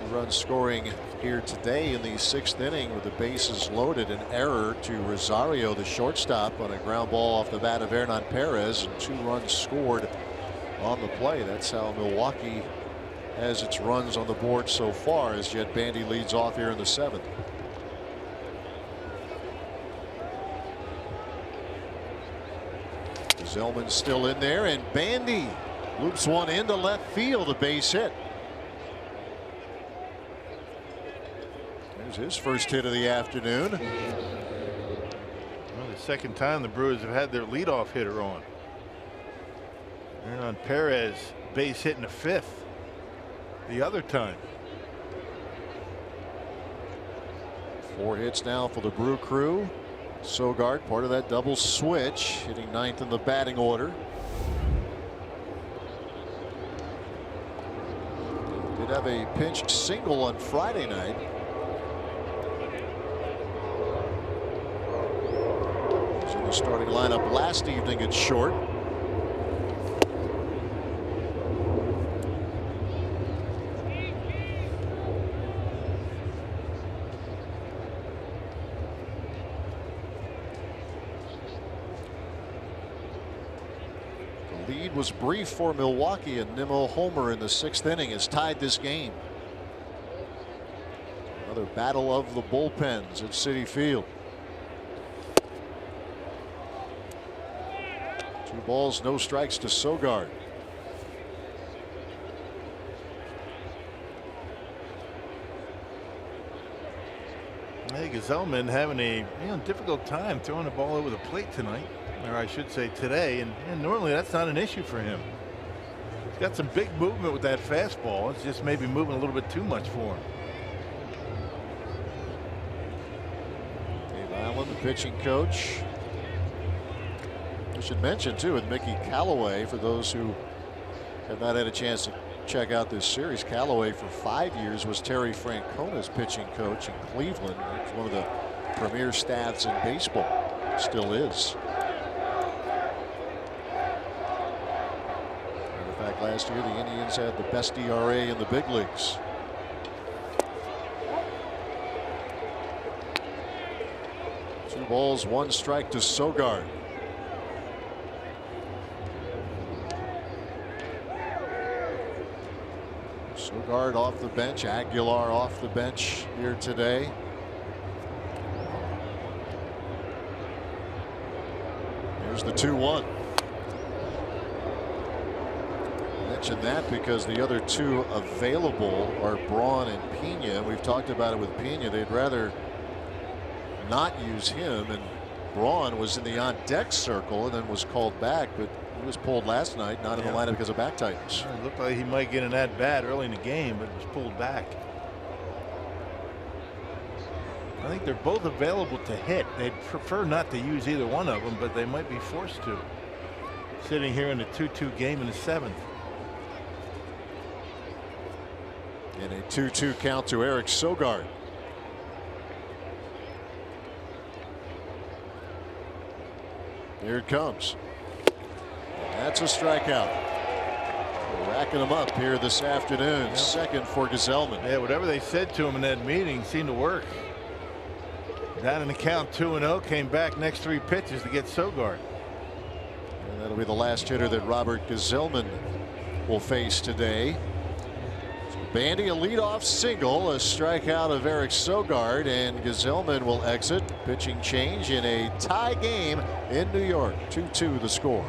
2 runs scoring here today in the 6th inning with the bases loaded. An error to Rosario, the shortstop, on a ground ball off the bat of Hernan Perez, and 2 runs scored on the play. That's how Milwaukee has its runs on the board so far, as Jed Bandy leads off here in the 7th. Zellman's still in there, and Bandy loops one into left field, a base hit. There's his first hit of the afternoon. Well, the second time the Brewers have had their leadoff hitter on. Hernan Perez base hit in the 5th. The other time. 4 hits now for the Brew Crew. Sogard, part of that double switch, hitting ninth in the batting order. Did have a pinch single on Friday night. He was in the starting lineup last evening at short. Lead was brief for Milwaukee, and Nimmo homer in the 6th inning has tied this game. Another battle of the bullpens at Citi Field. 2 balls, no strikes to Sogard. Hey, Gesellman having a difficult time throwing the ball over the plate tonight, or I should say today, and normally that's not an issue for him. He's got some big movement with that fastball. It's just maybe moving a little bit too much for him. Dave Allen, the pitching coach. I should mention too, with Mickey Callaway, for those who have not had a chance to check out this series, Callaway for 5 years was Terry Francona's pitching coach in Cleveland. He's one of the premier staffs in baseball. Still is. Matter of fact, last year the Indians had the best ERA in the big leagues. Two balls, one strike to Sogard. Sogard off the bench, Aguilar off the bench here today. Here's the 2-1. I mentioned that because the other two available are Braun and Pena. We've talked about it with Pena. They'd rather not use him, and Braun was in the on-deck circle and then was called back, but he was pulled last night, not in the lineup because of back tightness. It looked like he might get an at-bat early in the game, but it was pulled back. I think they're both available to hit. They'd prefer not to use either one of them, but they might be forced to. Sitting here in a 2-2 game in the 7th. And a 2-2 count to Eric Sogard. Here it comes. That's a strikeout. We're racking them up here this afternoon. Yep. Second for Gesellman. Yeah, whatever they said to him in that meeting seemed to work. Down in the count 2-0, came back next 3 pitches to get Sogard. And that'll be the last hitter that Robert Gesellman will face today. So Bandy, a leadoff single, a strikeout of Eric Sogard, and Gesellman will exit. Pitching change in a tie game in New York. 2-2 the score.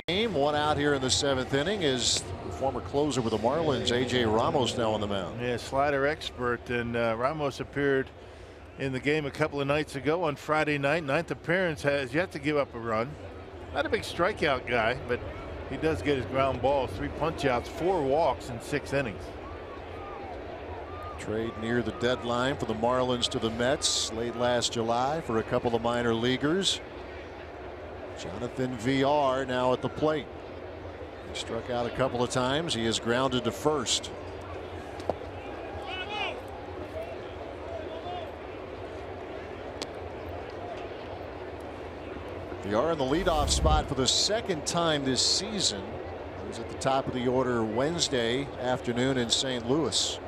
Game one out here in the 7th inning is former closer with the Marlins, A.J. Ramos, now on the mound. Yeah, slider expert, and Ramos appeared in the game a couple of nights ago on Friday night. 9th appearance, has yet to give up a run. Not a big strikeout guy, but he does get his ground balls. 3 punch-outs, 4 walks in 6 innings. Trade near the deadline for the Marlins to the Mets late last July for a couple of minor leaguers. Jonathan VR now at the plate. He struck out a couple of times. He is grounded to first. VR in the leadoff spot for the 2nd time this season. He was at the top of the order Wednesday afternoon in St. Louis.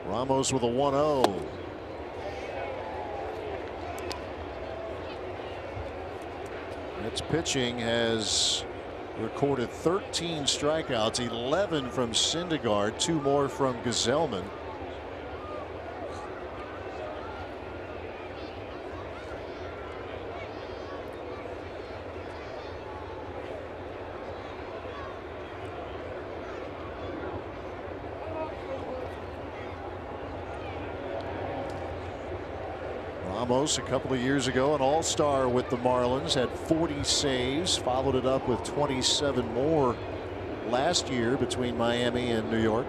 Ramos with a 1-0. Mets pitching has recorded 13 strikeouts, 11 from Syndergaard, 2 more from Gazelman. Ramos, a couple of years ago, an all-star with the Marlins, had 40 saves, followed it up with 27 more last year between Miami and New York.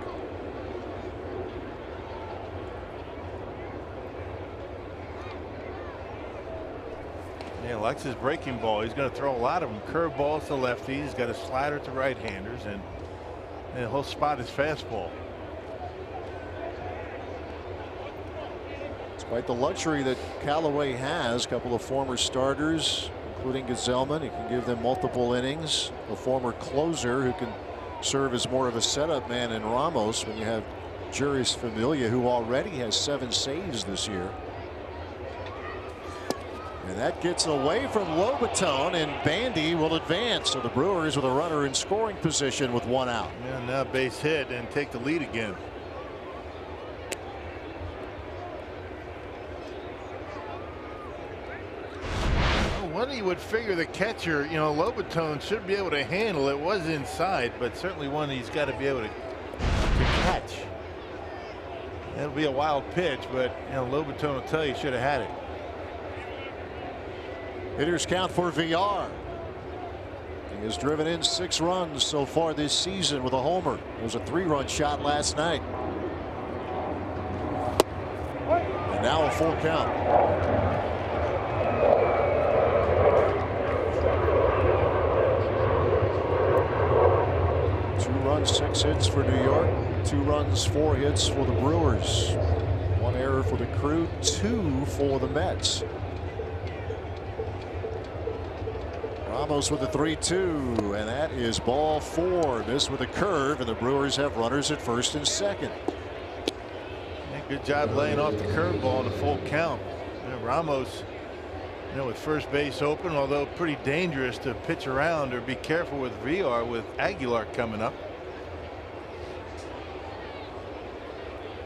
Yeah, likes his breaking ball. He's going to throw a lot of them. Curve balls to lefties. He's got a slider to right-handers, and the whole spot is fastball. Despite the luxury that Callaway has, a couple of former starters, including Gazelman, he can give them multiple innings. A former closer who can serve as more of a setup man in Ramos when you have Juris Familia, who already has 7 saves this year. And that gets away from Lobaton, and Bandy will advance. So the Brewers with a runner in scoring position with 1 out. Yeah, now base hit and take the lead again. One you would figure the catcher, you know, Lobaton should be able to handle it. Was inside, but certainly one he's got to be able to catch. That'll be a wild pitch, but you know, Lobaton will tell you should have had it. Hitters count for VR. He has driven in 6 runs so far this season with a homer. It was a 3-run shot last night. And now a full count. 2 runs, 6 hits for New York. 2 runs, 4 hits for the Brewers. 1 error for the Crew, 2 for the Mets. Ramos with a 3-2, and that is ball 4. Missed with a curve, and the Brewers have runners at first and second. Yeah, good job laying off the curveball in a full count. Yeah, Ramos, you know, with first base open, although pretty dangerous to pitch around or be careful with VR with Aguilar coming up.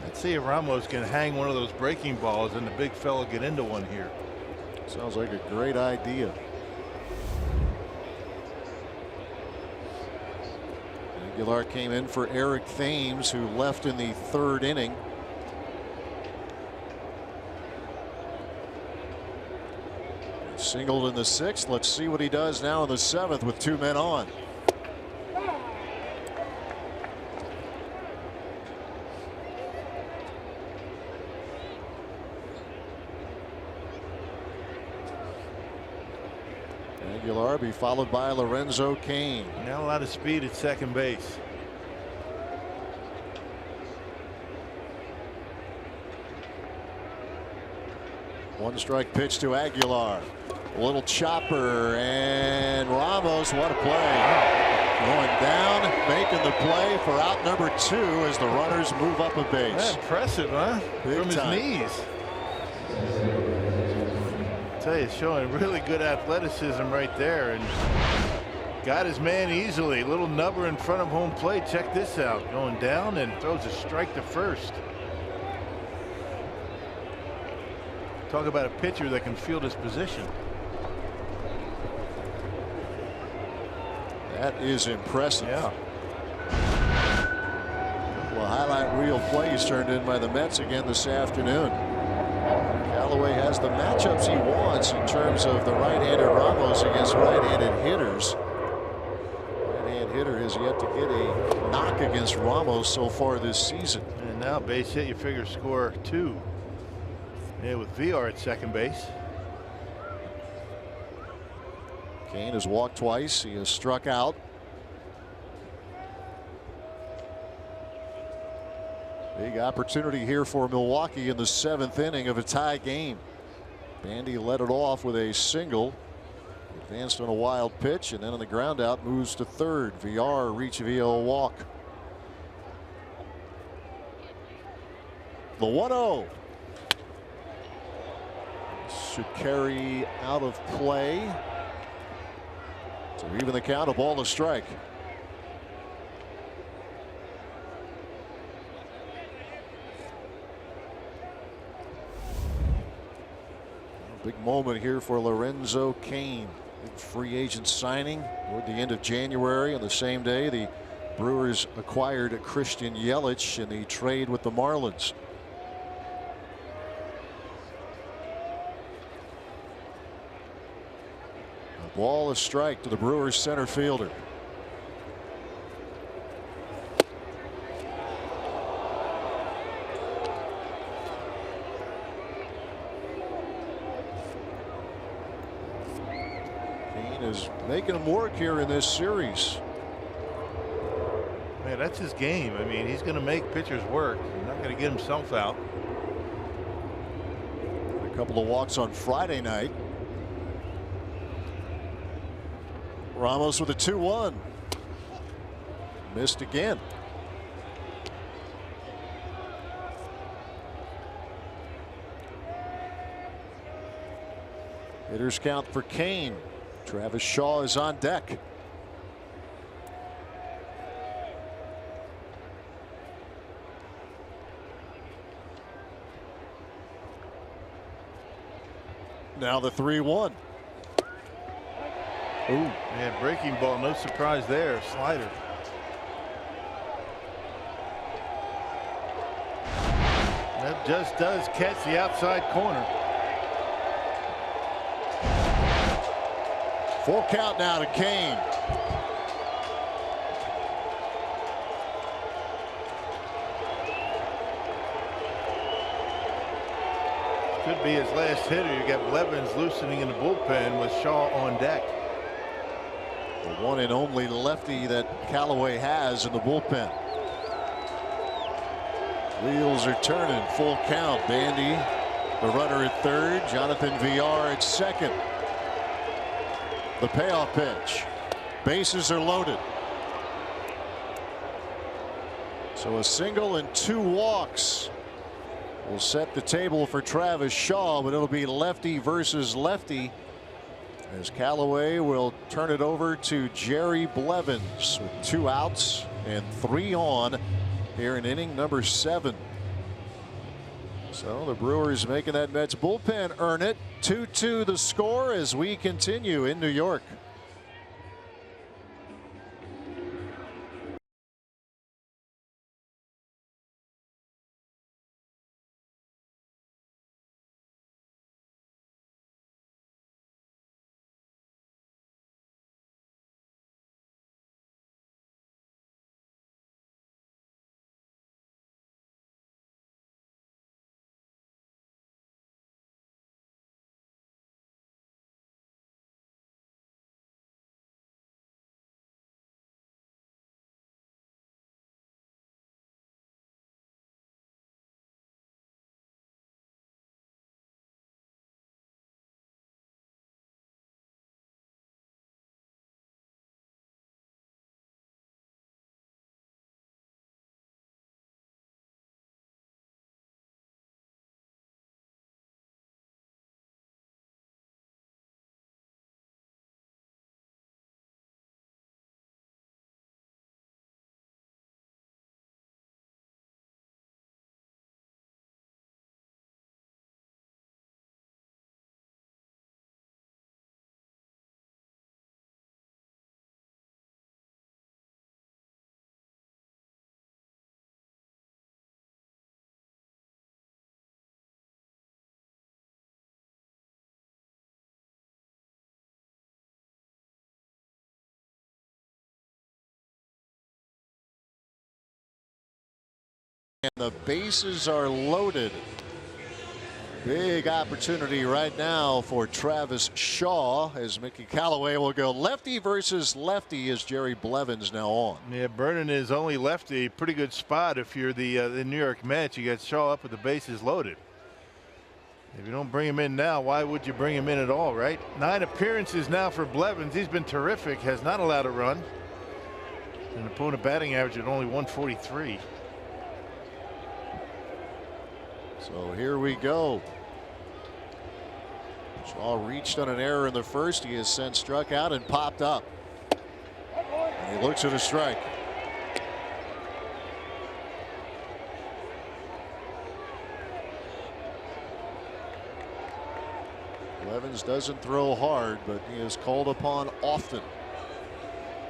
Let's see if Ramos can hang one of those breaking balls and the big fella get into one here. Sounds like a great idea. Aguilar came in for Eric Thames, who left in the 3rd inning. Singled in the 6th. Let's see what he does now in the 7th with 2 men on. Aguilar be followed by Lorenzo Cain. Now a lot of speed at second base. One strike pitch to Aguilar. A little chopper, and Ramos, what a play. Going down, making the play for out number 2 as the runners move up a base. That's impressive, huh? Big From his time. knees. I tell you, showing really good athleticism right there, and got his man easily. Little nubber in front of home plate. Check this out. Going down and throws a strike to first. Talk about a pitcher that can field his position. That is impressive. Yeah. Well, highlight reel plays turned in by the Mets again this afternoon. Callaway has the matchups he wants in terms of the right-handed Ramos against right-handed hitters. Right-hand hitter has yet to get a knock against Ramos so far this season. And now base hit, you figure score 2. Yeah, with VR at second base. Kane has walked twice. He has struck out. Big opportunity here for Milwaukee in the 7th inning of a tie game. Bandy led it off with a single. Advanced on a wild pitch, and then on the ground out moves to third. VR reach via a walk. The 1-0 should carry out of play to even the count. A ball to strike. Big moment here for Lorenzo Cain. Big free agent signing toward the end of January. On the same day, the Brewers acquired Christian Yelich in the trade with the Marlins. A ball, a strike to the Brewers center fielder. Is making him work here in this series. Man, that's his game. I mean, he's going to make pitchers work. He's not going to get himself out. A couple of walks on Friday night. Ramos with a 2-1. Missed again. Hitters count for Kane. Travis Shaw is on deck. Now the 3-1. Ooh, yeah, breaking ball, no surprise there. Slider. That just does catch the outside corner. Full count now to Kane. Could be his last hitter. You got Blevins loosening in the bullpen with Shaw on deck. The one and only lefty that Callaway has in the bullpen. Wheels are turning. Full count. Bandy, the runner at third. Jonathan VR at second. The payoff pitch. Bases are loaded. So a single and 2 walks will set the table for Travis Shaw, but it'll be lefty versus lefty as Callaway will turn it over to Jerry Blevins with 2 outs and 3 on here in inning number 7. So the Brewers making that Mets bullpen earn it. 2-2 the score as we continue in New York. And the bases are loaded. Big opportunity right now for Travis Shaw as Mickey Callaway will go lefty versus lefty as Jerry Blevins now on. Yeah, burning his only lefty. Pretty good spot if you're the New York Mets. You got Shaw up with the bases loaded. If you don't bring him in now, why would you bring him in at all, right? 9 appearances now for Blevins. He's been terrific, has not allowed a run. An opponent batting average at only 143. So here we go. Shaw reached on an error in the first. He has since struck out and popped up. And he looks at a strike. Blevins doesn't throw hard, but he is called upon often.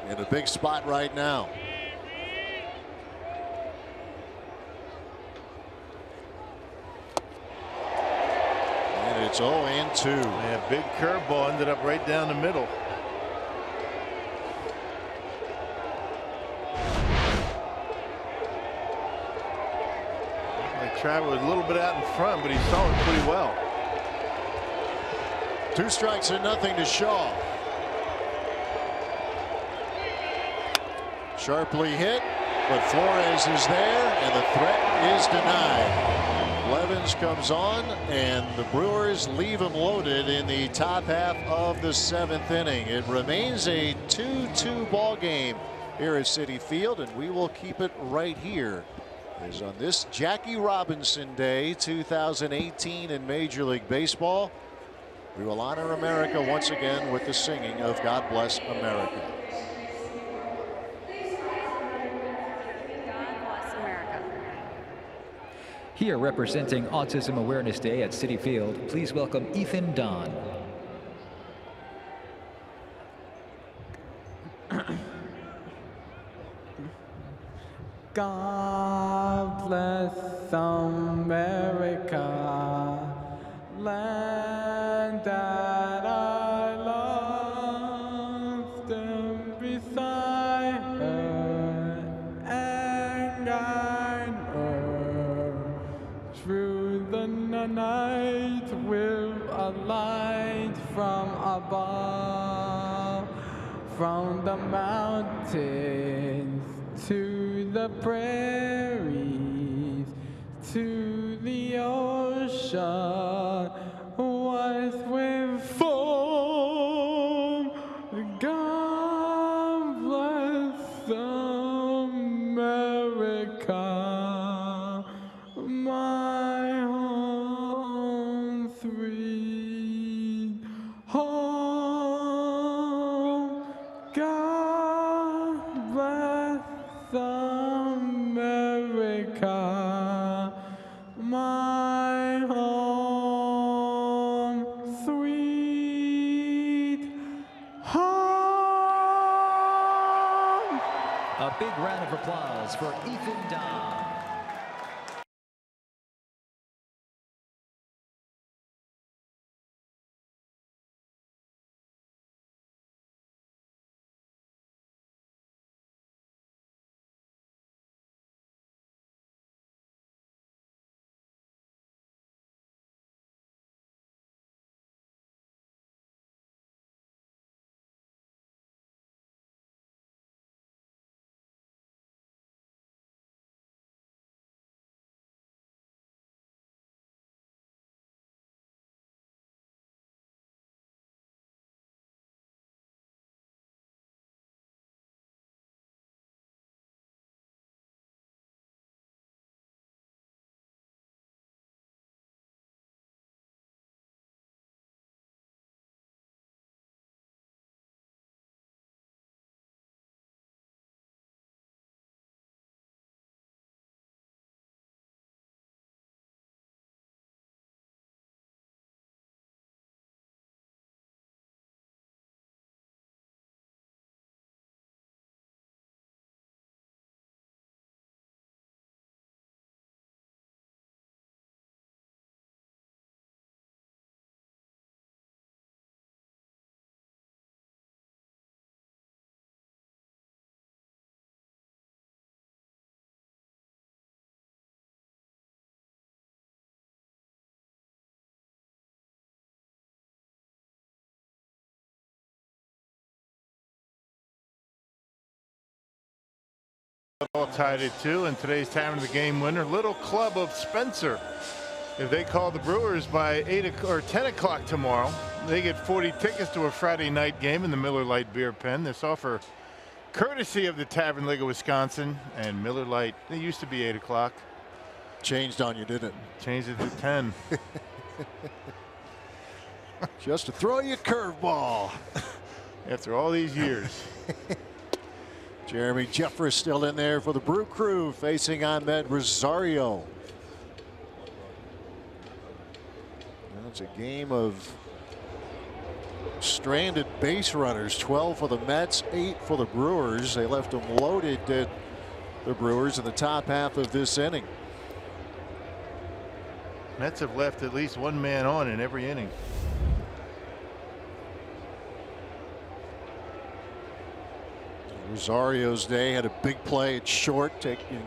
In a big spot right now. And it's 0-2. Yeah, big curveball ended up right down the middle. Like Travis was a little bit out in front, but he saw it pretty well. 2 strikes and nothing to Shaw. Sharply hit, but Flores is there, and the threat is denied. Blevins comes on, and the Brewers leave him loaded in the top half of the 7th inning. It remains a 2-2 ball game here at Citi Field, and we will keep it right here. As on this Jackie Robinson Day 2018 in Major League Baseball, we will honor America once again with the singing of God Bless America. Here representing Autism Awareness Day at Citi Field, please welcome Ethan Don. God bless America, land that I love, stand beside her and guide her through the night with a light from above, from the mountains to the prairies, to the ocean, was with foam. God bless America, my home, sweet home. God bless America, my home, sweet home. A big round of applause for Ethan Don. all tied at 2, and today's Tavern of the Game winner, Little Club of Spencer. If they call the Brewers by 8 or 10 o'clock tomorrow, they get 40 tickets to a Friday night game in the Miller Lite Beer Pen. This offer courtesy of the Tavern League of Wisconsin and Miller Lite. It used to be 8 o'clock. Changed on you, didn't it? Changed it to 10. Just to throw you a curveball. After all these years. Jeremy Jeffress still in there for the Brew Crew, facing Ahmed Rosario. It's a game of stranded base runners. 12 for the Mets, 8 for the Brewers. They left them loaded, the Brewers, in the top half of this inning. Mets have left at least one man on in every inning. Rosario's day had a big play at short, taking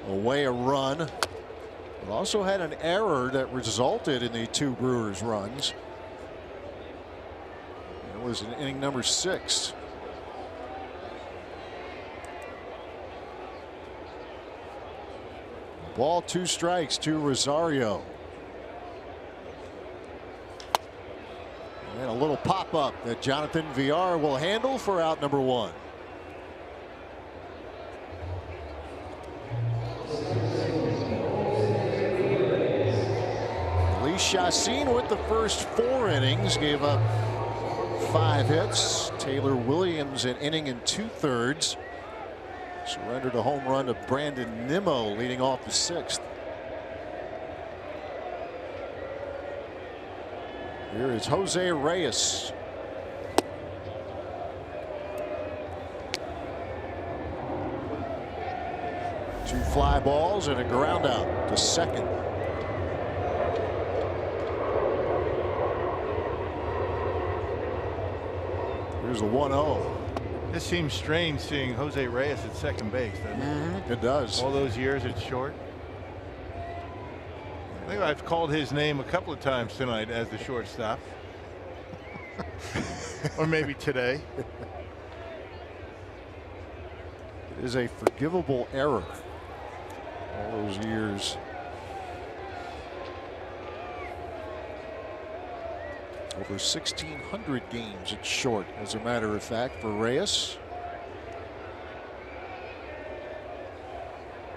away a run, but also had an error that resulted in the 2 Brewers runs. It was in inning number 6. Ball, 2 strikes to Rosario. And a little pop-up that Jonathan Villar will handle for out number 1. Chassin with the first 4 innings gave up 5 hits. Taylor Williams an inning and 2/3. Surrendered a home run to Brandon Nimmo leading off the 6th. Here is Jose Reyes. Two fly balls and a ground out to second. Here's the 1-0. This seems strange seeing Jose Reyes at second base, doesn't it? It does. All those years at short. I think I've called his name a couple of times tonight as the shortstop. Or maybe today. It is a forgivable error. All those years. Over 1,600 games at short, as a matter of fact, for Reyes.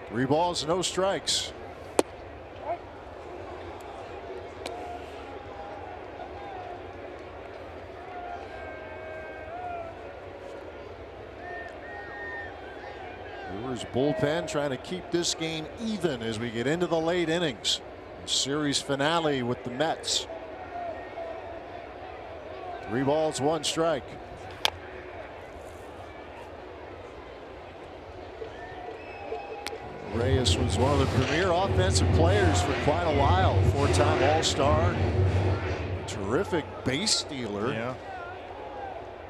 3 balls, no strikes. Brewers bullpen trying to keep this game even as we get into the late innings. Series finale with the Mets. 3 balls, 1 strike. Reyes was one of the premier offensive players for quite a while. 4-time All-Star. Terrific base stealer. Yeah.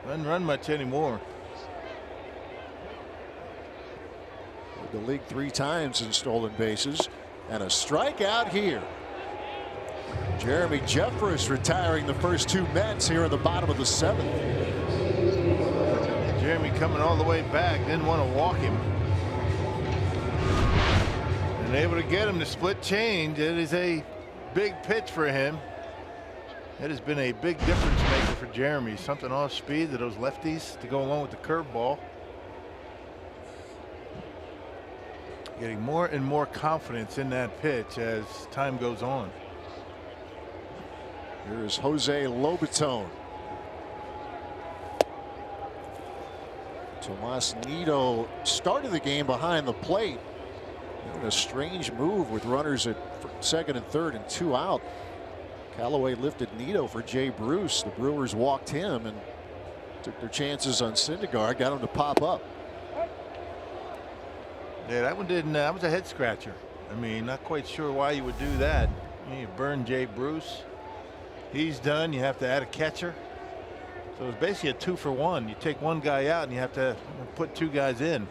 Doesn't run much anymore. Led the league 3 times in stolen bases. And a strikeout here. Jeremy Jeffress retiring the first 2 Mets here in the bottom of the 7th. Jeremy coming all the way back, didn't want to walk him. And able to get him to split change. It is a big pitch for him. It has been a big difference maker for Jeremy. Something off speed to those lefties to go along with the curveball. Getting more and more confidence in that pitch as time goes on. Here is Jose Lobaton. Tomas Nido started the game behind the plate. In a strange move with runners at second and third and 2 out. Callaway lifted Nido for Jay Bruce. The Brewers walked him and took their chances on Syndergaard. Got him to pop up. Yeah, that one didn't. That was a head scratcher. I mean, not quite sure why you would do that. You burn Jay Bruce. He's done. You have to add a catcher. So it's basically a 2-for-1. You take one guy out and you have to put 2 guys in.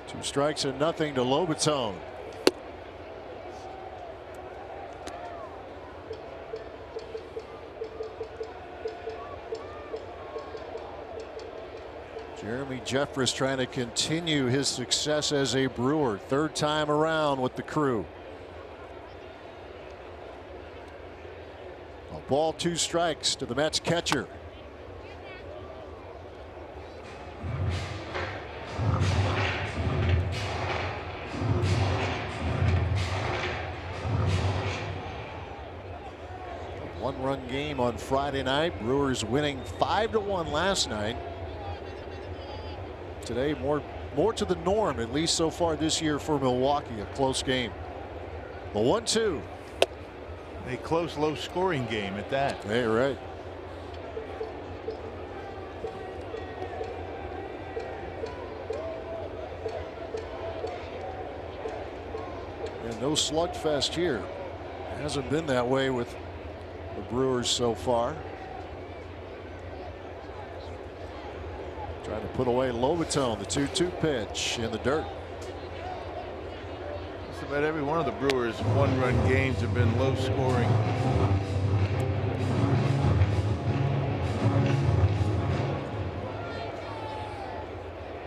2 strikes and nothing to Lobaton. Jeremy Jeffress trying to continue his success as a Brewer. Third time around with the crew. A ball, 2 strikes to the Mets catcher. One-run game on Friday night. Brewers winning 5-1 last night. Today, more to the norm, at least so far this year for Milwaukee. A close game. The 1-2. A close, low-scoring game at that. Hey, right. And no slugfest here. It hasn't been that way with the Brewers so far. Trying to put away Lobatone, the 2-2 pitch in the dirt. Just about every one of the Brewers' one-run games have been low-scoring.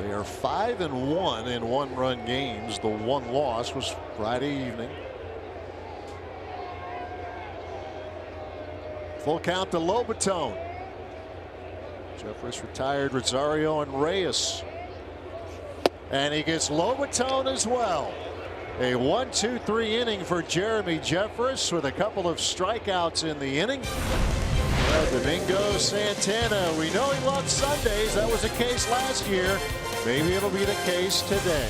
They are 5-1 in one-run games. The one loss was Friday evening. Full count to Lobatone. Jeffress retired Rosario and Reyes. And he gets Lobatone as well. A 1-2-3 inning for Jeremy Jeffress with a couple of strikeouts in the inning. Domingo Santana, we know he loves Sundays. That was the case last year. Maybe it'll be the case today.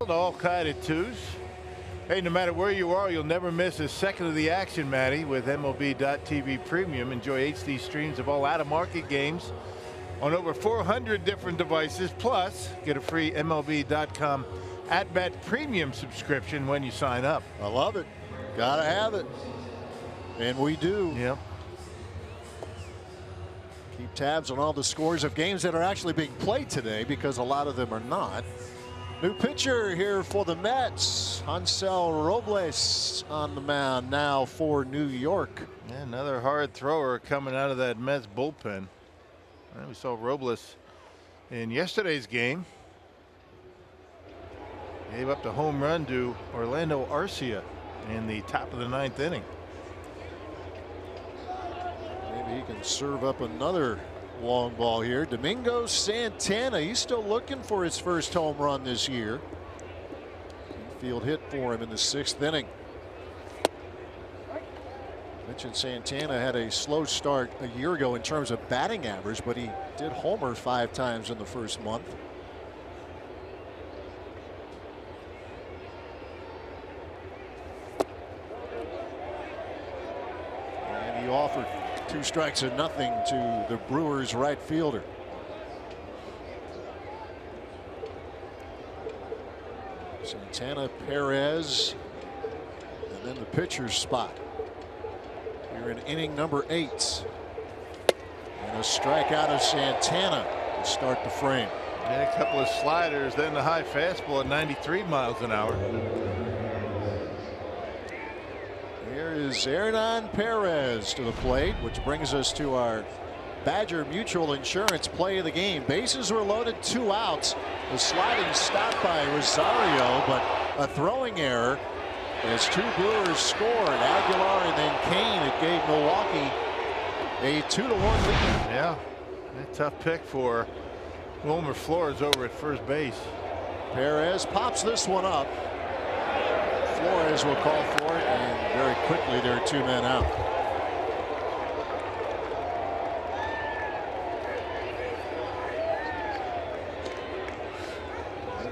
All kind of twos. Hey, no matter where you are, you'll never miss a second of the action, Matty, with MLB.TV Premium. Enjoy HD streams of all out-of-market games on over 400 different devices. Plus, get a free MLB.com at-bat premium subscription when you sign up. I love it. Gotta have it. And we do. Yep. Keep tabs on all the scores of games that are actually being played today, because a lot of them are not. New pitcher here for the Mets. Hansel Robles on the mound now for New York. Yeah, another hard thrower coming out of that Mets bullpen. We saw Robles in yesterday's game. Gave up the home run to Orlando Arcia in the top of the 9th inning. Maybe he can serve up another long ball here. Domingo Santana, he's still looking for his first home run this year. Infield hit for him in the 6th inning. Mentioned Santana had a slow start a year ago in terms of batting average, but he did homer 5 times in the first month. And he offered 2 strikes and nothing to the Brewers right fielder. Santana, Perez, and then the pitcher's spot. Here in inning number 8. And a strikeout of Santana to start the frame. And a couple of sliders, then the high fastball at 93 miles an hour. Here is Hernan Perez to the plate, which brings us to our Badger Mutual Insurance play of the game. Bases were loaded, 2 outs. The sliding stop by Rosario, but a throwing error as 2 Brewers scored. Aguilar and then Kane. It gave Milwaukee a 2-1 lead. Yeah, a tough pick for Wilmer Flores over at first base. Perez pops this one up. Flores will call for it, and very quickly there are 2 men out.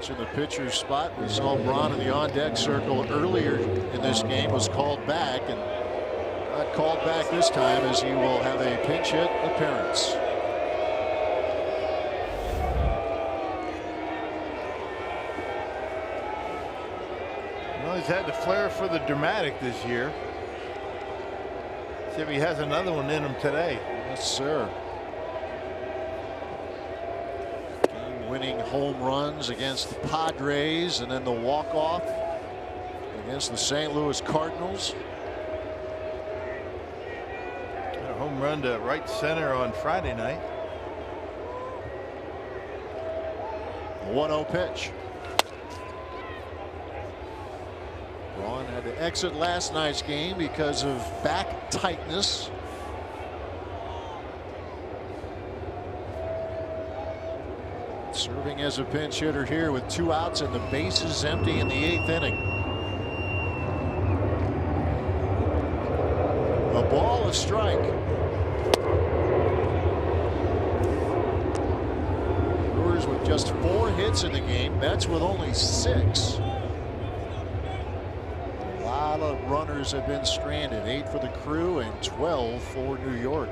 In the pitcher's spot, we saw Braun in the on-deck circle earlier in this game, was called back, and not called back this time, as he will have a pinch hit appearance. Well, he's had the flair for the dramatic this year. See if he has another one in him today. Yes, sir. Winning home runs against the Padres, and then the walk-off against the St. Louis Cardinals. A home run to right center on Friday night. The 1-0 pitch. Braun had to exit last night's game because of back tightness. Serving as a pinch hitter here with 2 outs and the bases empty in the 8th inning. A ball, a strike. Brewers with just 4 hits in the game. Mets with only 6. A lot of runners have been stranded. 8 for the Crew and 12 for New York.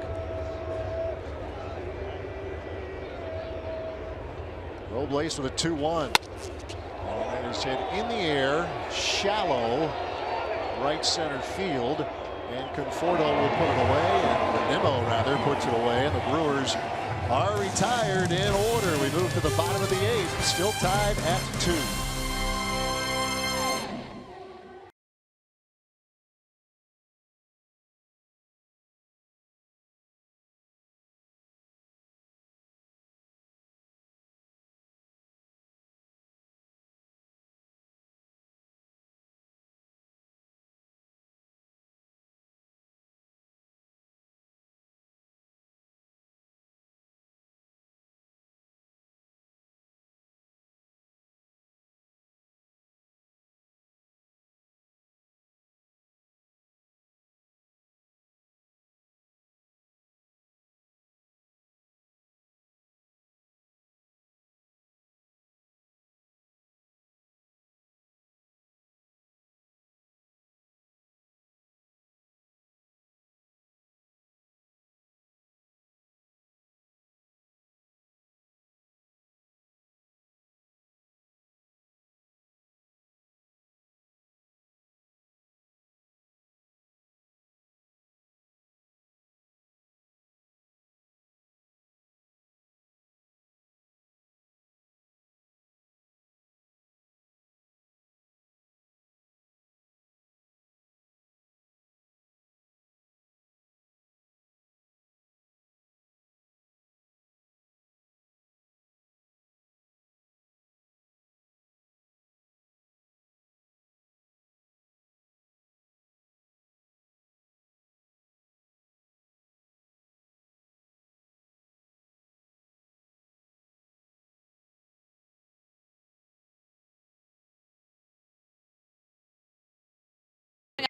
Robles with a 2-1. And that is hit in the air, shallow, right center field. And Conforto will put it away, and Nemo rather puts it away. And the Brewers are retired in order. We move to the bottom of the 8th, still tied at 2.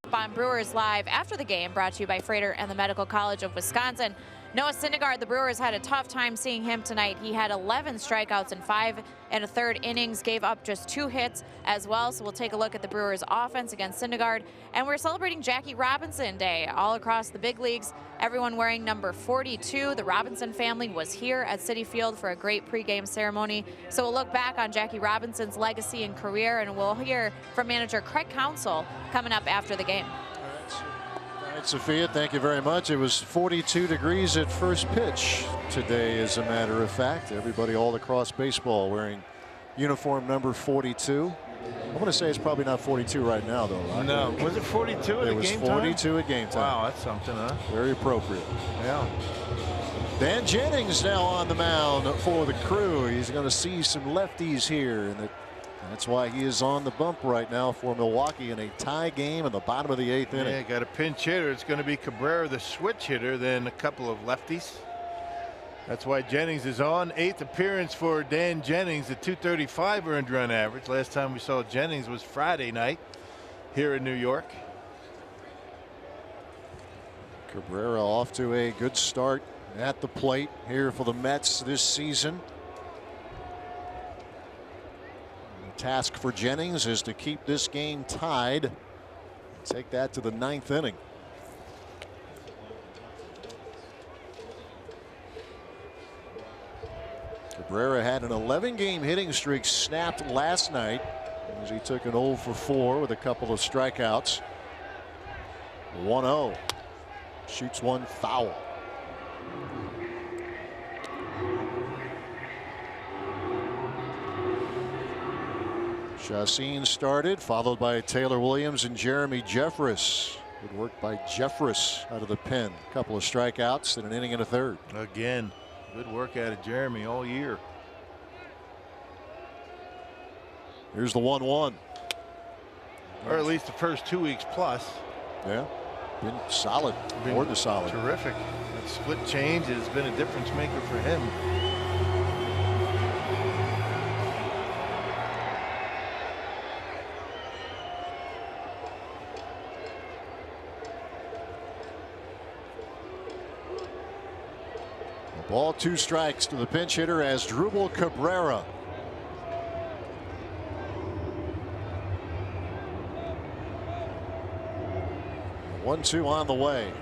Up on Brewers Live after the game, brought to you by Freighter and the Medical College of Wisconsin. Noah Syndergaard, the Brewers had a tough time seeing him tonight. He had 11 strikeouts in 5 1/3 innings, gave up just 2 hits as well. So we'll take a look at the Brewers offense against Syndergaard. And we're celebrating Jackie Robinson Day all across the big leagues. Everyone wearing number 42. The Robinson family was here at Citi Field for a great pregame ceremony. So we'll look back on Jackie Robinson's legacy and career, and we'll hear from manager Craig Counsell coming up after the game. All right, Sophia, thank you very much. It was 42 degrees at first pitch today, as a matter of fact. Everybody all across baseball wearing uniform number 42. I'm going to say it's probably not 42 right now, though. Right? No, was it 42 at game time? It was 42 at game time. Wow, that's something, huh? Very appropriate. Yeah. Dan Jennings now on the mound for the Crew. He's going to see some lefties here, and that's why he is on the bump right now for Milwaukee in a tie game in the bottom of the 8th inning. Yeah, got a pinch hitter. It's going to be Cabrera, the switch hitter, then a couple of lefties. That's why Jennings is on. 8th appearance for Dan Jennings, at .235 earned run average. Last time we saw Jennings was Friday night here in New York. Cabrera off to a good start at the plate here for the Mets this season. The task for Jennings is to keep this game tied. Take that to the 9th inning. Cabrera had an 11-game hitting streak snapped last night as he took an 0 for 4 with a couple of strikeouts. 1-0. Shoots one foul. Chacin started, followed by Taylor Williams and Jeremy Jeffress. Good work by Jeffress out of the pen. A couple of strikeouts and an inning and a third. Again, good work out of Jeremy all year. Here's the 1-1. Or at least the first 2 weeks plus. Yeah, been solid, more than solid. Terrific. That split change has been a difference maker for him. Ball, 2 strikes to the pinch hitter as Drupal Cabrera. One, 2 on the way.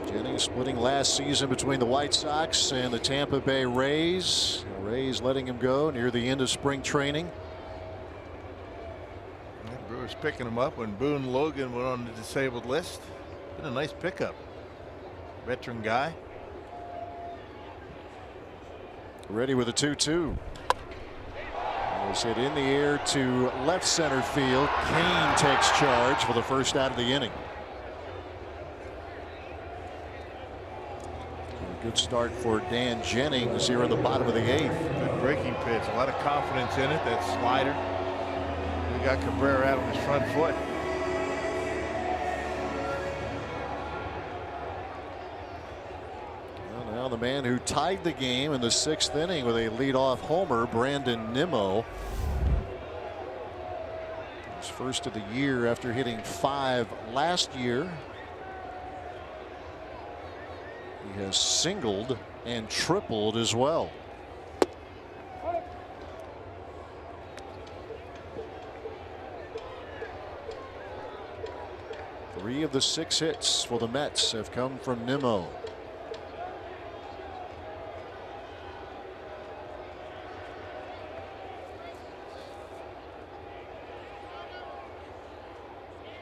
Jennings splitting last season between the White Sox and the Tampa Bay Rays. The Rays letting him go near the end of spring training. Brewers picking him up when Boone Logan went on the disabled list. Been a nice pickup. Veteran guy. Ready with a 2-2. Was hit in the air to left center field. Kane takes charge for the first out of the inning. A good start for Dan Jennings here in the bottom of the 8th. Good breaking pitch. A lot of confidence in it. That slider. We got Cabrera out on his front foot. Well, now the man who tied the game in the 6th inning with a leadoff homer, Brandon Nimmo. His first of the year after hitting 5 last year. He has singled and tripled as well. Three of the 6 hits for the Mets have come from Nimmo.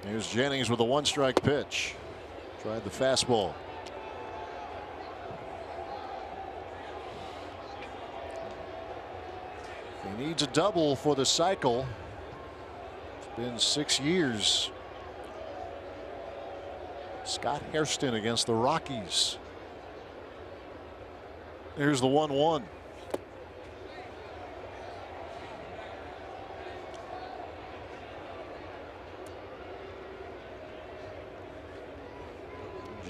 Here's Jennings with a 1-strike pitch. Tried the fastball. He needs a double for the cycle. It's been 6 years. Scott Hairston against the Rockies. Here's the 1-1.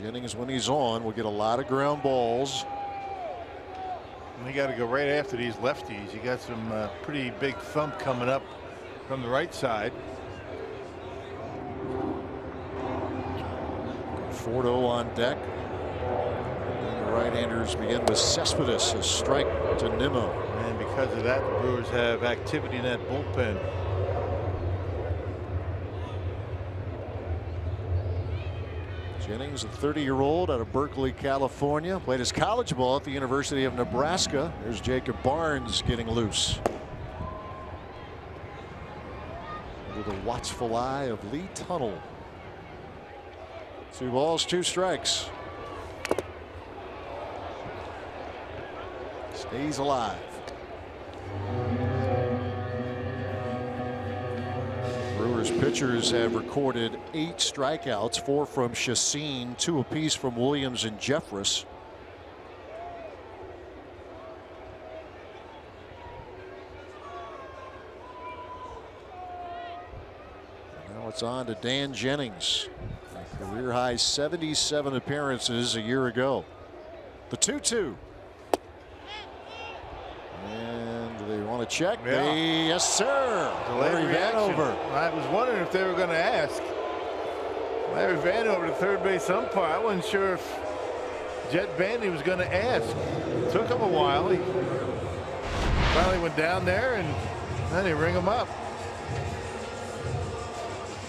Jennings, when he's on, will get a lot of ground balls. And you got to go right after these lefties. You got some pretty big thump coming up from the right side. Conforto on deck. And the right-handers begin with Cespedes, a strike to Nimmo. And because of that, the Brewers have activity in that bullpen. Jennings, a 30-year-old out of Berkeley, California, played his college ball at the University of Nebraska. There's Jacob Barnes getting loose. Under the watchful eye of Lee Tunnell. 2 balls, 2 strikes. Stays alive. Brewers pitchers have recorded 8 strikeouts, 4 from Chacin, 2 apiece from Williams and Jeffress. And now it's on to Dan Jennings. A career high 77 appearances a year ago. The 2-2. And they want to check. Yeah. Yes, sir. Larry Vanover. I was wondering if they were going to ask. Larry Vanover, the third base umpire. I wasn't sure if Jet Bandy was going to ask. It took him a while. He finally went down there, and then they ring him up.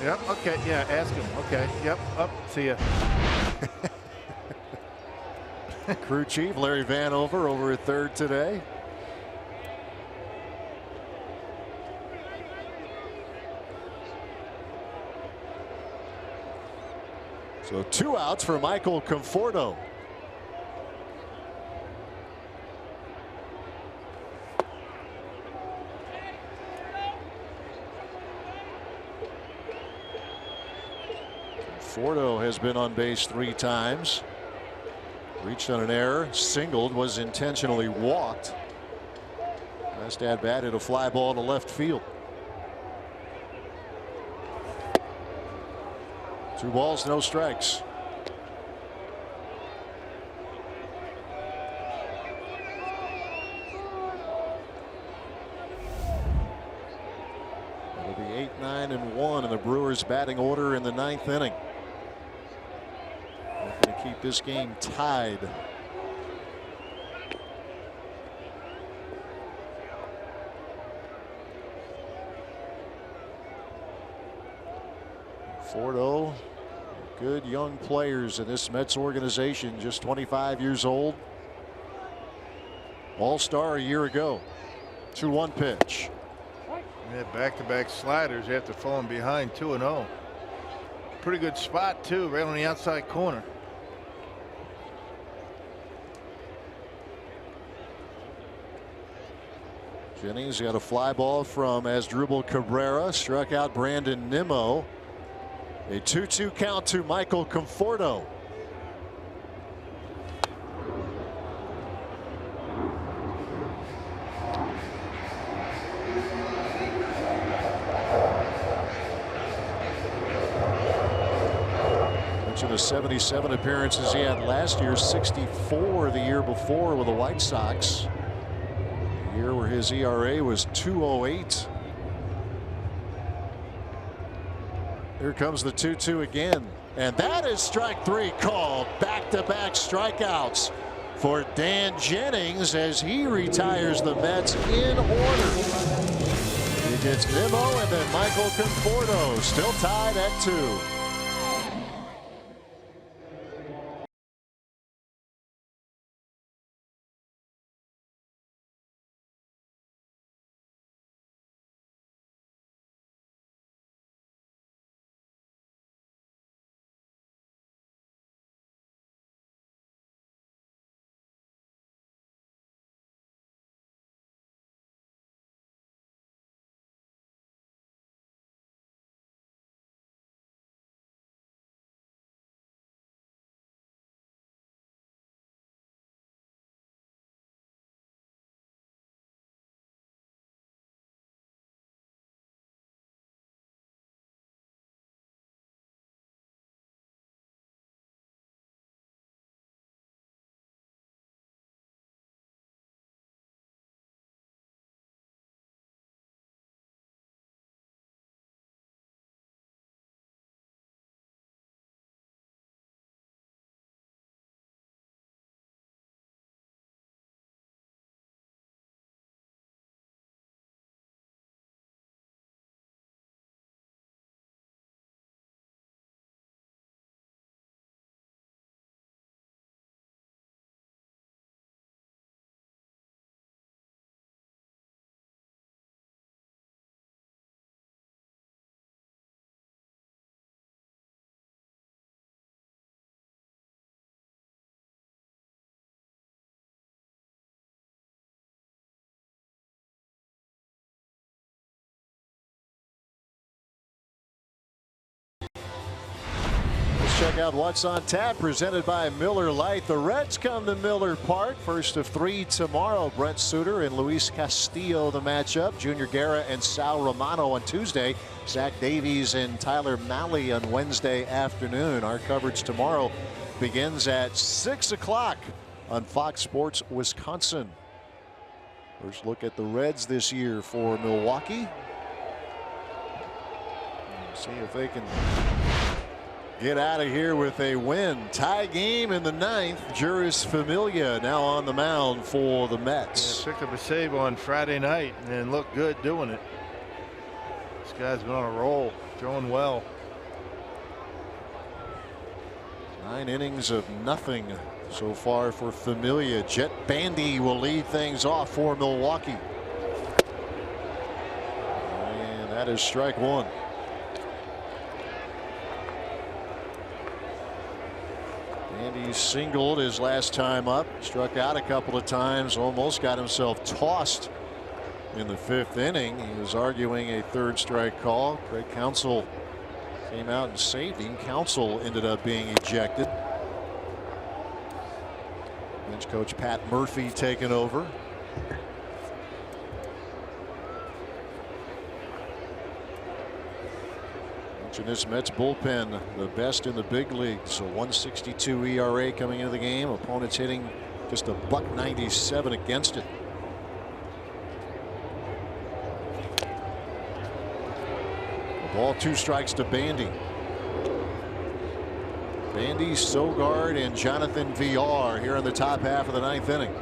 Yep. Okay. Yeah. Ask him. Okay. Yep. Up. See ya. Crew chief Larry Vanover over at third today. So 2 outs for Michael Conforto. Conforto has been on base 3 times. Reached on an error, singled, was intentionally walked. Last at bat hit a fly ball to left field. 2 balls, no strikes. It'll be 8, 9, and 1 in the Brewers batting order in the 9th inning. Looking to keep this game tied. Conforto, good young players in this Mets organization, just 25 years old. All-star a year ago. 2-1 pitch. Yeah, back-to-back sliders after falling behind 2-0. Pretty good spot too, right on the outside corner. Jennings got a fly ball from Asdrubal Cabrera, struck out Brandon Nimmo. A 2-2 count to Michael Conforto. Mentioned the 77 appearances he had last year, 64 the year before with the White Sox. A year where his ERA was 2.08. Here comes the 2-2 again, and that is strike 3 called. Back-to-back strikeouts for Dan Jennings as he retires the Mets in order. He gets Nimmo and then Michael Conforto, still tied at 2. Check out what's on tap, presented by Miller Lite. The Reds come to Miller Park. First of 3 tomorrow. Brent Suter and Luis Castillo the matchup. Junior Guerra and Sal Romano on Tuesday. Zach Davies and Tyler Malley on Wednesday afternoon. Our coverage tomorrow begins at 6 o'clock on Fox Sports Wisconsin. First look at the Reds this year for Milwaukee. See if they can get out of here with a win. Tie game in the 9th. Juris Familia now on the mound for the Mets. Yeah, picked up a save on Friday night and looked good doing it. This guy's been on a roll, throwing well. 9 innings of nothing so far for Familia. Jet Bandy will lead things off for Milwaukee. And that is strike 1. Bandy singled his last time up, struck out a couple of times, almost got himself tossed in the 5th inning. He was arguing a 3rd strike call. Craig Counsell came out and saved him. Counsell ended up being ejected. Bench coach Pat Murphy taking over. In this Mets bullpen, the best in the big leagues. A 1.62 ERA coming into the game. Opponents hitting just a .197 against it. A ball, 2 strikes to Bandy. Bandy, Sogard, and Jonathan VR here in the top half of the 9th inning.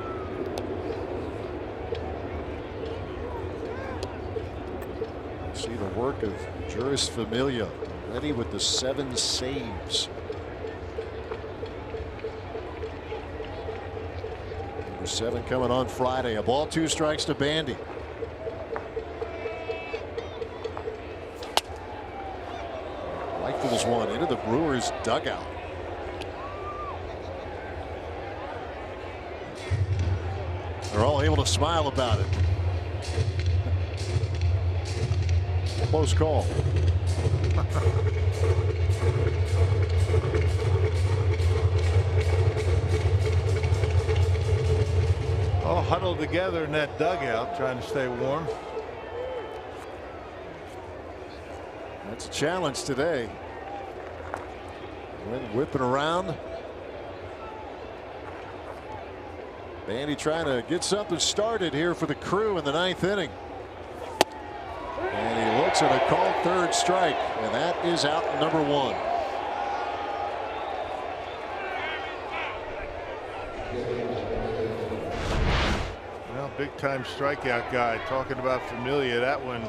See the work of Juris Familia, ready with the 7 saves. Number 7 coming on Friday. A ball, 2 strikes to Bandy. Rifles one into the Brewers dugout. They're all able to smile about it. Close call. All huddled together in that dugout trying to stay warm. That's a challenge today. Wind whipping around. Bandy trying to get something started here for the Crew in the 9th inning. And he looks at a called 3rd strike, and that is out number 1. Well, big time strikeout guy talking about Familia. That one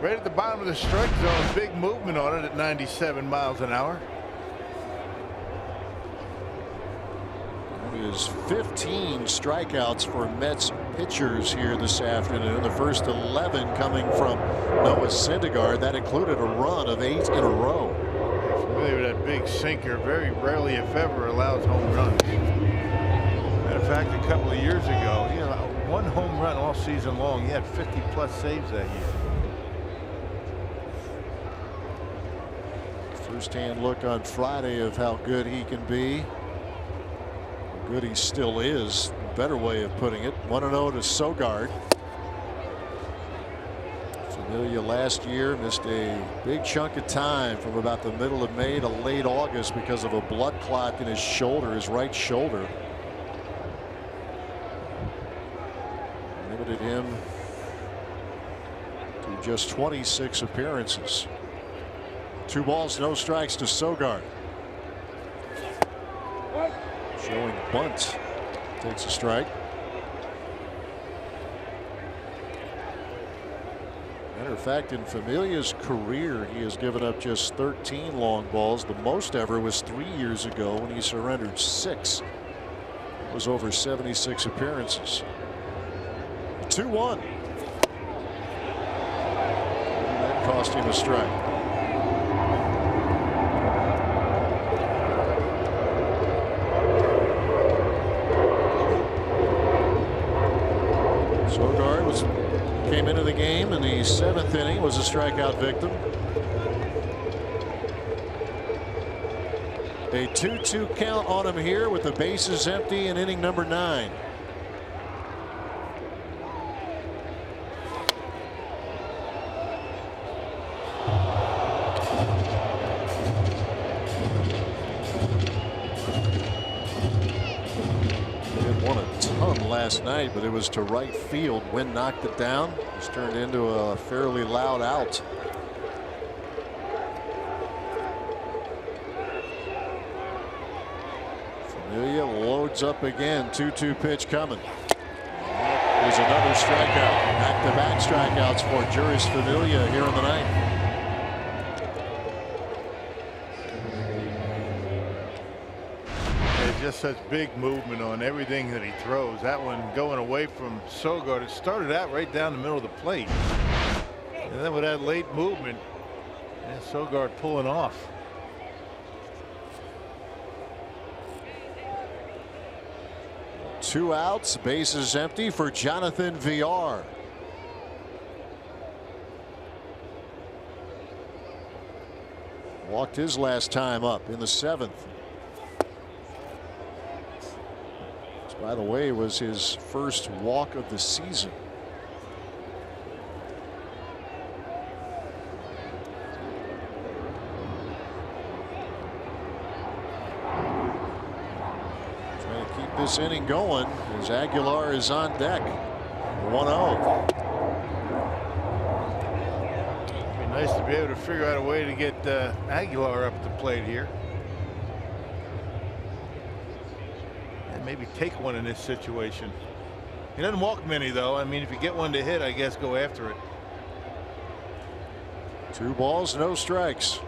right at the bottom of the strike zone. Big movement on it at 97 miles an hour. That is 15 strikeouts for Mets pitchers here this afternoon. The first 11 coming from Noah Syndergaard. That included a run of 8 in a row. Familia with that big sinker. Very rarely, if ever, allows home runs. Matter of fact, a couple of years ago, he had 1 home run all season long. He had 50+ saves that year. First-hand look on Friday of how good he can be. How good he still is. Better way of putting it. 1-0 to Sogard. Familia last year missed a big chunk of time from about the middle of May to late August because of a blood clot in his shoulder, his right shoulder. Limited him to just 26 appearances. 2 balls, no strikes to Sogard. Showing bunt. Takes a strike. Matter of fact, in Familia's career, he has given up just 13 long balls. The most ever was 3 years ago when he surrendered 6. It was over 76 appearances. 2-1. That cost him a strike. Came into the game in the 7th inning, was a strikeout victim. A 2-2 count on him here with the bases empty in inning number 9. Last night, but it was to right field. Wind knocked it down. It's turned into a fairly loud out. Familia loads up again. 2-2 pitch coming. There's another strikeout. Back-to-back strikeouts for Juris Familia here in the ninth. Just such big movement on everything that he throws. That one going away from Sogard. It started out right down the middle of the plate, and then with that late movement, and Sogard pulling off. Two outs, bases empty for Jonathan Villar. Walked his last time up in the 7th. By the way, was his first walk of the season. Trying to keep this inning going as Aguilar is on deck. 1-0. Be nice to be able to figure out a way to get Aguilar up the plate here. Maybe take one in this situation. He doesn't walk many, though. I mean, if you get one to hit, I guess go after it. 2 balls, no strikes.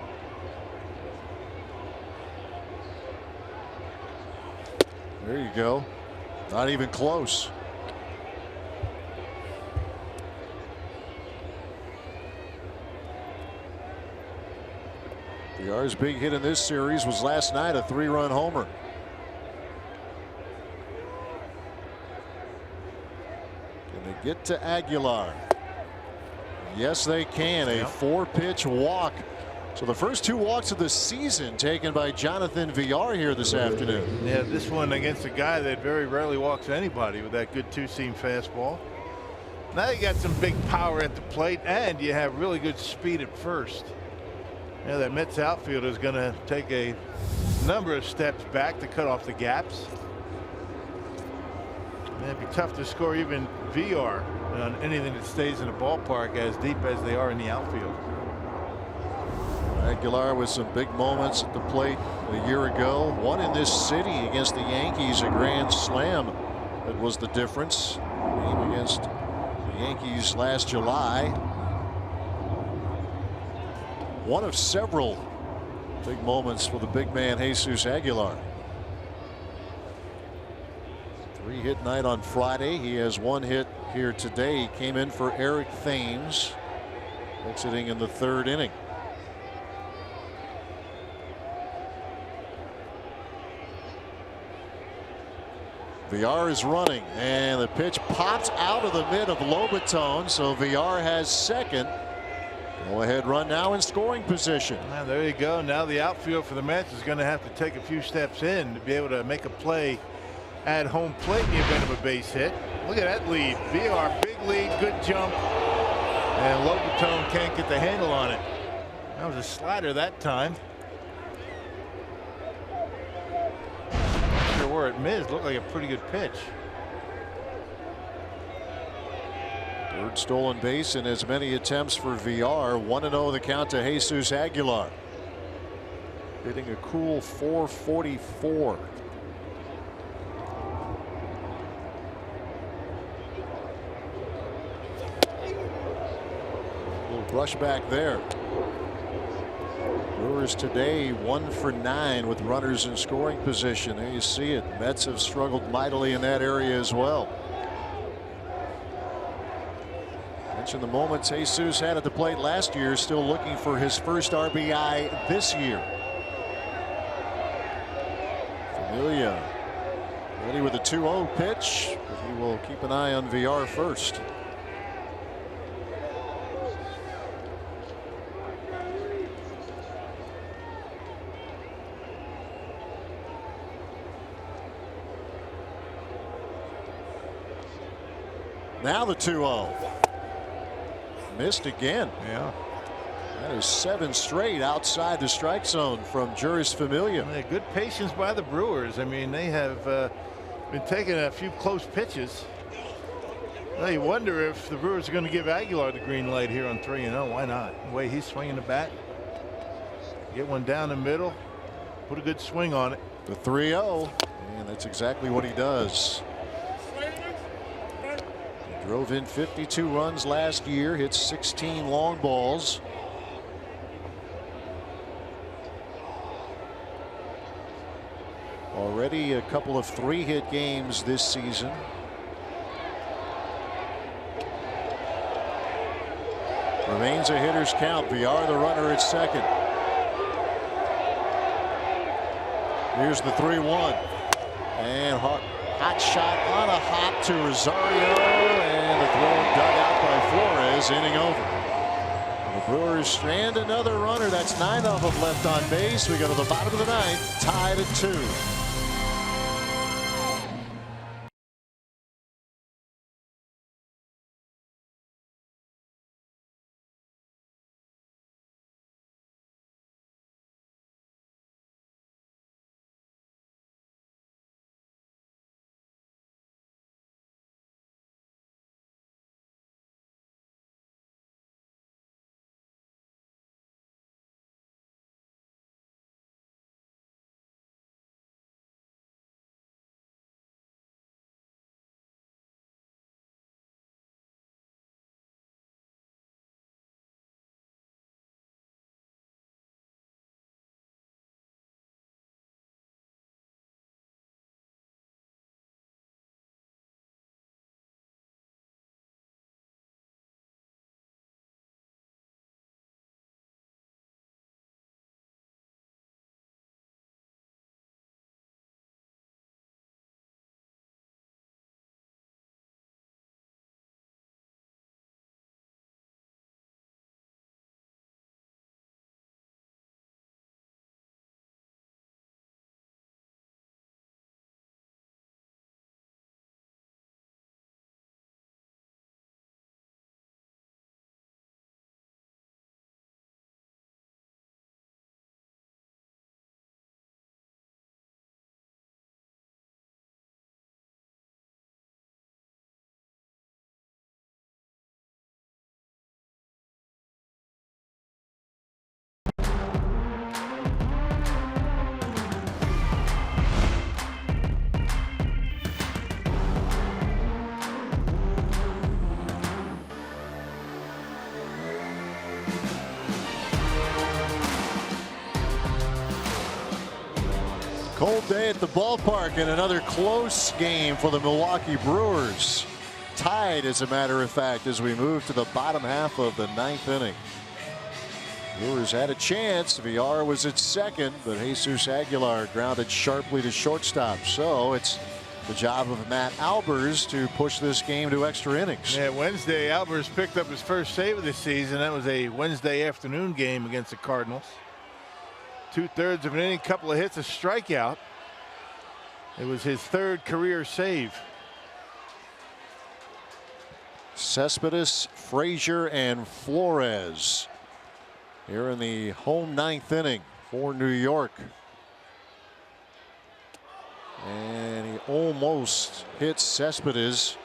There you go. Not even close. Villar's big hit in this series was last night, a 3-run homer. Get to Aguilar. Yes, they can. A 4-pitch walk. So the first 2 walks of the season taken by Jonathan Villar here this afternoon. Yeah, this one against a guy that very rarely walks anybody with that good 2-seam fastball. Now you got some big power at the plate, and you have really good speed at first. Yeah, that Mets outfielder is going to take a number of steps back to cut off the gaps. It'd be tough to score even VR on anything that stays in the ballpark as deep as they are in the outfield. Aguilar with some big moments at the plate a year ago. One in this city against the Yankees, a grand slam that was the difference. Game against the Yankees last July. One of several big moments for the big man Jesus Aguilar. 3-hit night on Friday. He has 1 hit here today. He came in for Eric Thames, exiting in the 3rd inning. Villar is running, and the pitch pops out of the mid of Lobaton, so Villar has second. Go ahead run now in scoring position. Now there you go. Now the outfield for the Mets is going to have to take a few steps in to be able to make a play at home plate in the event of a base hit. Look at that lead. Villar, big lead, good jump, and Lobaton can't get the handle on it. That was a slider that time. Not sure where it missed. Looked like a pretty good pitch. 3rd stolen base in as many attempts for Villar. 1-0 the count to Jesus Aguilar. Hitting a cool .444. Brush back there. Brewers today 1 for 9 with runners in scoring position. There you see it. Mets have struggled mightily in that area as well. Mentioned the moments Jesus had at the plate last year, still looking for his first RBI this year. Familia ready with a 2-0 pitch, but he will keep an eye on Villar first. Now the 2-0. Missed again. Yeah. That is 7 straight outside the strike zone from Juris Familia. Yeah, good patience by the Brewers. I mean, they have been taking a few close pitches. Well, you wonder if the Brewers are going to give Aguilar the green light here on 3-0. Why not? The way he's swinging the bat. Get one down the middle. Put a good swing on it. The 3-0. And that's exactly what he does. He drove in 52 runs last year. Hit 16 long balls. Already a couple of 3-hit games this season. Remains a hitter's count. Villar the runner at second. Here's the 3-1. And hot shot on a hop to Rosario. And the throw dug out by Flores, inning over. The Brewers strand another runner. That's 9 of them left on base. We go to the bottom of the 9th, tied at 2. Cold day at the ballpark and another close game for the Milwaukee Brewers. Tied, as a matter of fact, as we move to the bottom half of the 9th inning. Brewers had a chance. Villar was at second, but Jesus Aguilar grounded sharply to shortstop. So it's the job of Matt Albers to push this game to extra innings. Yeah, Wednesday, Albers picked up his first save of the season. That was a Wednesday afternoon game against the Cardinals. 2/3 of an inning, couple of hits, a strikeout. It was his 3rd career save. Cespedes, Frazier, and Flores here in the home 9th inning for New York. And he almost hit Cespedes.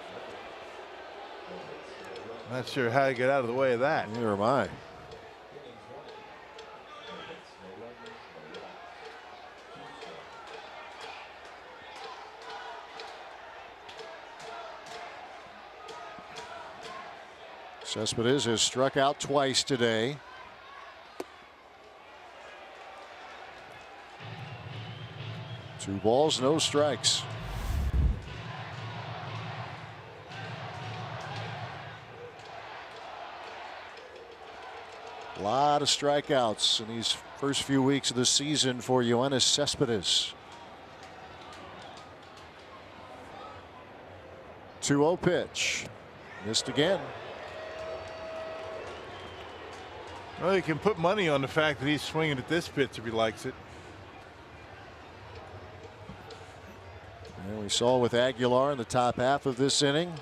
Not sure how to get out of the way of that. Neither am I. Cespedes has struck out twice today. Two balls, no strikes. A lot of strikeouts in these first few weeks of the season for Yoenis Cespedes. 2-0 pitch. Missed again. Well, you can put money on the fact that he's swinging at this pitch if he likes it. And we saw with Aguilar in the top half of this inning.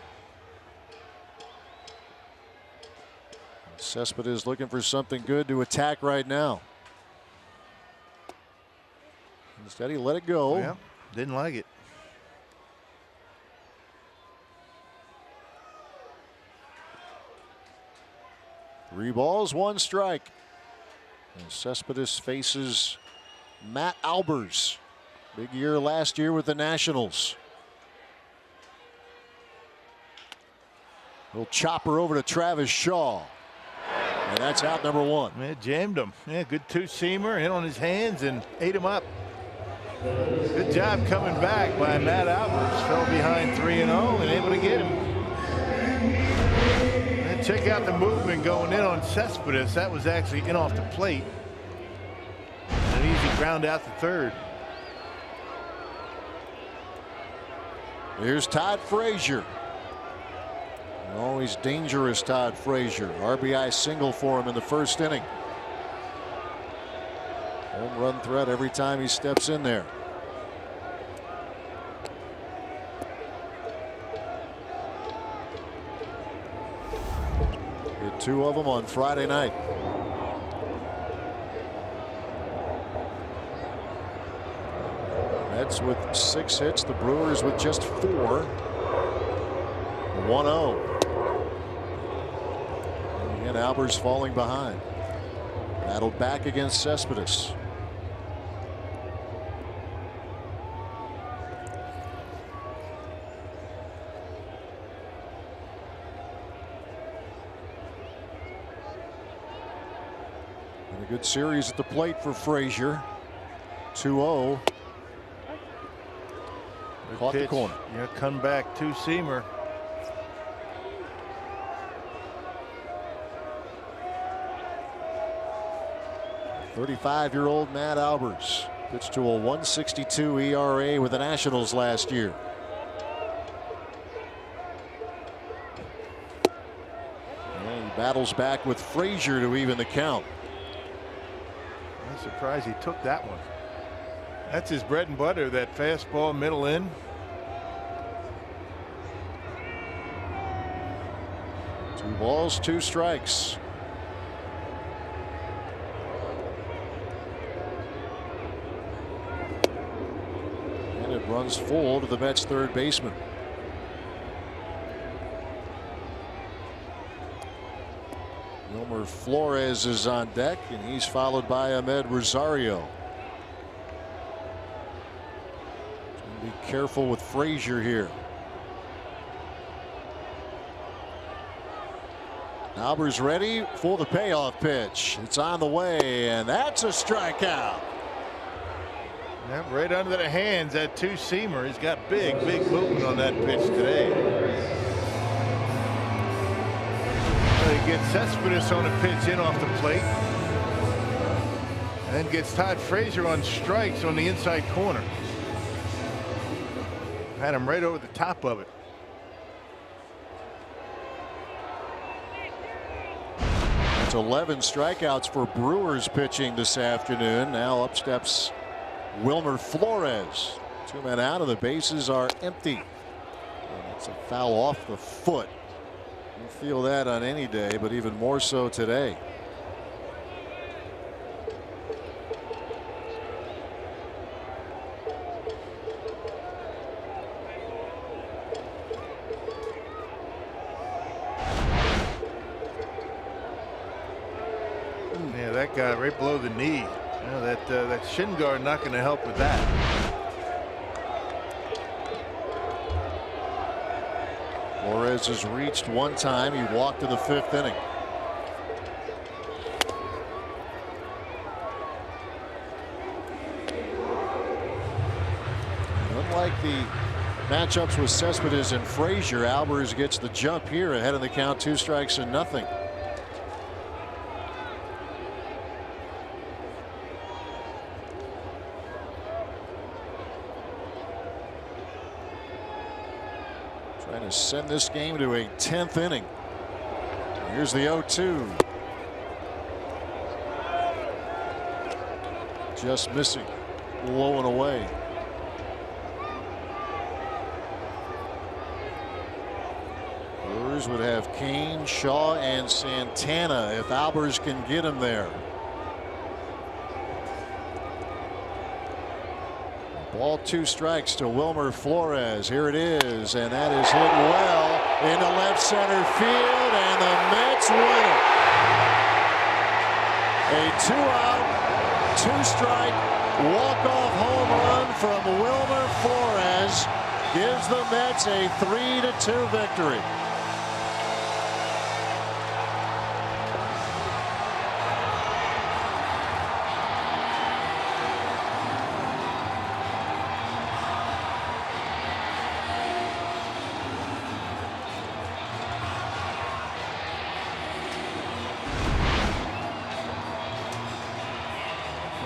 Cespedes looking for something good to attack right now. Instead, he let it go. Yeah, didn't like it. Three balls, one strike. And Cespedes faces Matt Albers. Big year last year with the Nationals. Little chopper over to Travis Shaw. And that's out number one. Yeah, jammed him. Yeah, good two-seamer, hit on his hands and ate him up. Good job coming back by Matt Albers. Fell behind 3-0 and able to get him. And check out the movement going in on Cespedes. That was actually in off the plate. An easy ground out to third. Here's Todd Frazier. Always dangerous Todd Frazier. RBI single for him in the first inning. Home run threat every time he steps in there. Hit two of them on Friday night. Mets with 6 hits, the Brewers with just 4. 1-0. And Albers falling behind. Battled back against Cespedes. And a good series at the plate for Frazier. 2-0. Caught the corner. Yeah, come back two-seamer. .35-year-old Matt Albers pitched to a 1.62 ERA with the Nationals last year. And he battles back with Frazier to even the count. I'm surprised he took that one. That's his bread and butter, that fastball middle in. Two balls, two strikes. And it runs full to the Mets' third baseman. Wilmer Flores is on deck, and he's followed by Ahmed Rosario. Be careful with Frazier here. Albers ready for the payoff pitch. It's on the way, and that's a strikeout. Yep, right under the hands, that two-seamer. He's got big movement on that pitch today. So he gets Cespedes on a pitch in off the plate. And then gets Todd Frazier on strikes on the inside corner. Had him right over the top of it. That's 11 strikeouts for Brewers pitching this afternoon. Now up steps Wilmer Flores. 2 men out, and the bases are empty. And it's a foul off the foot. You feel that on any day, but even more so today. Yeah, that guy right below the knee. Yeah, that shin guard not going to help with that. Flores has reached one time. He walked to the 5th inning. Unlike the matchups with Cespedes and Frazier, Albers gets the jump here ahead of the count, 2 strikes and nothing. Trying to send this game to a 10th inning. Here's the 0-2. Just missing. Low and away. Brewers would have Kane, Shaw, and Santana if Albers can get him there. Ball 2 strikes to Wilmer Flores. Here it is, and that is hit well into left center field, and the Mets win it. A 2-out, 2-strike walk-off home run from Wilmer Flores gives the Mets a 3-2 victory.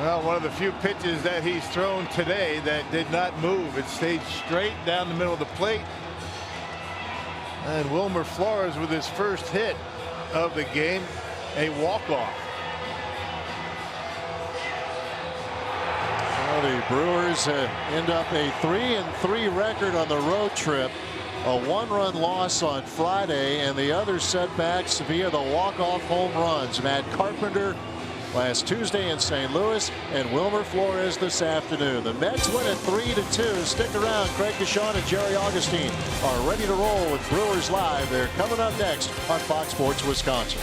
Well, one of the few pitches that he's thrown today that did not move. It stayed straight down the middle of the plate. And Wilmer Flores with his first hit of the game, a walk-off. Well, the Brewers end up a 3-3 record on the road trip. A 1-run loss on Friday, and the other setbacks via the walk-off home runs. Matt Carpenter last Tuesday in St. Louis, and Wilmer Flores this afternoon. The Mets win at 3-2. Stick around. Craig Deshawn and Jerry Augustine are ready to roll with Brewers Live. They're coming up next on Fox Sports Wisconsin.